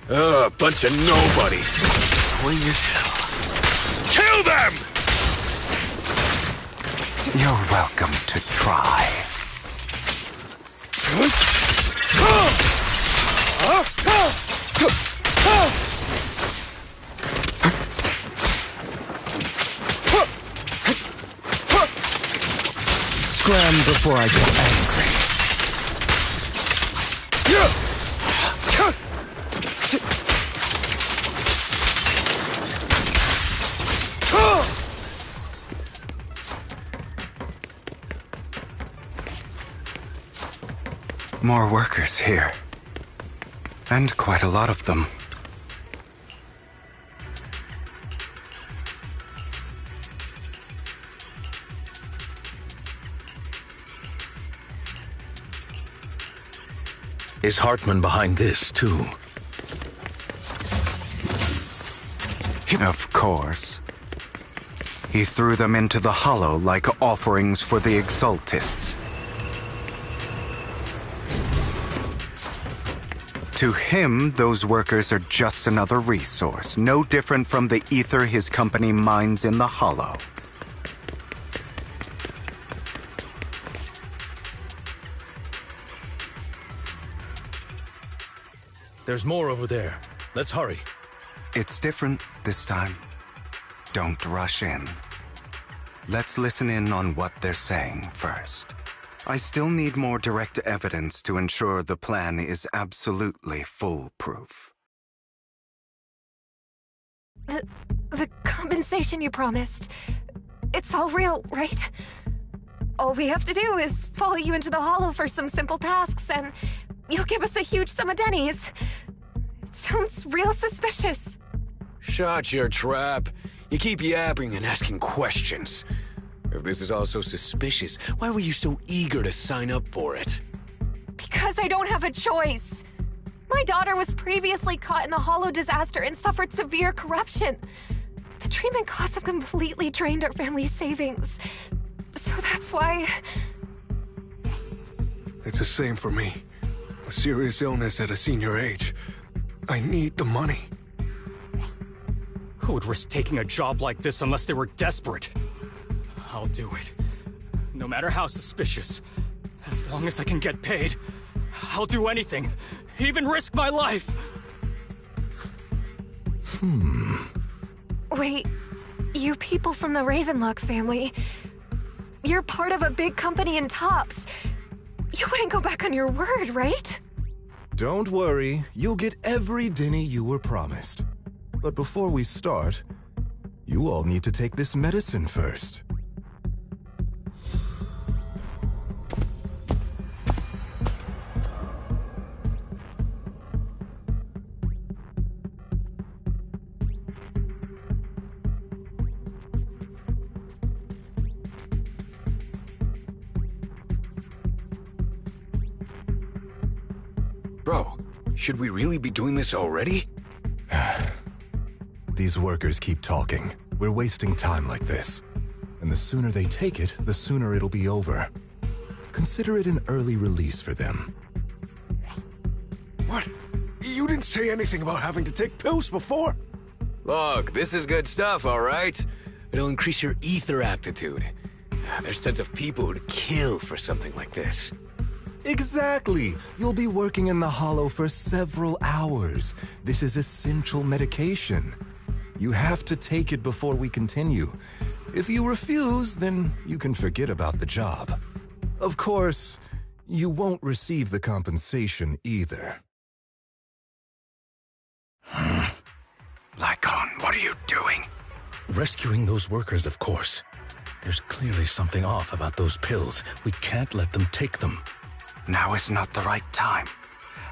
Bunch of nobodies. Annoying as hell. Kill them! You're welcome to try. Scram before I get angry. More workers here. And quite a lot of them. Is Hartman behind this, too? Of course. He threw them into the hollow like offerings for the Exaltists. To him, those workers are just another resource, no different from the ether his company mines in the hollow. There's more over there. Let's hurry. It's different this time. Don't rush in. Let's listen in on what they're saying first. I still need more direct evidence to ensure the plan is absolutely foolproof. The compensation you promised. It's all real, right? All we have to do is follow you into the hollow for some simple tasks, and you'll give us a huge sum of dennies. It sounds real suspicious. Shut your trap. You keep yapping and asking questions. If this is all so suspicious, why were you so eager to sign up for it? Because I don't have a choice. My daughter was previously caught in the hollow disaster and suffered severe corruption. The treatment costs have completely drained our family's savings. So that's why... It's the same for me. A serious illness at a senior age. I need the money. Who would risk taking a job like this unless they were desperate? I'll do it. No matter how suspicious. As long as I can get paid, I'll do anything. Even risk my life. Wait, you people from the Ravenlock family, you're part of a big company in Tops. You wouldn't go back on your word, right? Don't worry, you'll get every denny you were promised. But before we start, you all need to take this medicine first. Bro, should we really be doing this already? These workers keep talking. We're wasting time like this. And the sooner they take it, the sooner it'll be over. Consider it an early release for them. What? You didn't say anything about having to take pills before. Look, this is good stuff, all right? It'll increase your ether aptitude. There's tons of people who'd kill for something like this. Exactly! You'll be working in the hollow for several hours. This is essential medication. You have to take it before we continue. If you refuse, then you can forget about the job. Of course, you won't receive the compensation either. Lycon, what are you doing? Rescuing those workers, of course. There's clearly something off about those pills. We can't let them take them. Now is not the right time.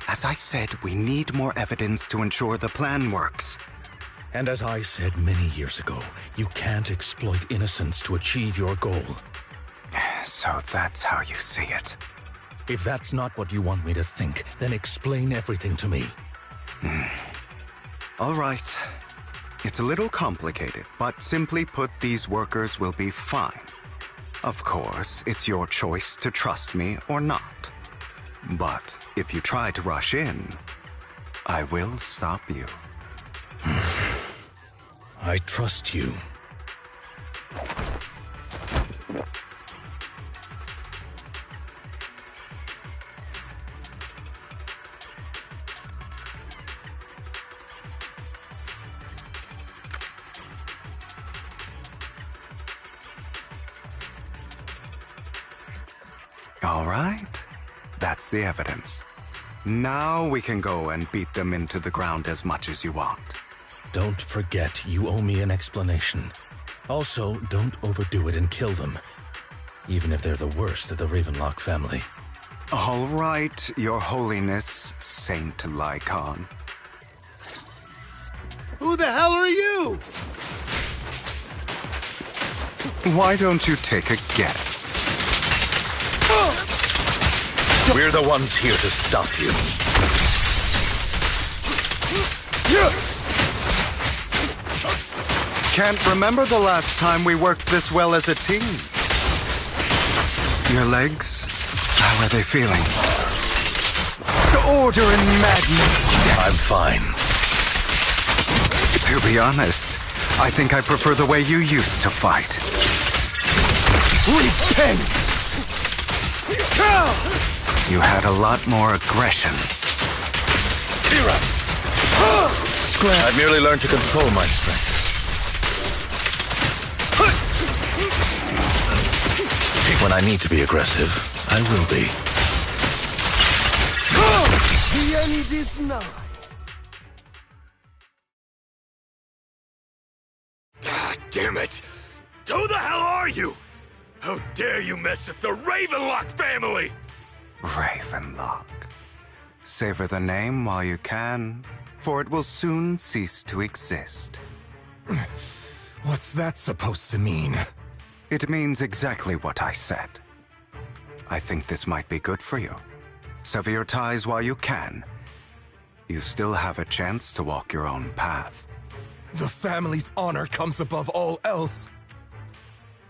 As I said, we need more evidence to ensure the plan works. And as I said many years ago, you can't exploit innocence to achieve your goal. So that's how you see it. If that's not what you want me to think, then explain everything to me. All right. It's a little complicated, but simply put, these workers will be fine. Of course, it's your choice to trust me or not. But if you try to rush in, I will stop you. I trust you. All right. That's the evidence. Now we can go and beat them into the ground as much as you want. Don't forget, you owe me an explanation. Also, don't overdo it and kill them, even if they're the worst of the Ravenlock family. All right, Your Holiness, Saint Lycon. Who the hell are you? Why don't you take a guess? We're the ones here to stop you. Can't remember the last time we worked this well as a team. Your legs? How are they feeling? Order and madness. I'm fine. To be honest, I think I prefer the way you used to fight. Repent! You had a lot more aggression. I've merely learned to control my strength. When I need to be aggressive, I will be. The end is nigh. God damn it! Who the hell are you? How dare you mess with the Ravenlock family? Ravenlock. Savor the name while you can, for it will soon cease to exist. What's that supposed to mean? It means exactly what I said. I think this might be good for you. Sever your ties while you can. You still have a chance to walk your own path. The family's honor comes above all else.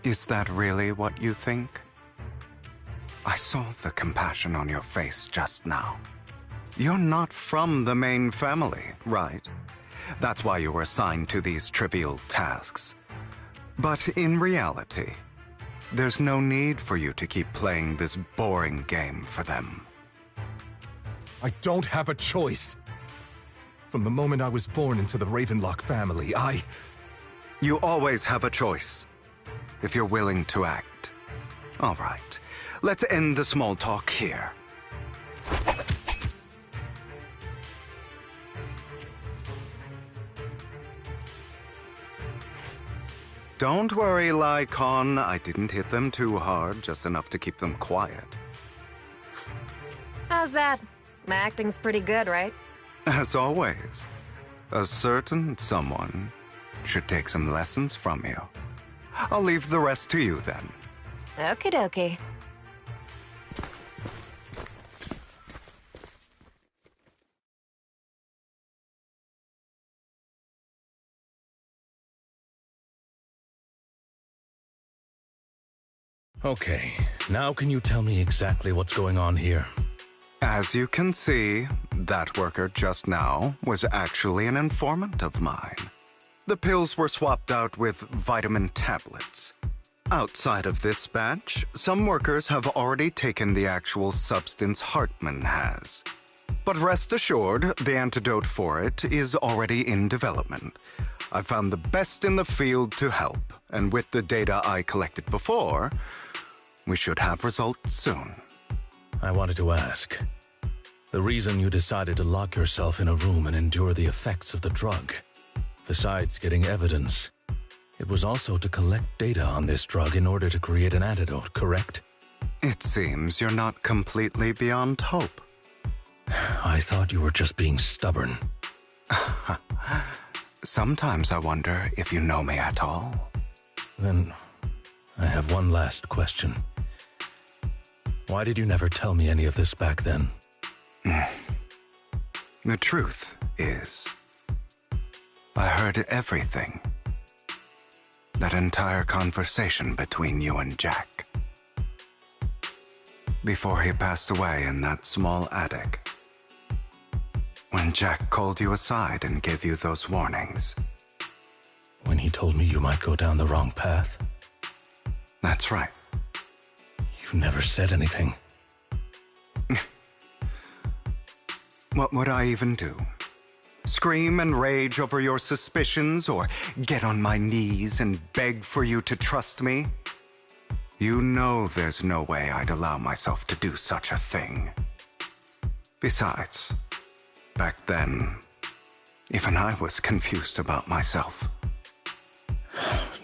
Is that really what you think? I saw the compassion on your face just now. You're not from the main family, right? That's why you were assigned to these trivial tasks. But in reality, there's no need for you to keep playing this boring game for them. I don't have a choice. From the moment I was born into the Ravenlock family, You always have a choice, if you're willing to act. All right, let's end the small talk here. Don't worry, Lycon. I didn't hit them too hard, just enough to keep them quiet. How's that? My acting's pretty good, right? As always, a certain someone should take some lessons from you. I'll leave the rest to you then. Okie dokie. Okay, now can you tell me exactly what's going on here? As you can see, that worker just now was actually an informant of mine. The pills were swapped out with vitamin tablets. Outside of this batch, some workers have already taken the actual substance Hartman has. But rest assured, the antidote for it is already in development. I found the best in the field to help, and with the data I collected before, we should have results soon. I wanted to ask. The reason you decided to lock yourself in a room and endure the effects of the drug, besides getting evidence, it was also to collect data on this drug in order to create an antidote, correct? It seems you're not completely beyond hope. I thought you were just being stubborn. Sometimes I wonder if you know me at all. Then, I have one last question. Why did you never tell me any of this back then? The truth is, I heard everything. That entire conversation between you and Jack. Before he passed away in that small attic. When Jack called you aside and gave you those warnings. When he told me you might go down the wrong path? That's right. You never said anything. What would I even do? Scream and rage over your suspicions, or get on my knees and beg for you to trust me? You know there's no way I'd allow myself to do such a thing. Besides, back then, even I was confused about myself.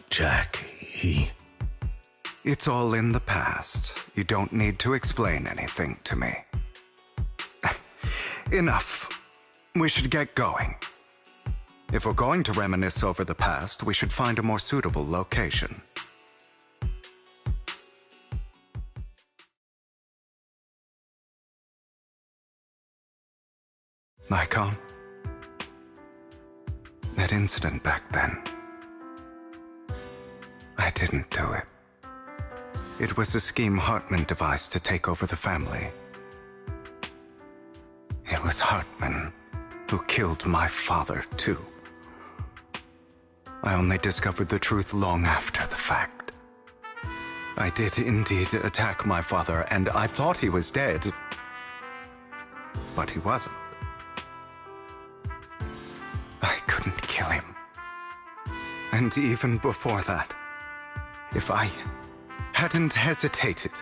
Jack, he... It's all in the past. You don't need to explain anything to me. Enough. We should get going. If we're going to reminisce over the past, we should find a more suitable location. Lycon? That incident back then. I didn't do it. It was a scheme Hartman devised to take over the family. It was Hartman who killed my father, too. I only discovered the truth long after the fact. I did indeed attack my father, and I thought he was dead. But he wasn't. I couldn't kill him. And even before that, if I hadn't hesitated,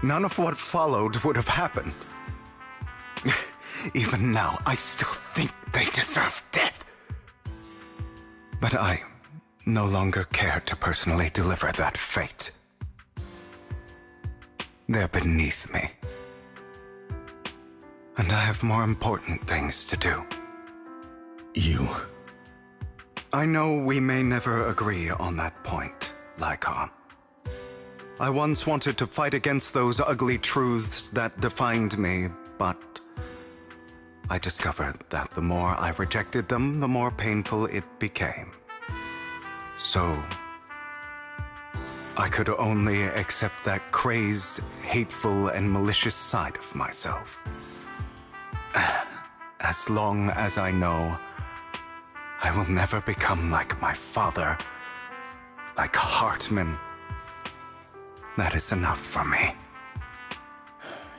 none of what followed would have happened. Even now, I still think they deserve death. But I no longer care to personally deliver that fate. They're beneath me. And I have more important things to do. You... I know we may never agree on that point, Lycon. I once wanted to fight against those ugly truths that defined me, but I discovered that the more I rejected them, the more painful it became. So, I could only accept that crazed, hateful, and malicious side of myself. As long as I know I will never become like my father, like Hartman, that is enough for me.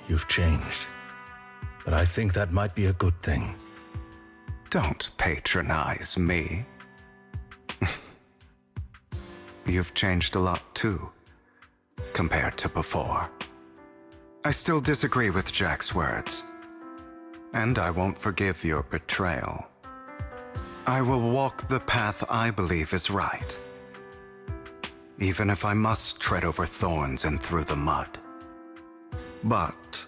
You've changed. But I think that might be a good thing. Don't patronize me. You've changed a lot too, compared to before. I still disagree with Jack's words, and I won't forgive your betrayal. I will walk the path I believe is right, even if I must tread over thorns and through the mud. But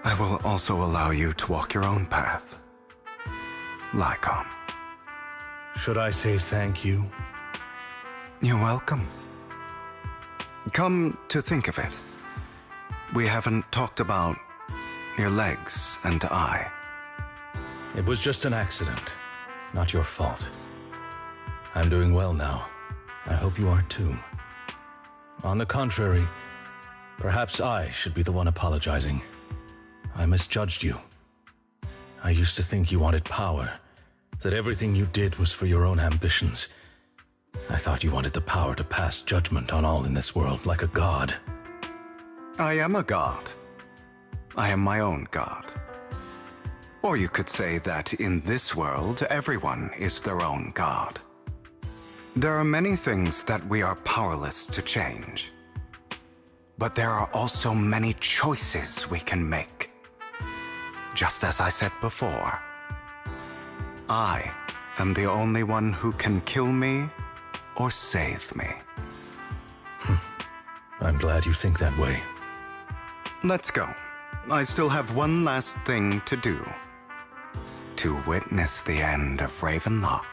I will also allow you to walk your own path, Lycon. Should I say thank you? You're welcome. Come to think of it, we haven't talked about your legs and eye. It was just an accident, not your fault. I'm doing well now. I hope you are too. On the contrary, perhaps I should be the one apologizing. I misjudged you. I used to think you wanted power, that everything you did was for your own ambitions. I thought you wanted the power to pass judgment on all in this world like a god. I am a god. I am my own god. Or you could say that in this world, everyone is their own god. There are many things that we are powerless to change. But there are also many choices we can make. Just as I said before, I am the only one who can kill me or save me. I'm glad you think that way. Let's go. I still have one last thing to do. To witness the end of Ravenlock.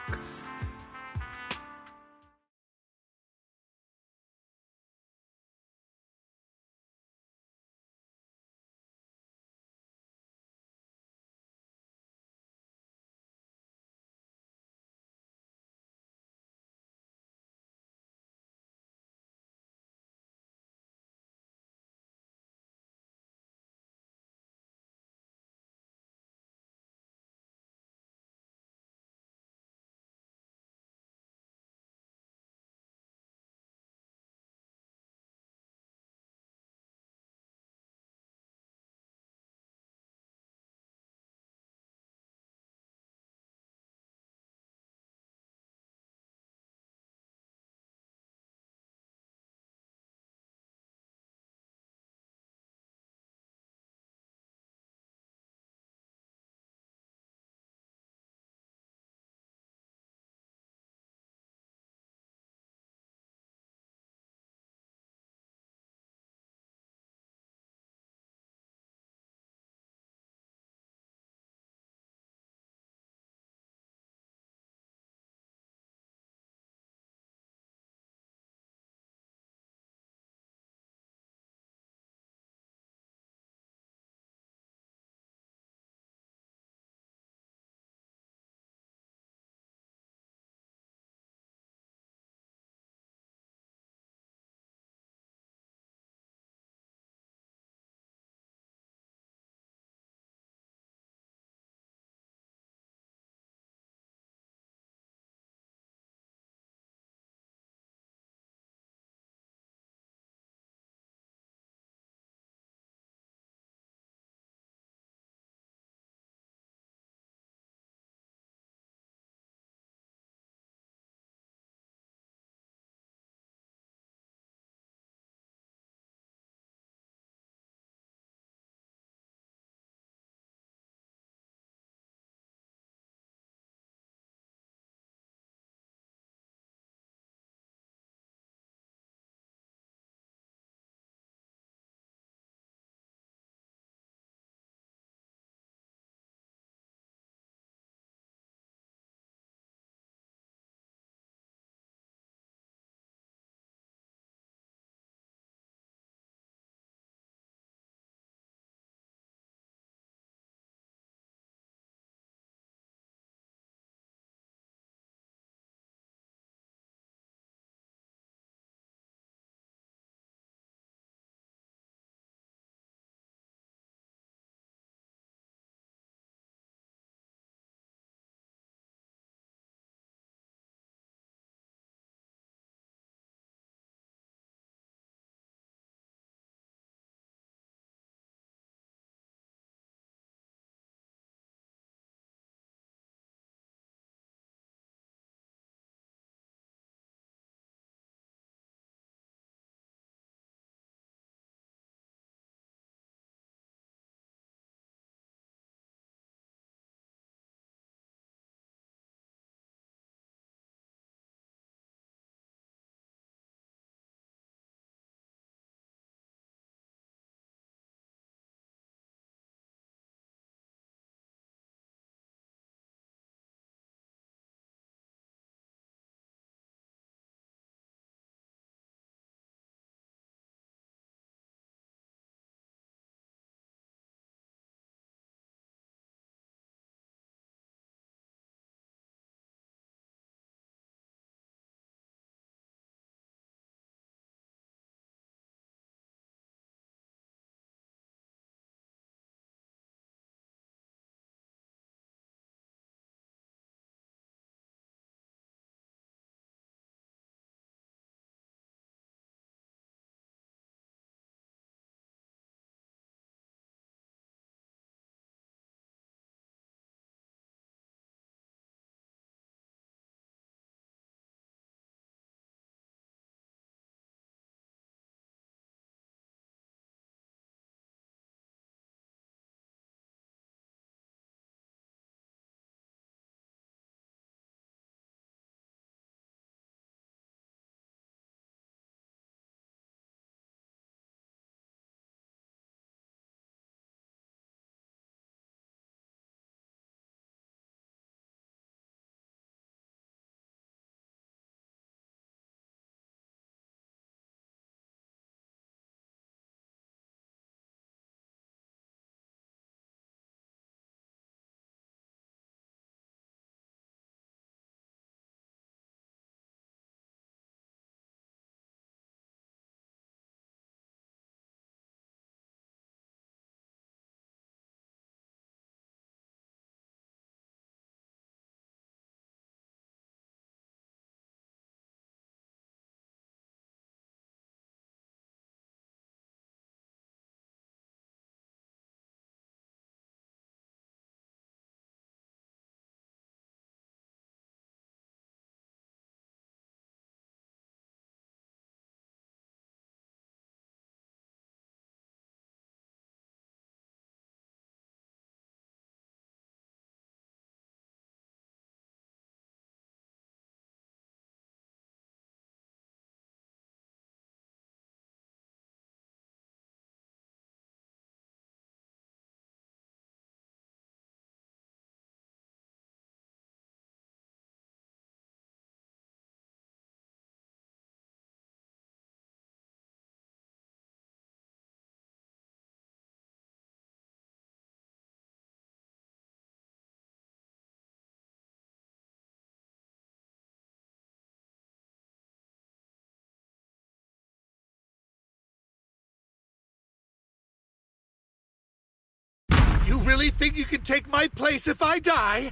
You really think you can take my place if I die?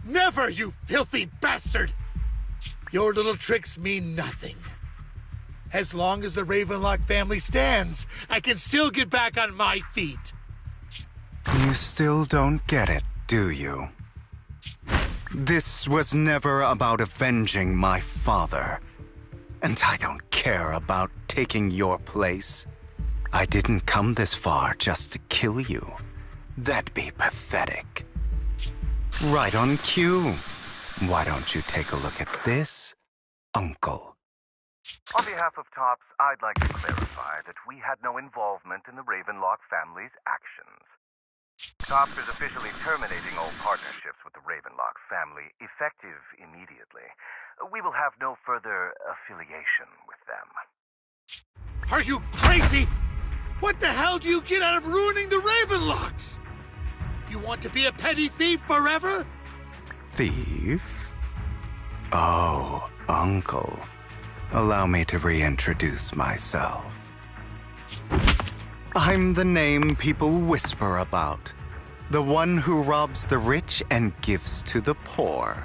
Never, you filthy bastard! Your little tricks mean nothing. As long as the Ravenlock family stands, I can still get back on my feet. You still don't get it, do you? This was never about avenging my father. And I don't care about taking your place. I didn't come this far just to kill you. That'd be pathetic. Right on cue. Why don't you take a look at this, Uncle? On behalf of TOPS, I'd like to clarify that we had no involvement in the Ravenlock family's actions. TOPS is officially terminating all partnerships with the Ravenlock family, effective immediately. We will have no further affiliation with them. Are you crazy? What the hell do you get out of ruining the Ravenlocks? You want to be a petty thief forever? Thief? Oh, Uncle. Allow me to reintroduce myself. I'm the name people whisper about. The one who robs the rich and gives to the poor.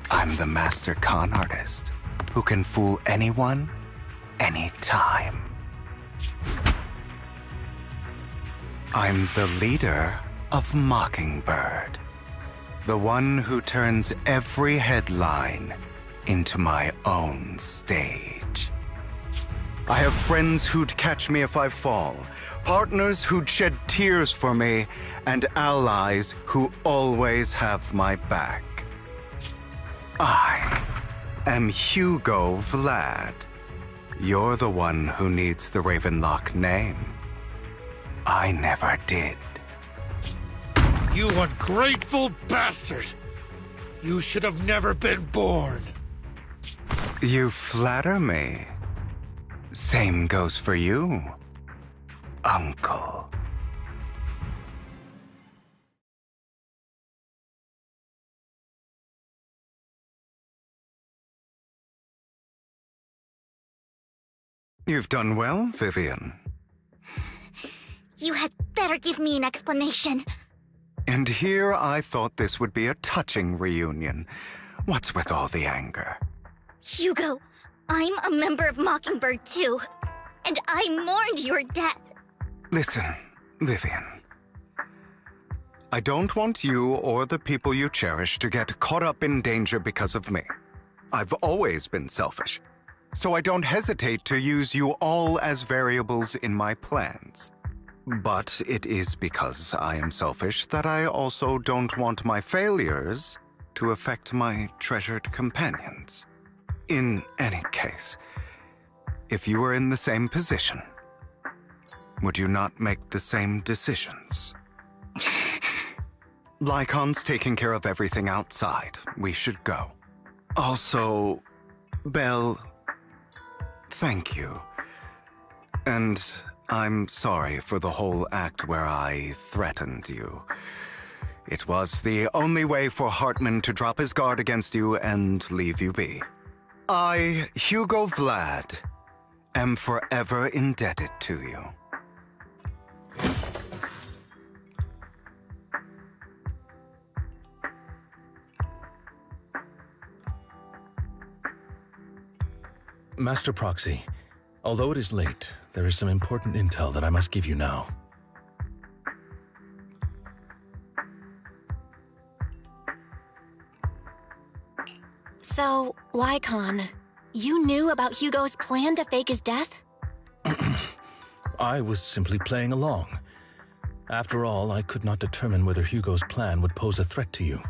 I'm the master con artist who can fool anyone, anytime. I'm the leader of Mockingbird. The one who turns every headline into my own stage. I have friends who'd catch me if I fall, partners who'd shed tears for me, and allies who always have my back. I am Hugo Vlad. You're the one who needs the Ravenlock name. I never did. You ungrateful bastard! You should have never been born. You flatter me. Same goes for you, Uncle. You've done well, Vivian. You had better give me an explanation. And here I thought this would be a touching reunion. What's with all the anger? Hugo, I'm a member of Mockingbird too, and I mourned your death. Listen, Vivian. I don't want you or the people you cherish to get caught up in danger because of me. I've always been selfish, so I don't hesitate to use you all as variables in my plans. But it is because I am selfish that I also don't want my failures to affect my treasured companions. In any case, if you were in the same position, would you not make the same decisions? Lycon's taking care of everything outside. We should go. Also, Belle, thank you. And I'm sorry for the whole act where I threatened you. It was the only way for Hartman to drop his guard against you and leave you be. I, Hugo Vlad, am forever indebted to you. Master Proxy, although it is late, there is some important intel that I must give you now. So, Lycon, you knew about Hugo's plan to fake his death? I was simply playing along. After all, I could not determine whether Hugo's plan would pose a threat to you.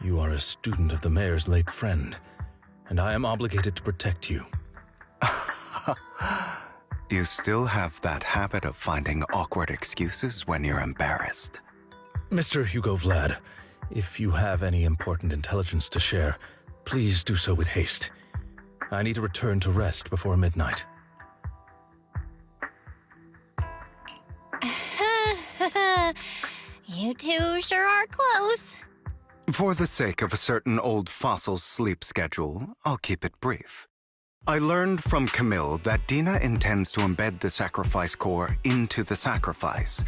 You are a student of the mayor's late friend, and I am obligated to protect you. You still have that habit of finding awkward excuses when you're embarrassed. Mr. Hugo Vlad, if you have any important intelligence to share, please do so with haste. I need to return to rest before midnight. You two sure are close. For the sake of a certain old fossil's sleep schedule, I'll keep it brief. I learned from Camille that Dina intends to embed the sacrifice core into the sacrifice.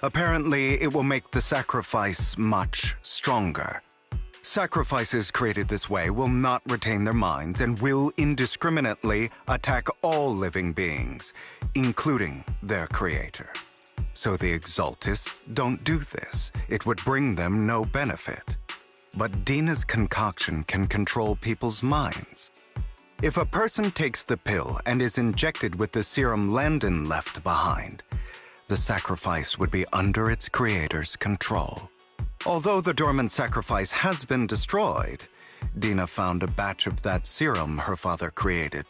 Apparently, it will make the sacrifice much stronger. Sacrifices created this way will not retain their minds and will indiscriminately attack all living beings, including their creator. So the Exaltists don't do this. It would bring them no benefit. But Dina's concoction can control people's minds. If a person takes the pill and is injected with the serum Landon left behind, the sacrifice would be under its creator's control. Although the dormant sacrifice has been destroyed, Dina found a batch of that serum her father created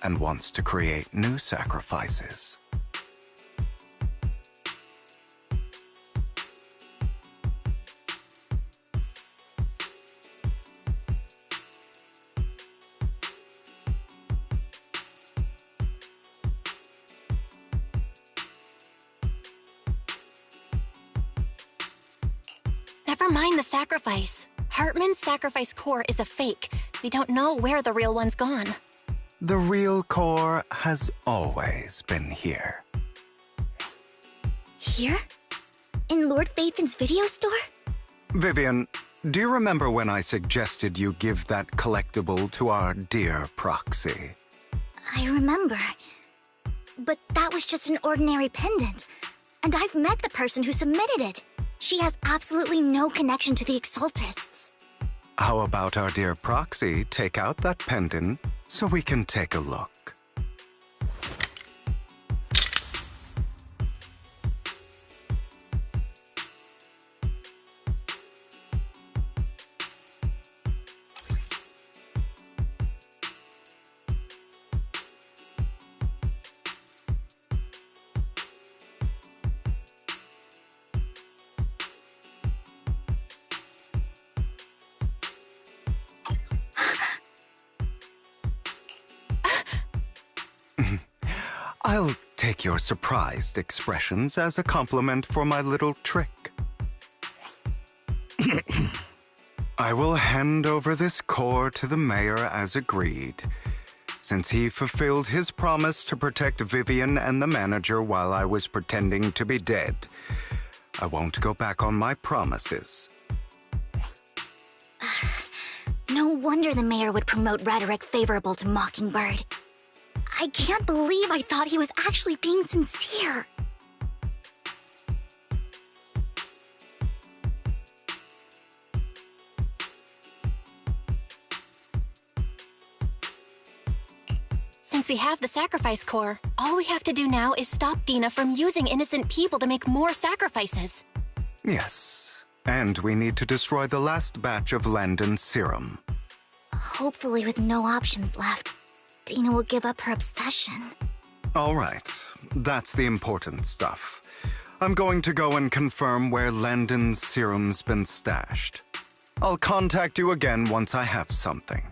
and wants to create new sacrifices. Never mind the sacrifice. Hartman's sacrifice core is a fake. We don't know where the real one's gone. The real core has always been here. Here? In Lord Phaethon's video store? Vivian, do you remember when I suggested you give that collectible to our dear proxy? I remember. But that was just an ordinary pendant. And I've met the person who submitted it. She has absolutely no connection to the Exaltists. How about our dear proxy take out that pendant so we can take a look? I'll take your surprised expressions as a compliment for my little trick. I will hand over this core to the mayor as agreed. Since he fulfilled his promise to protect Vivian and the manager while I was pretending to be dead, I won't go back on my promises. No wonder the mayor would promote rhetoric favorable to Mockingbird. I can't believe I thought he was actually being sincere. Since we have the sacrifice core, all we have to do now is stop Dina from using innocent people to make more sacrifices. Yes, and we need to destroy the last batch of Landon's serum. Hopefully with no options left, Dina will give up her obsession. All right, that's the important stuff. I'm going to go and confirm where Landon's serum's been stashed. I'll contact you again once I have something.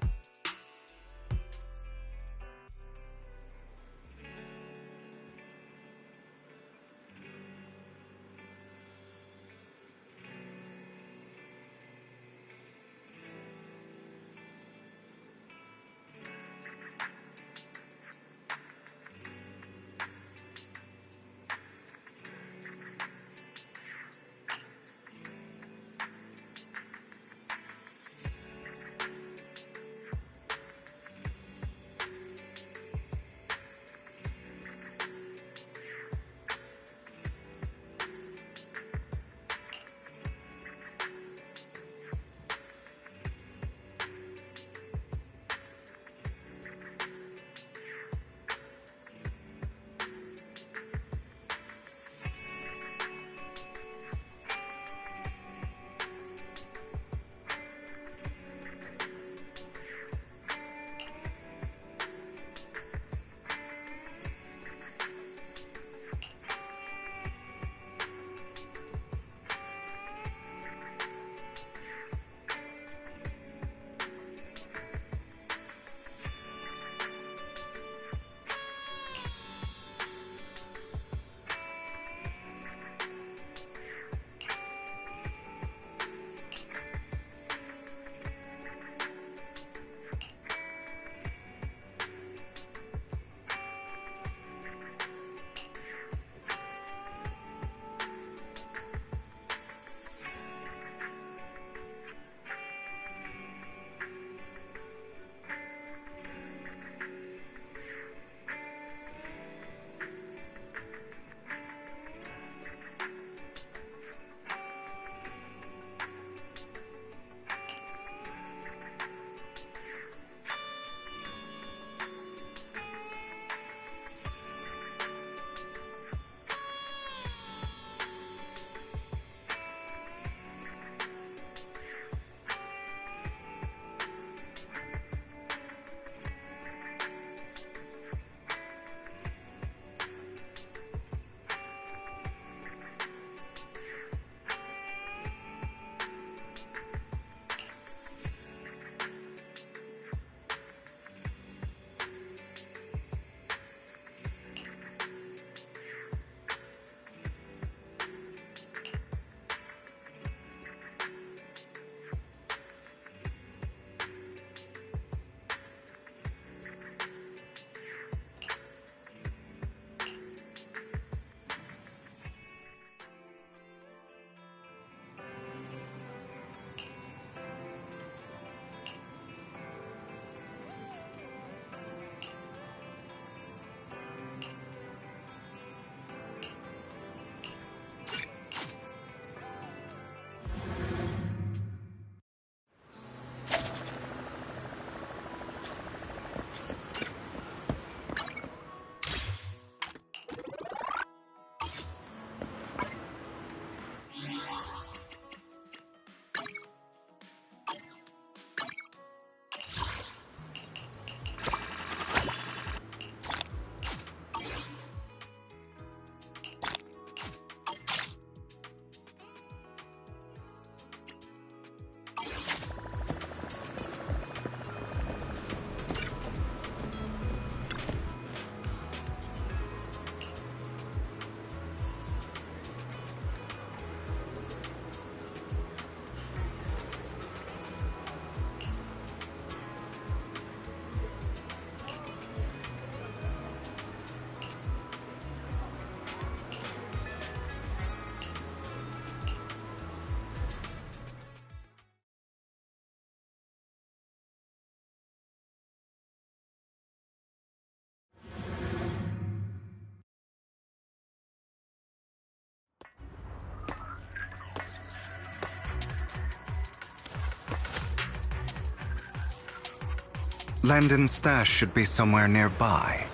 Landon's stash should be somewhere nearby.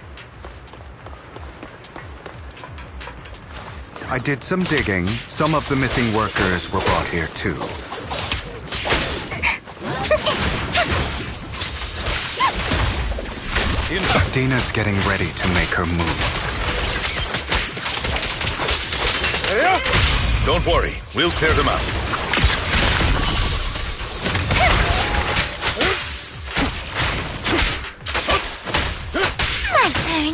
I did some digging. Some of the missing workers were brought here too. Dina's getting ready to make her move. Don't worry, we'll clear them out. My turn.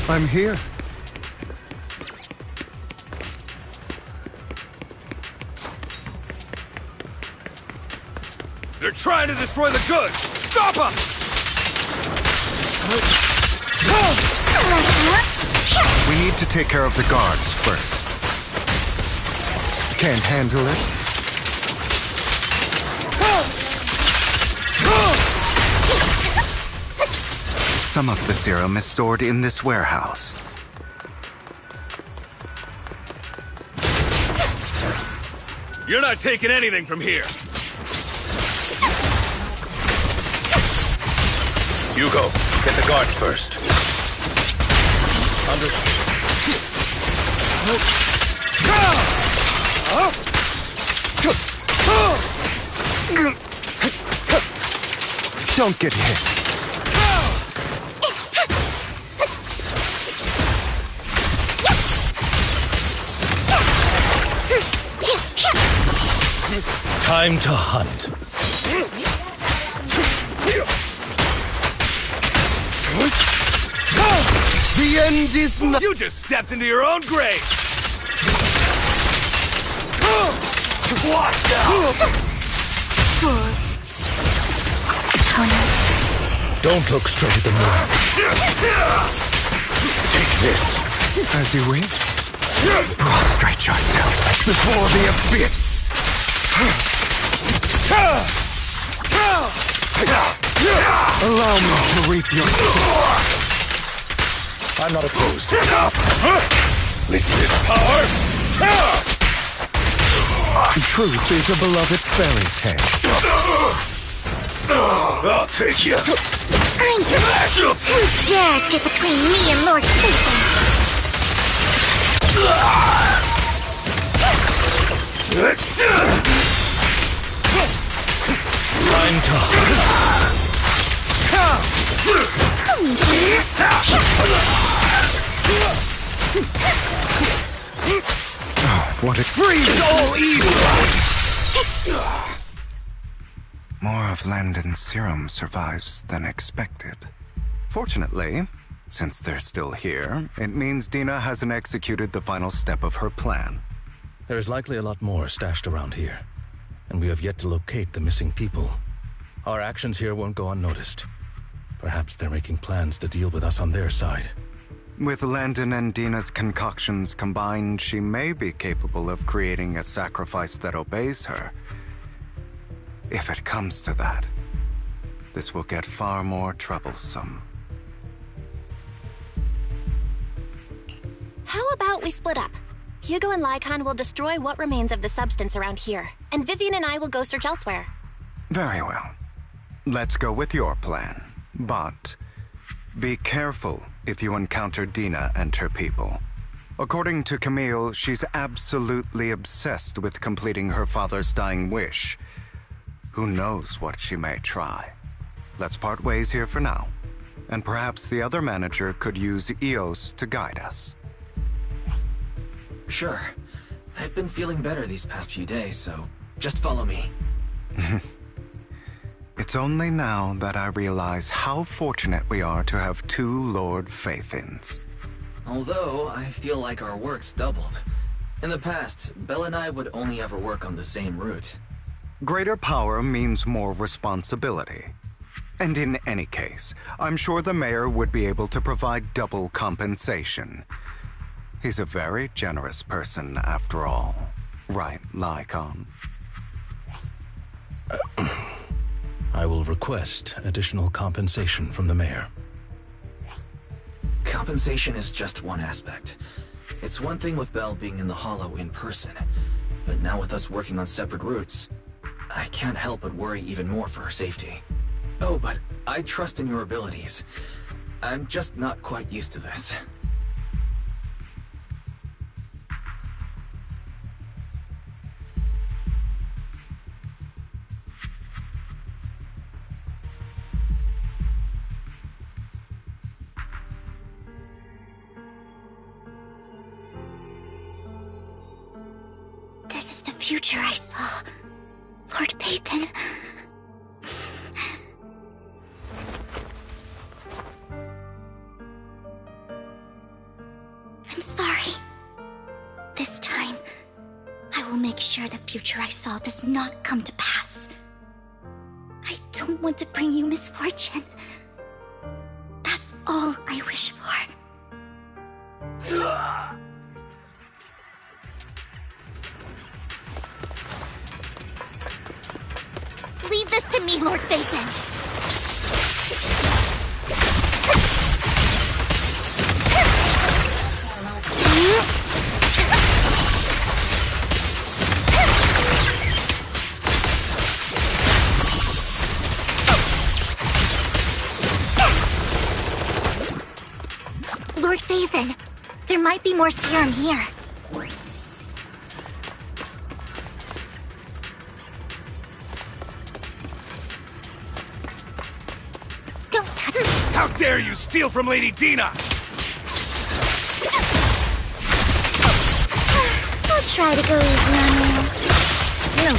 I'm here. They're trying to destroy the goods! Stop them! We need to take care of the guards first. Can't handle it? Some of the serum is stored in this warehouse. You're not taking anything from here! Hugo, get the guards first. Don't get hit. Time to hunt. The end is not. You just stepped into your own grave! Watch out! Don't look straight at the moon. Take this. As you wish. Prostrate yourself before the abyss. Allow me to reap your sword. I'm not opposed. Listen this power! Truth is a beloved fairy tale. I'll take you! Who dares get between me and Lord Satan? Time to What it frees all evil! More of Landon's serum survives than expected. Fortunately, since they're still here, it means Dina hasn't executed the final step of her plan. There's likely a lot more stashed around here, and we have yet to locate the missing people. Our actions here won't go unnoticed. Perhaps they're making plans to deal with us on their side. With Landon and Dina's concoctions combined, she may be capable of creating a sacrifice that obeys her. If it comes to that, this will get far more troublesome. How about we split up? Hugo and Lycon will destroy what remains of the substance around here, and Vivian and I will go search elsewhere. Very well. Let's go with your plan. But be careful if you encounter Dina and her people. According to Camille, she's absolutely obsessed with completing her father's dying wish. Who knows what she may try? Let's part ways here for now. And perhaps the other manager could use EOS to guide us. Sure. I've been feeling better these past few days, so just follow me. It's only now that I realize how fortunate we are to have two Lord Faithins. Although, I feel like our work's doubled. In the past, Belle and I would only ever work on the same route. Greater power means more responsibility. And in any case, I'm sure the mayor would be able to provide double compensation. He's a very generous person, after all. Right, Lycon? I will request additional compensation from the mayor. Compensation is just one aspect. It's one thing with Belle being in the Hollow in person. but now with us working on separate routes, I can't help but worry even more for her safety. Oh, but I trust in your abilities. I'm just not quite used to this. This is the future I saw. Lord Pathan. I'm sorry. This time, I will make sure the future I saw does not come to pass. I don't want to bring you misfortune. That's all I wish for. Leave this to me, Lord Pathan. Lord Pathan, there might be more serum here. How dare you steal from Lady Dina! I'll try to go easy on you. No.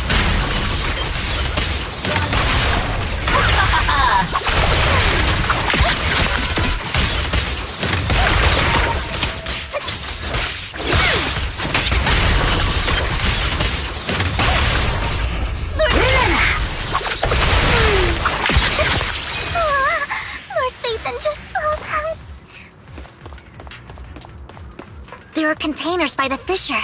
There are containers by the fissure.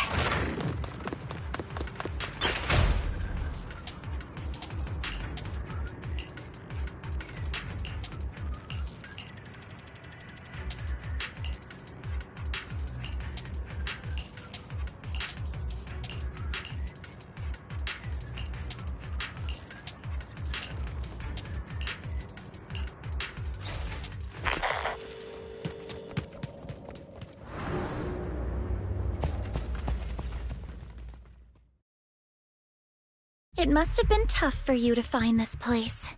It must have been tough for you to find this place.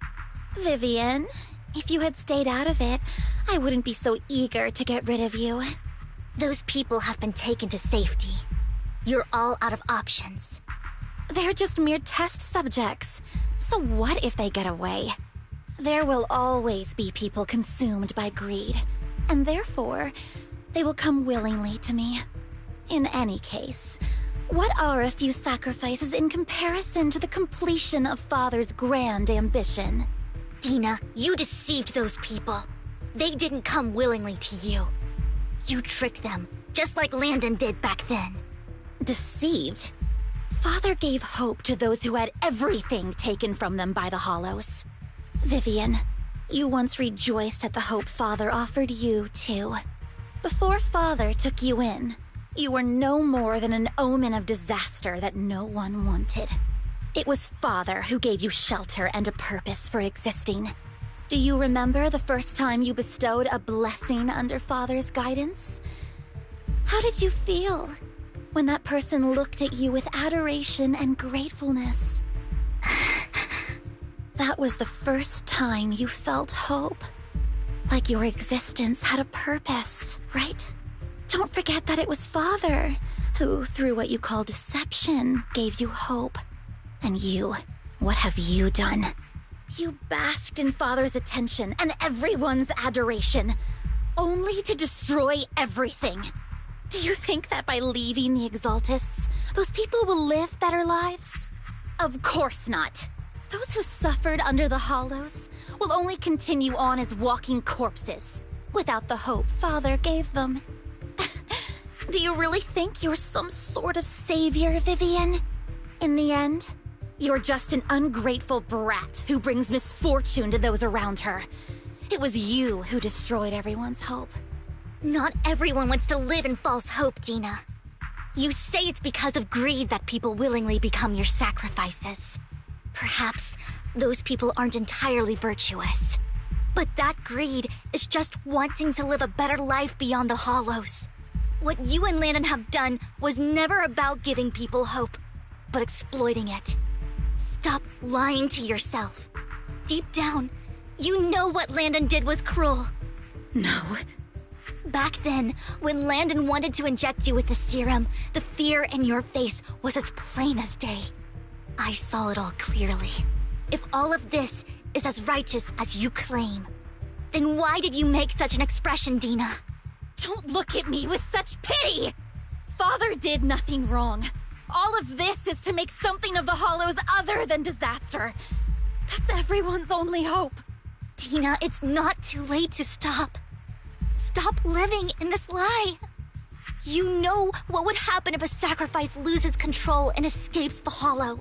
Vivian, if you had stayed out of it, I wouldn't be so eager to get rid of you. Those people have been taken to safety. You're all out of options. They're just mere test subjects. So what if they get away? There will always be people consumed by greed, and therefore, they will come willingly to me. In any case, what are a few sacrifices in comparison to the completion of Father's grand ambition? Dina, you deceived those people. They didn't come willingly to you. You tricked them, just like Landon did back then. Deceived? Father gave hope to those who had everything taken from them by the Hollows. Vivian, you once rejoiced at the hope Father offered you, too. Before Father took you in, you were no more than an omen of disaster that no one wanted. It was Father who gave you shelter and a purpose for existing. Do you remember the first time you bestowed a blessing under Father's guidance? How did you feel when that person looked at you with adoration and gratefulness? That was the first time you felt hope. Like your existence had a purpose, right? Don't forget that it was Father who, through what you call deception, gave you hope. And you, what have you done? You basked in Father's attention and everyone's adoration, only to destroy everything. Do you think that by leaving the Exaltists, those people will live better lives? Of course not. Those who suffered under the Hollows will only continue on as walking corpses, without the hope Father gave them. Do you really think you're some sort of savior, Vivian? In the end, you're just an ungrateful brat who brings misfortune to those around her. It was you who destroyed everyone's hope. Not everyone wants to live in false hope, Dina. You say it's because of greed that people willingly become your sacrifices. Perhaps those people aren't entirely virtuous. But that greed is just wanting to live a better life beyond the Hollows. What you and Landon have done was never about giving people hope, but exploiting it. Stop lying to yourself. Deep down, you know what Landon did was cruel. No. Back then, when Landon wanted to inject you with the serum, the fear in your face was as plain as day. I saw it all clearly. If all of this is as righteous as you claim, then why did you make such an expression, Dina? Don't look at me with such pity! Father did nothing wrong. All of this is to make something of the Hollows other than disaster. That's everyone's only hope. Dina, it's not too late to stop. Stop living in this lie. You know what would happen if a sacrifice loses control and escapes the Hollow.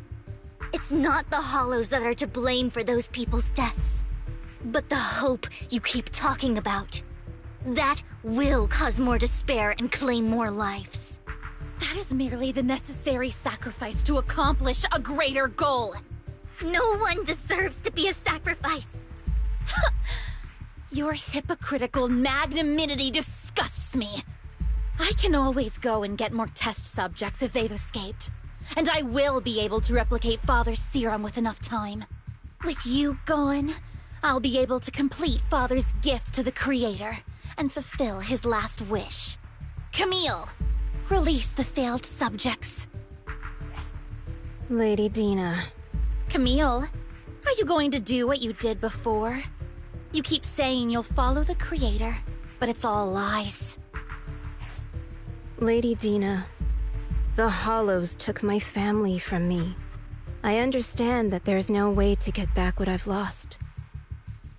It's not the Hollows that are to blame for those people's deaths, but the hope you keep talking about. That will cause more despair and claim more lives. That is merely the necessary sacrifice to accomplish a greater goal. No one deserves to be a sacrifice. Your hypocritical magnanimity disgusts me. I can always go and get more test subjects if they've escaped. And I will be able to replicate Father's serum with enough time. With you gone, I'll be able to complete Father's gift to the Creator and fulfill his last wish. Camille, release the failed subjects. Lady Dina. Camille, are you going to do what you did before? You keep saying you'll follow the Creator, but it's all lies. Lady Dina, the Hollows took my family from me. I understand that there's no way to get back what I've lost.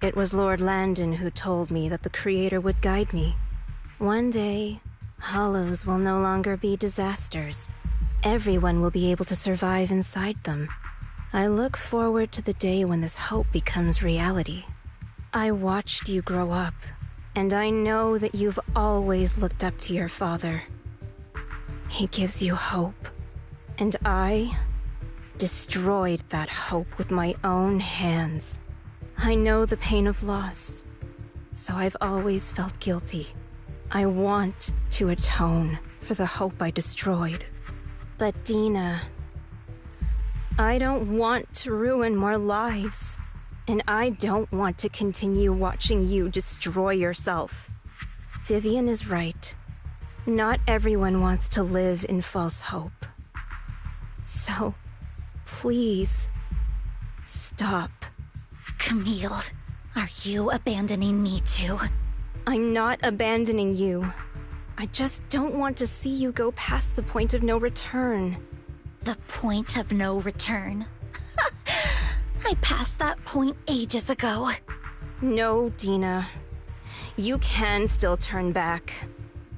It was Lord Landon who told me that the Creator would guide me. One day, Hollows will no longer be disasters. Everyone will be able to survive inside them. I look forward to the day when this hope becomes reality. I watched you grow up, and I know that you've always looked up to your father. He gives you hope, and I destroyed that hope with my own hands. I know the pain of loss, so I've always felt guilty. I want to atone for the hope I destroyed. But Dina, I don't want to ruin more lives. And I don't want to continue watching you destroy yourself. Vivian is right. Not everyone wants to live in false hope. So, please, stop. Camille, are you abandoning me too? I'm not abandoning you. I just don't want to see you go past the point of no return. The point of no return? I passed that point ages ago. No, Dina. You can still turn back.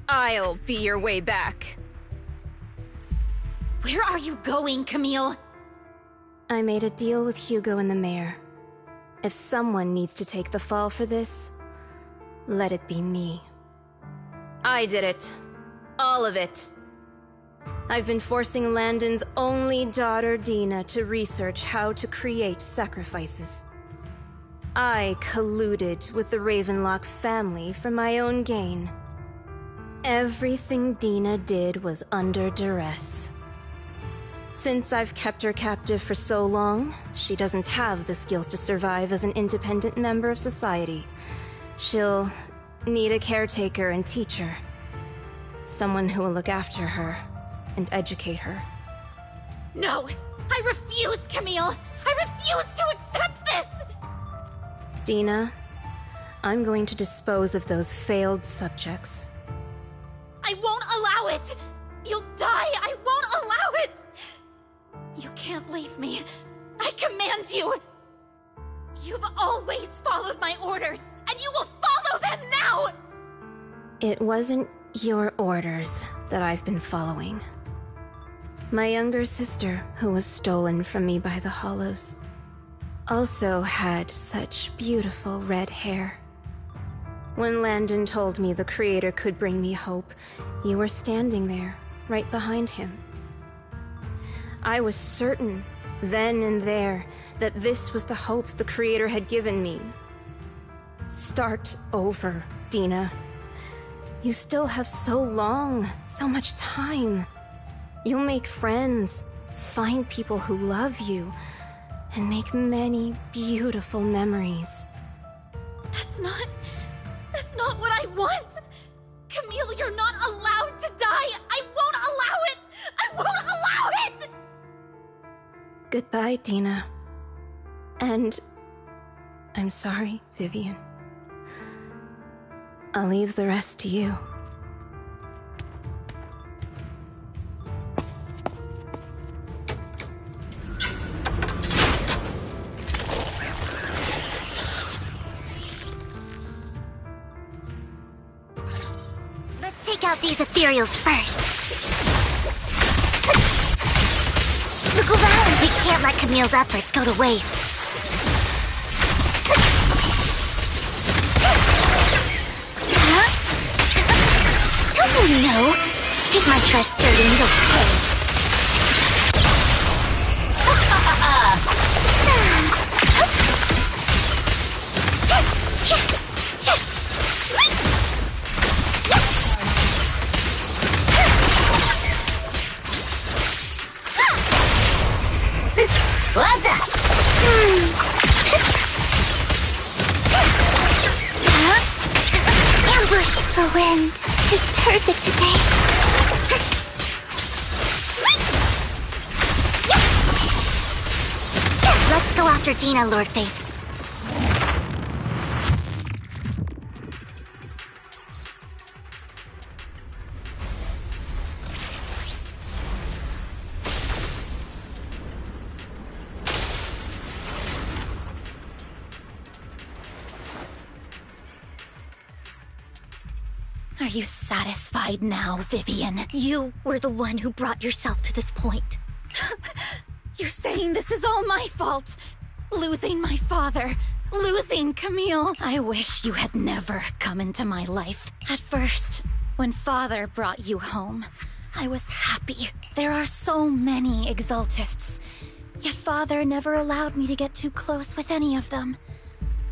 I'll be your way back. Where are you going, Camille? I made a deal with Hugo and the mayor. If someone needs to take the fall for this, let it be me. I did it. All of it. I've been forcing Landon's only daughter, Dina, to research how to create sacrifices. I colluded with the Ravenlock family for my own gain. Everything Dina did was under duress. Since I've kept her captive for so long, she doesn't have the skills to survive as an independent member of society. She'll need a caretaker and teacher. Someone who will look after her and educate her. No! I refuse, Camille! I refuse to accept this! Dina, I'm going to dispose of those failed subjects. I won't allow it! You'll die! I won't allow it! You can't leave me. I command you! You've always followed my orders, and you will follow them now! It wasn't your orders that I've been following. My younger sister, who was stolen from me by the Hollows, also had such beautiful red hair. When Landon told me the Creator could bring me hope, you were standing there, right behind him. I was certain, then and there, that this was the hope the Creator had given me. Start over, Dina. You still have so long, so much time. You'll make friends, find people who love you, and make many beautiful memories. That's not what I want! Camille, you're not allowed to die! I won't allow it! I won't allow it! Goodbye, Dina. And I'm sorry, Vivian. I'll leave the rest to you. Let's take out these ethereals first. Look around! We can't let Camille's efforts go to waste. Don't you know? Take my trust dirty and you'll pay. What's up? Ambush! The wind is perfect today. Let's go after Dina, Lord Faith. Are you satisfied now, Vivian? You were the one who brought yourself to this point. You're saying this is all my fault? Losing my father, losing Camille. I wish you had never come into my life. At first, when Father brought you home, I was happy. There are so many Exaltists, yet Father never allowed me to get too close with any of them.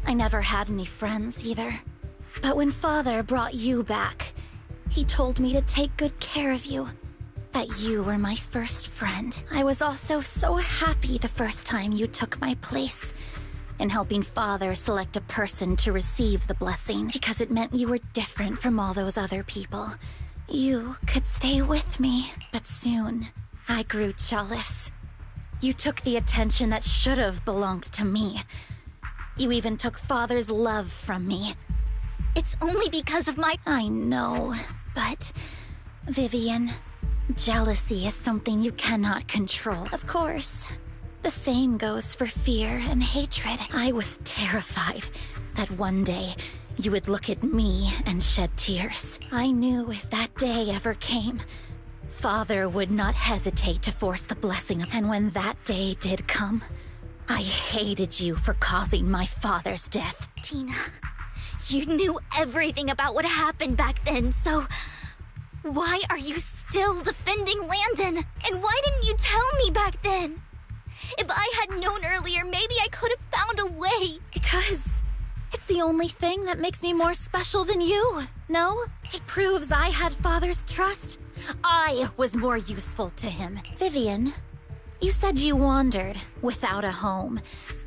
I never had any friends either. But when Father brought you back, he told me to take good care of you. That you were my first friend. I was also so happy the first time you took my place in helping Father select a person to receive the blessing, because it meant you were different from all those other people. You could stay with me, but soon I grew jealous. You took the attention that should have belonged to me. You even took Father's love from me. It's only because of my... I know, but... Vivian, jealousy is something you cannot control. Of course, the same goes for fear and hatred. I was terrified that one day you would look at me and shed tears. I knew if that day ever came, Father would not hesitate to force the blessing. And when that day did come, I hated you for causing my father's death. Tina... You knew everything about what happened back then, so... Why are you still defending Landon? And why didn't you tell me back then? If I had known earlier, maybe I could have found a way. Because it's the only thing that makes me more special than you, no? It proves I had Father's trust. I was more useful to him. Vivian, you said you wandered without a home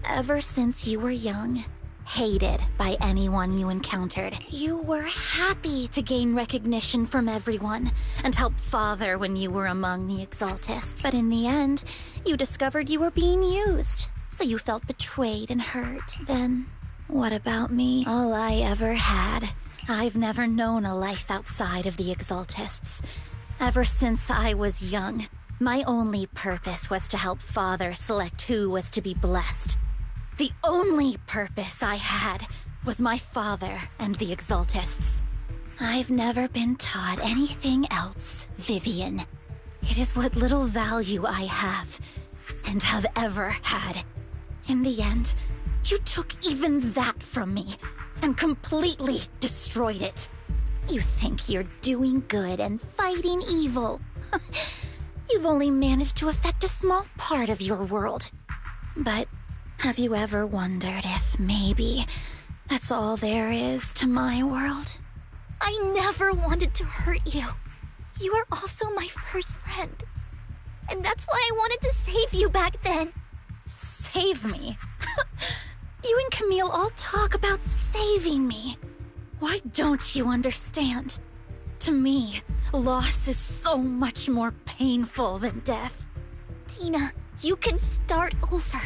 ever since you were young. Hated by anyone you encountered. You were happy to gain recognition from everyone and help Father when you were among the Exaltists. But in the end, you discovered you were being used, so you felt betrayed and hurt. Then, what about me? All I ever had. I've never known a life outside of the Exaltists. Ever since I was young, my only purpose was to help Father select who was to be blessed. The only purpose I had was my father and the Exaltists. I've never been taught anything else, Vivian. It is what little value I have, and have ever had. In the end, you took even that from me, and completely destroyed it. You think you're doing good and fighting evil. You've only managed to affect a small part of your world. But have you ever wondered if maybe that's all there is to my world? I never wanted to hurt you. You were also my first friend. And that's why I wanted to save you back then. Save me? You and Camille all talk about saving me. Why don't you understand? To me, loss is so much more painful than death. Tina, you can start over.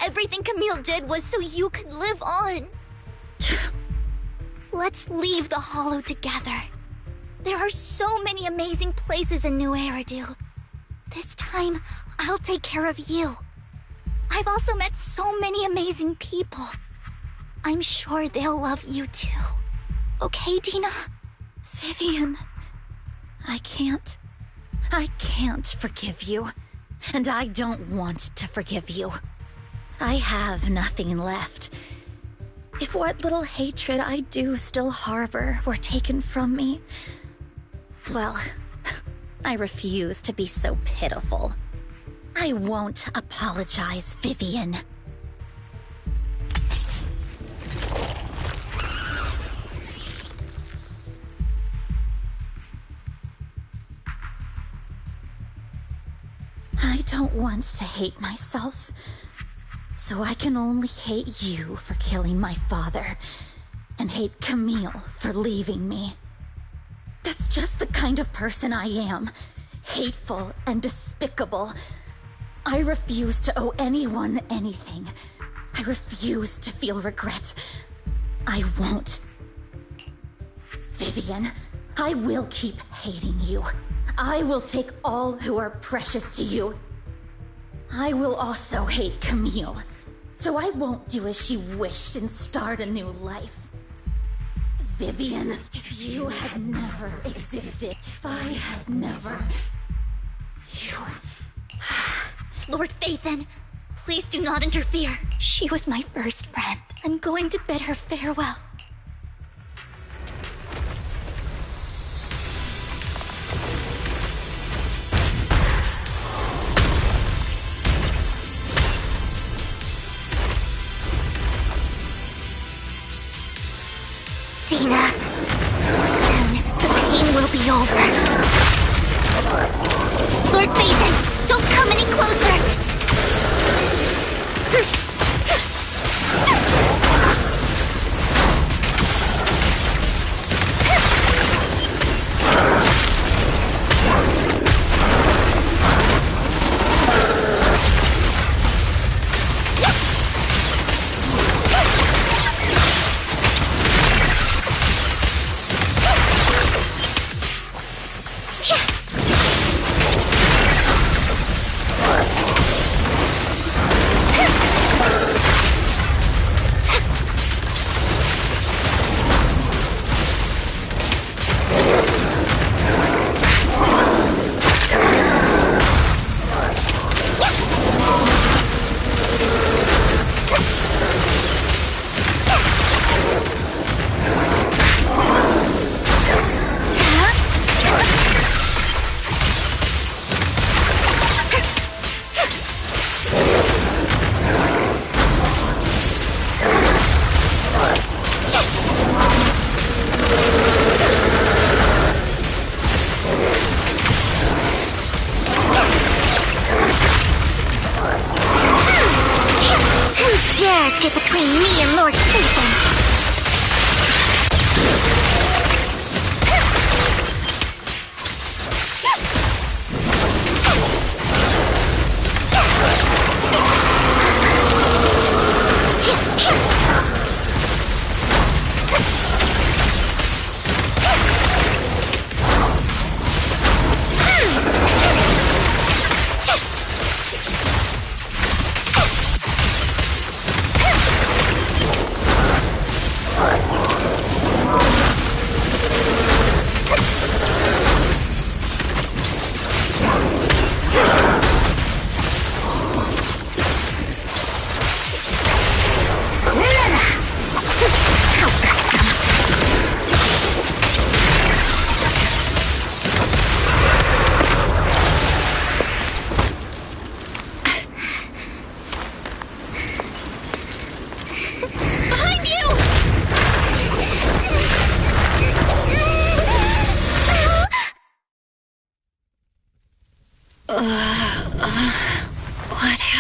Everything Camille did was so you could live on. Let's leave the Hollow together. There are so many amazing places in New Eridu. This time, I'll take care of you. I've also met so many amazing people. I'm sure they'll love you too. Okay, Tina? Vivian, I can't forgive you. And I don't want to forgive you. I have nothing left. If what little hatred I do still harbor were taken from me, well, I refuse to be so pitiful. I won't apologize, Vivian. I don't want to hate myself, so I can only hate you for killing my father, and hate Camille for leaving me. That's just the kind of person I am. Hateful and despicable. I refuse to owe anyone anything. I refuse to feel regret. I won't. Vivian, I will keep hating you. I will take all who are precious to you. I will also hate Camille, so I won't do as she wished and start a new life. Vivian, if you had never existed, if I had never... Lord Phaethon, please do not interfere. She was my first friend. I'm going to bid her farewell. Tina, soon the pain will be over. Lord Phaethon, don't come any closer! Get between me and Lord Phaethon.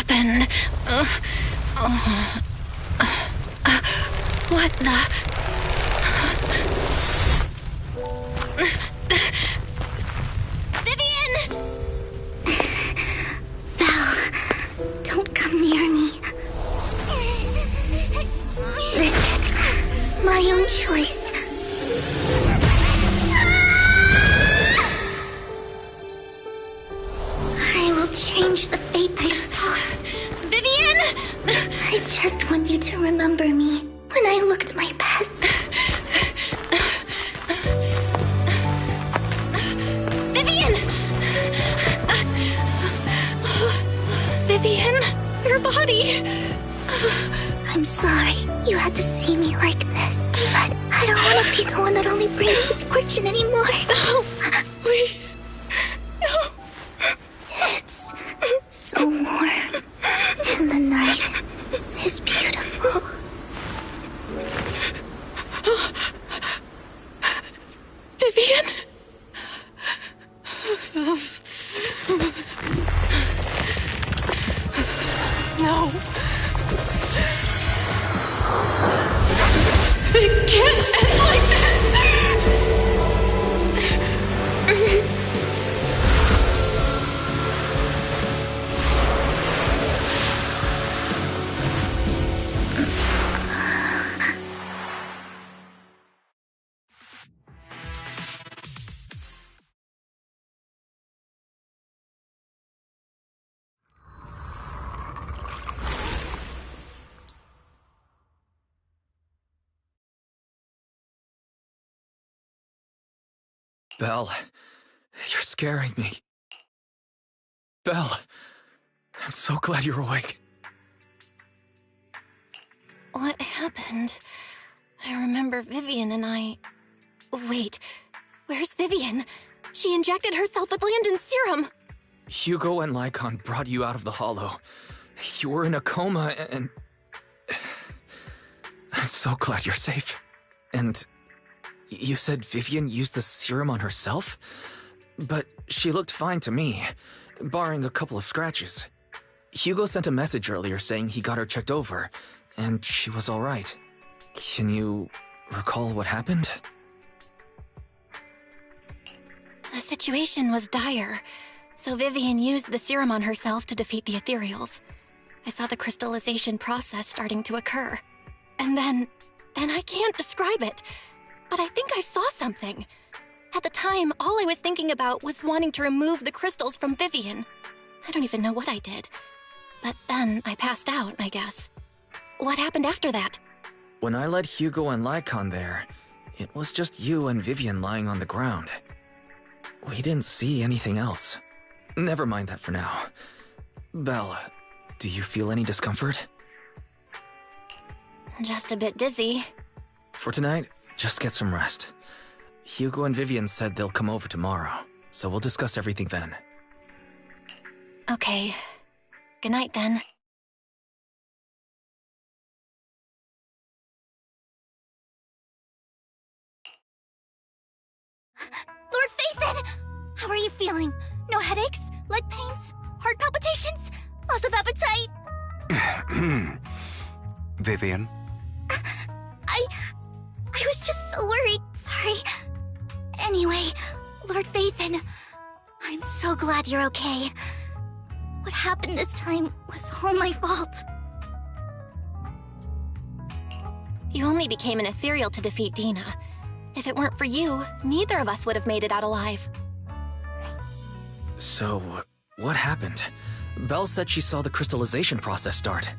happened? What the... Vivian! Belle, don't come near me. This is my own choice. I will change the fate I saw. Vivian! I just want you to remember me when I looked my best. Vivian! Vivian, your body. I'm sorry you had to see me like this, but I don't want to be the one that only brings misfortune anymore. No, please. No. It's so warm, and the night is beautiful. Vivian? No. It can't end like this! Belle, you're scaring me. Belle, I'm so glad you're awake. What happened? I remember Vivian and I... Wait, where's Vivian? She injected herself with Landon's serum! Hugo and Lycon brought you out of the hollow. You were in a coma and... I'm so glad you're safe. And... you said Vivian used the serum on herself? But she looked fine to me, barring a couple of scratches. Hugo sent a message earlier saying he got her checked over, and she was alright. Can you recall what happened? The situation was dire, so Vivian used the serum on herself to defeat the ethereals. I saw the crystallization process starting to occur. And then I can't describe it. But I think I saw something. At the time, all I was thinking about was wanting to remove the crystals from Vivian. I don't even know what I did. But then I passed out, I guess. What happened after that? When I led Hugo and Lycon there, it was just you and Vivian lying on the ground. We didn't see anything else. Never mind that for now. Belle, do you feel any discomfort? Just a bit dizzy. For tonight, just get some rest. Hugo and Vivian said they'll come over tomorrow, so we'll discuss everything then. Okay. Good night, then. Lord Phaethon! How are you feeling? No headaches? Leg pains? Heart palpitations? Loss of appetite? Vivian? I was just so worried. Sorry. Anyway, Lord Phaethon, I'm so glad you're okay. What happened this time was all my fault. You only became an ethereal to defeat Dina. If it weren't for you, neither of us would have made it out alive. So, what happened? Belle said she saw the crystallization process start,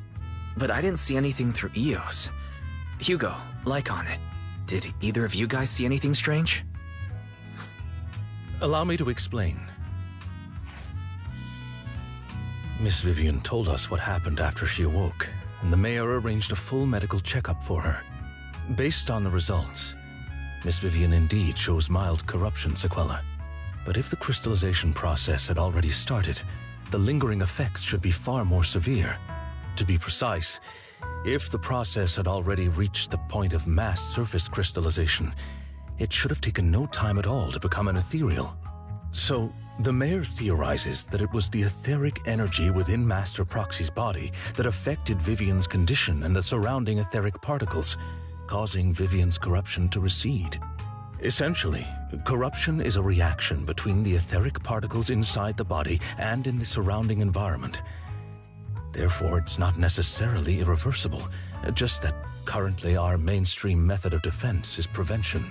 but I didn't see anything through Eos. Hugo, Lycon, did either of you guys see anything strange? Allow me to explain. Miss Vivian told us what happened after she awoke, and the mayor arranged a full medical checkup for her. Based on the results, Miss Vivian indeed shows mild corruption sequela. But if the crystallization process had already started, the lingering effects should be far more severe. To be precise, if the process had already reached the point of mass surface crystallization, it should have taken no time at all to become an ethereal. So, The mayor theorizes that it was the etheric energy within Master Proxy's body that affected Vivian's condition and the surrounding etheric particles, causing Vivian's corruption to recede. Essentially, corruption is a reaction between the etheric particles inside the body and in the surrounding environment. Therefore, it's not necessarily irreversible, just that currently our mainstream method of defense is prevention.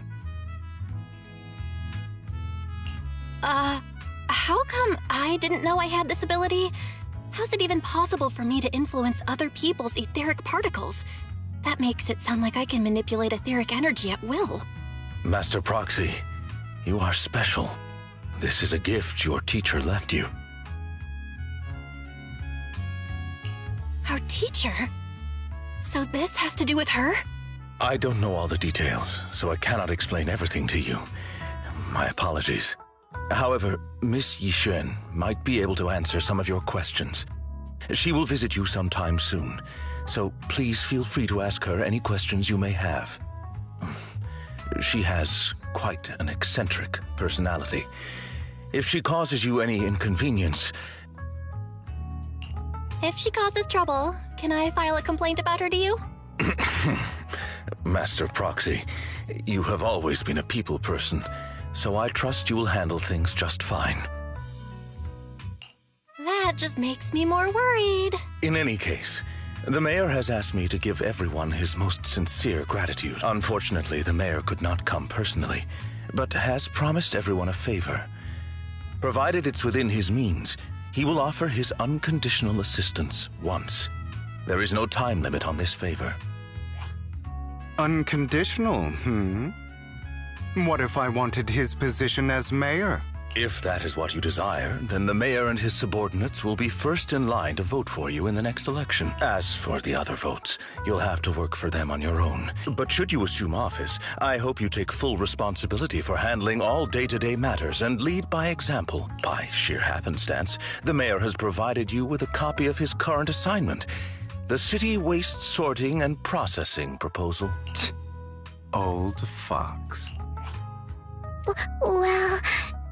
How come I didn't know I had this ability? How's it even possible for me to influence other people's etheric particles? That makes it sound like I can manipulate etheric energy at will. Master Proxy, you are special. This is a gift your teacher left you. Our teacher? So this has to do with her? I don't know all the details, so I cannot explain everything to you. My apologies. However, Miss Yixuan might be able to answer some of your questions. She will visit you sometime soon, so please feel free to ask her any questions you may have. She has quite an eccentric personality. If she causes you any inconvenience... If she causes trouble, can I file a complaint about her to you? Master Proxy, you have always been a people person, so I trust you will handle things just fine. That just makes me more worried. In any case, the mayor has asked me to give everyone his most sincere gratitude. Unfortunately, the mayor could not come personally, but has promised everyone a favor. Provided it's within his means, he will offer his unconditional assistance once. There is no time limit on this favor. Unconditional, What if I wanted his position as mayor? If that is what you desire, then the mayor and his subordinates will be first in line to vote for you in the next election. As for the other votes, you'll have to work for them on your own. But should you assume office, I hope you take full responsibility for handling all day-to-day matters and lead by example. By sheer happenstance, the mayor has provided you with a copy of his current assignment, the City Waste Sorting and Processing proposal. Old fox. Well,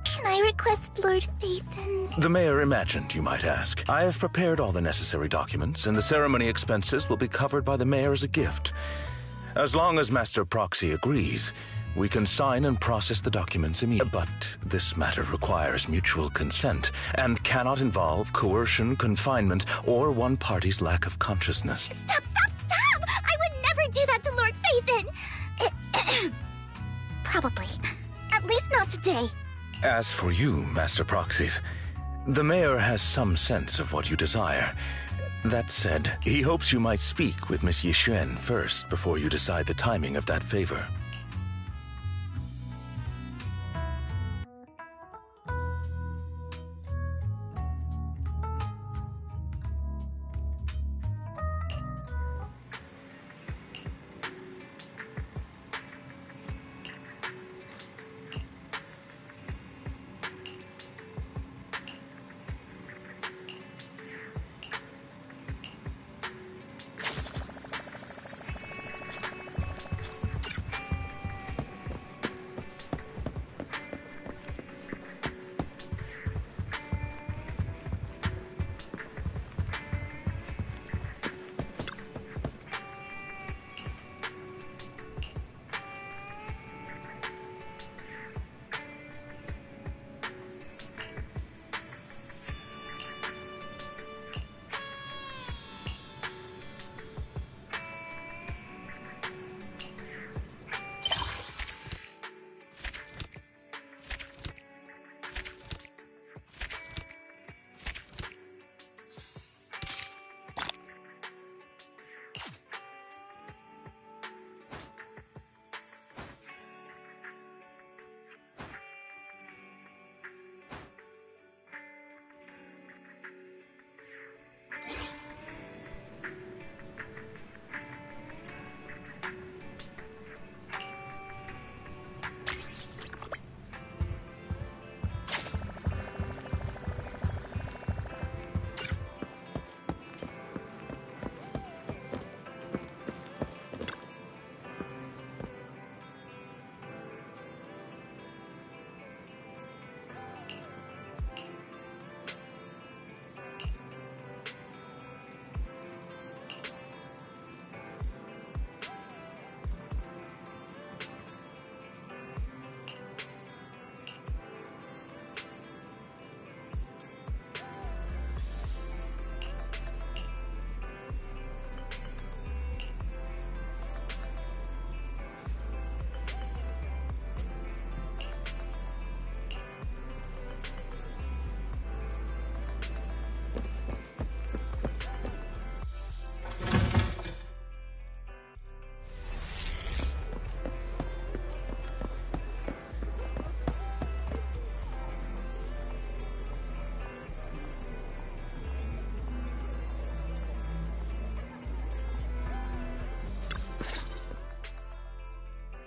can I request Lord Phaethon's? The mayor imagined you might ask. I have prepared all the necessary documents, and the ceremony expenses will be covered by the mayor as a gift. As long as Master Proxy agrees, we can sign and process the documents immediately. But this matter requires mutual consent and cannot involve coercion, confinement, or one party's lack of consciousness. Stop! I would never do that to Lord Phaethon! Probably. At least not today. As for you, Master Proxies, the mayor has some sense of what you desire. That said, he hopes you might speak with Miss Yixuan first before you decide the timing of that favor.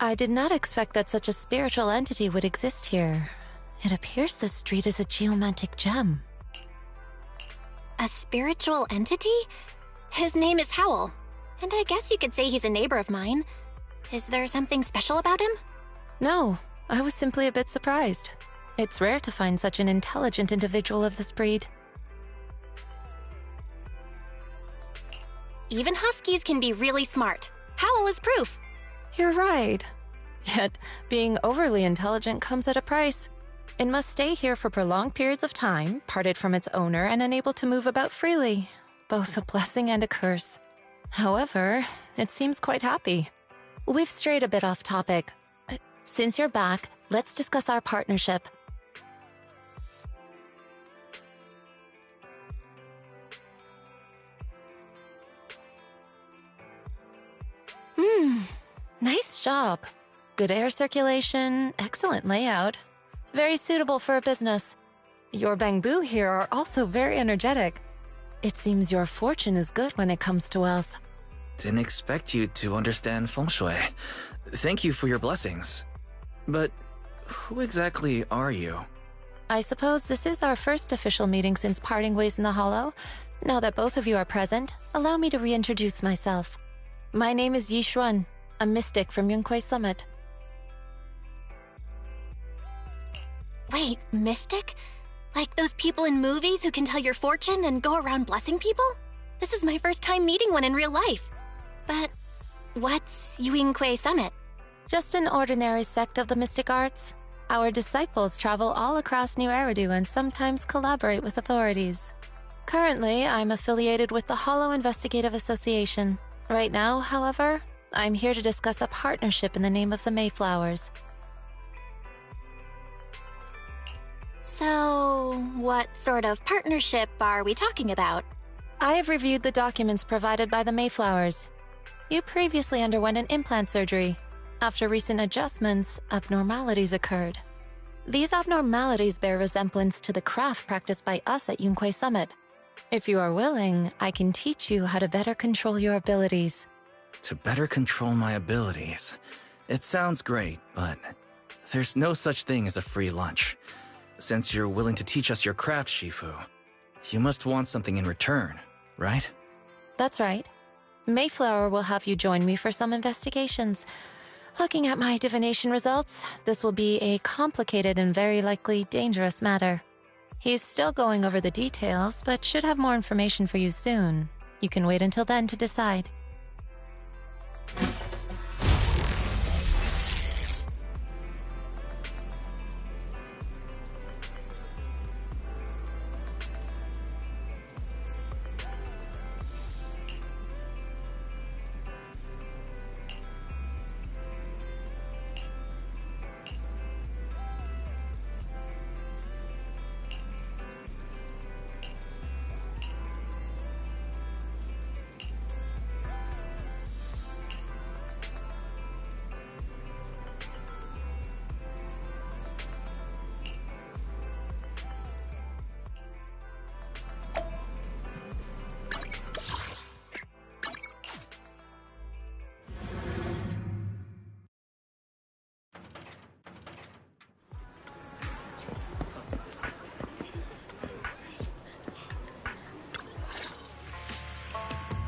I did not expect that such a spiritual entity would exist here. It appears this street is a geomantic gem. A spiritual entity? His name is Howl, and I guess you could say he's a neighbor of mine. Is there something special about him? No, I was simply a bit surprised. It's rare to find such an intelligent individual of this breed. Even huskies can be really smart. Howl is proof. You're right. Yet, being overly intelligent comes at a price. It must stay here for prolonged periods of time, parted from its owner and unable to move about freely. Both a blessing and a curse. However, it seems quite happy. We've strayed a bit off topic. Since you're back, let's discuss our partnership. Nice job. Good air circulation, excellent layout. Very suitable for a business. Your bamboo here are also very energetic. It seems your fortune is good when it comes to wealth. Didn't expect you to understand feng shui. Thank you for your blessings. But who exactly are you? I suppose this is our first official meeting since parting ways in the Hollow. Now that both of you are present, allow me to reintroduce myself. My name is Yi Xuan, a mystic from Yunquei Summit. Wait, mystic? Like those people in movies who can tell your fortune and go around blessing people? This is my first time meeting one in real life. But what's Yunquei Summit? Just an ordinary sect of the mystic arts. Our disciples travel all across New Eridu and sometimes collaborate with authorities. Currently, I'm affiliated with the Hollow Investigative Association. Right now, however, I'm here to discuss a partnership in the name of the Mayflowers. So, what sort of partnership are we talking about? I have reviewed the documents provided by the Mayflowers. You previously underwent an implant surgery. After recent adjustments, abnormalities occurred. These abnormalities bear resemblance to the craft practiced by us at Yunquei Summit. If you are willing, I can teach you how to better control your abilities. To better control my abilities. It sounds great, but there's no such thing as a free lunch. Since you're willing to teach us your craft, Shifu, you must want something in return, right? That's right. Mayflower will have you join me for some investigations. Looking at my divination results, this will be a complicated and very likely dangerous matter. He's still going over the details, but should have more information for you soon. You can wait until then to decide.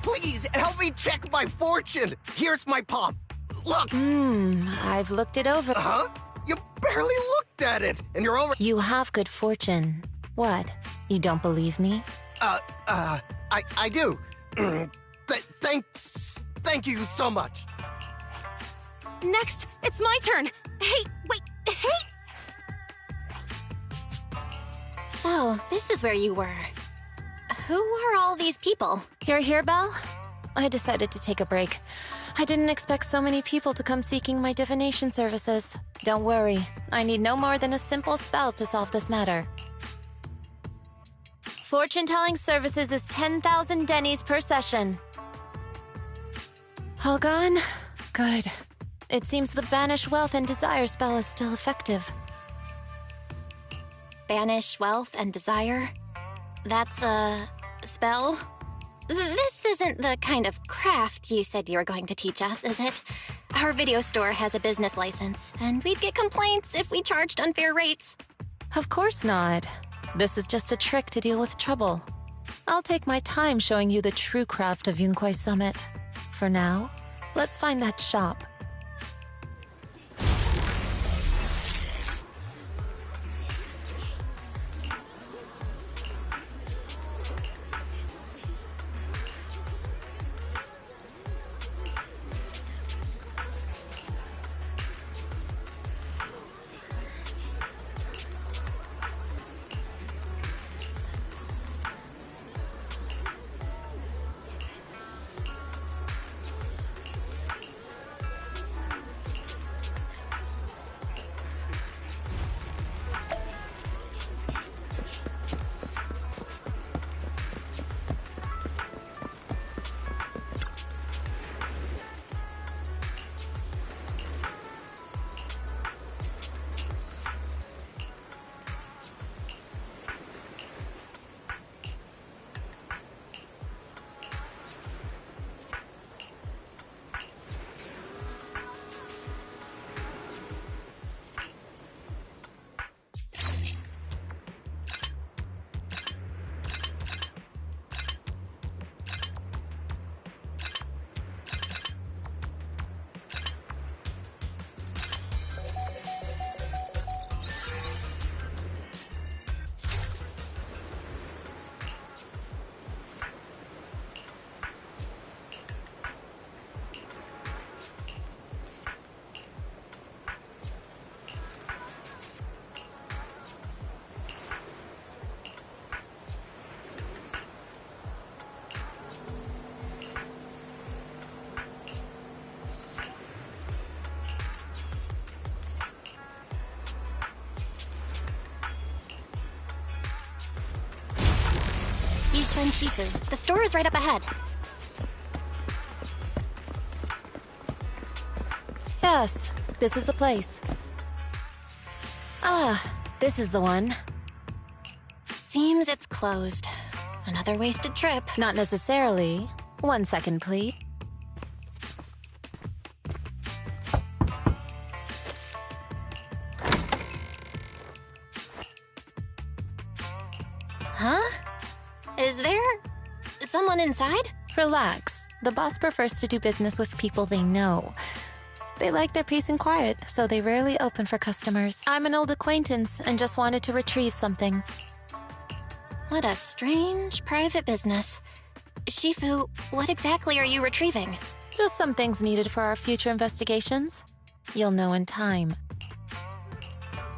Please, help me check my fortune! Here's my palm. Look! I've looked it over. Huh? You barely looked at it, and you're already— You have good fortune. What? You don't believe me? I do. Thank you so much. Next, it's my turn. Hey, wait, hey! So, this is where you were. Who are all these people? You're here, Belle? I decided to take a break. I didn't expect so many people to come seeking my divination services. Don't worry, I need no more than a simple spell to solve this matter. Fortune-telling services is 10,000 dennies per session. All gone? Good. It seems the Banish Wealth and Desire spell is still effective. Banish wealth and desire? That's a spell? This isn't the kind of craft you said you were going to teach us, is it? Our video store has a business license, and we'd get complaints if we charged unfair rates. Of course not. This is just a trick to deal with trouble. I'll take my time showing you the true craft of Yunkwai Summit. For now, let's find that shop. Yishuan Shifu. The store is right up ahead. Yes, this is the place. Ah, this is the one. Seems it's closed. Another wasted trip. Not necessarily. 1 second, please. Huh? Is there someone inside? Relax. The boss prefers to do business with people they know. They like their peace and quiet, so they rarely open for customers. I'm an old acquaintance and just wanted to retrieve something. What a strange private business. Shifu, what exactly are you retrieving? Just some things needed for our future investigations. You'll know in time.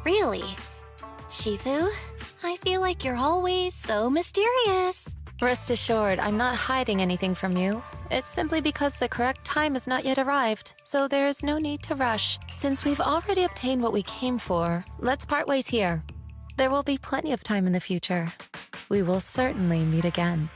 Really? Shifu, I feel like you're always so mysterious. Rest assured, I'm not hiding anything from you. It's simply because the correct time has not yet arrived, so there is no need to rush. Since we've already obtained what we came for, let's part ways here. There will be plenty of time in the future. We will certainly meet again.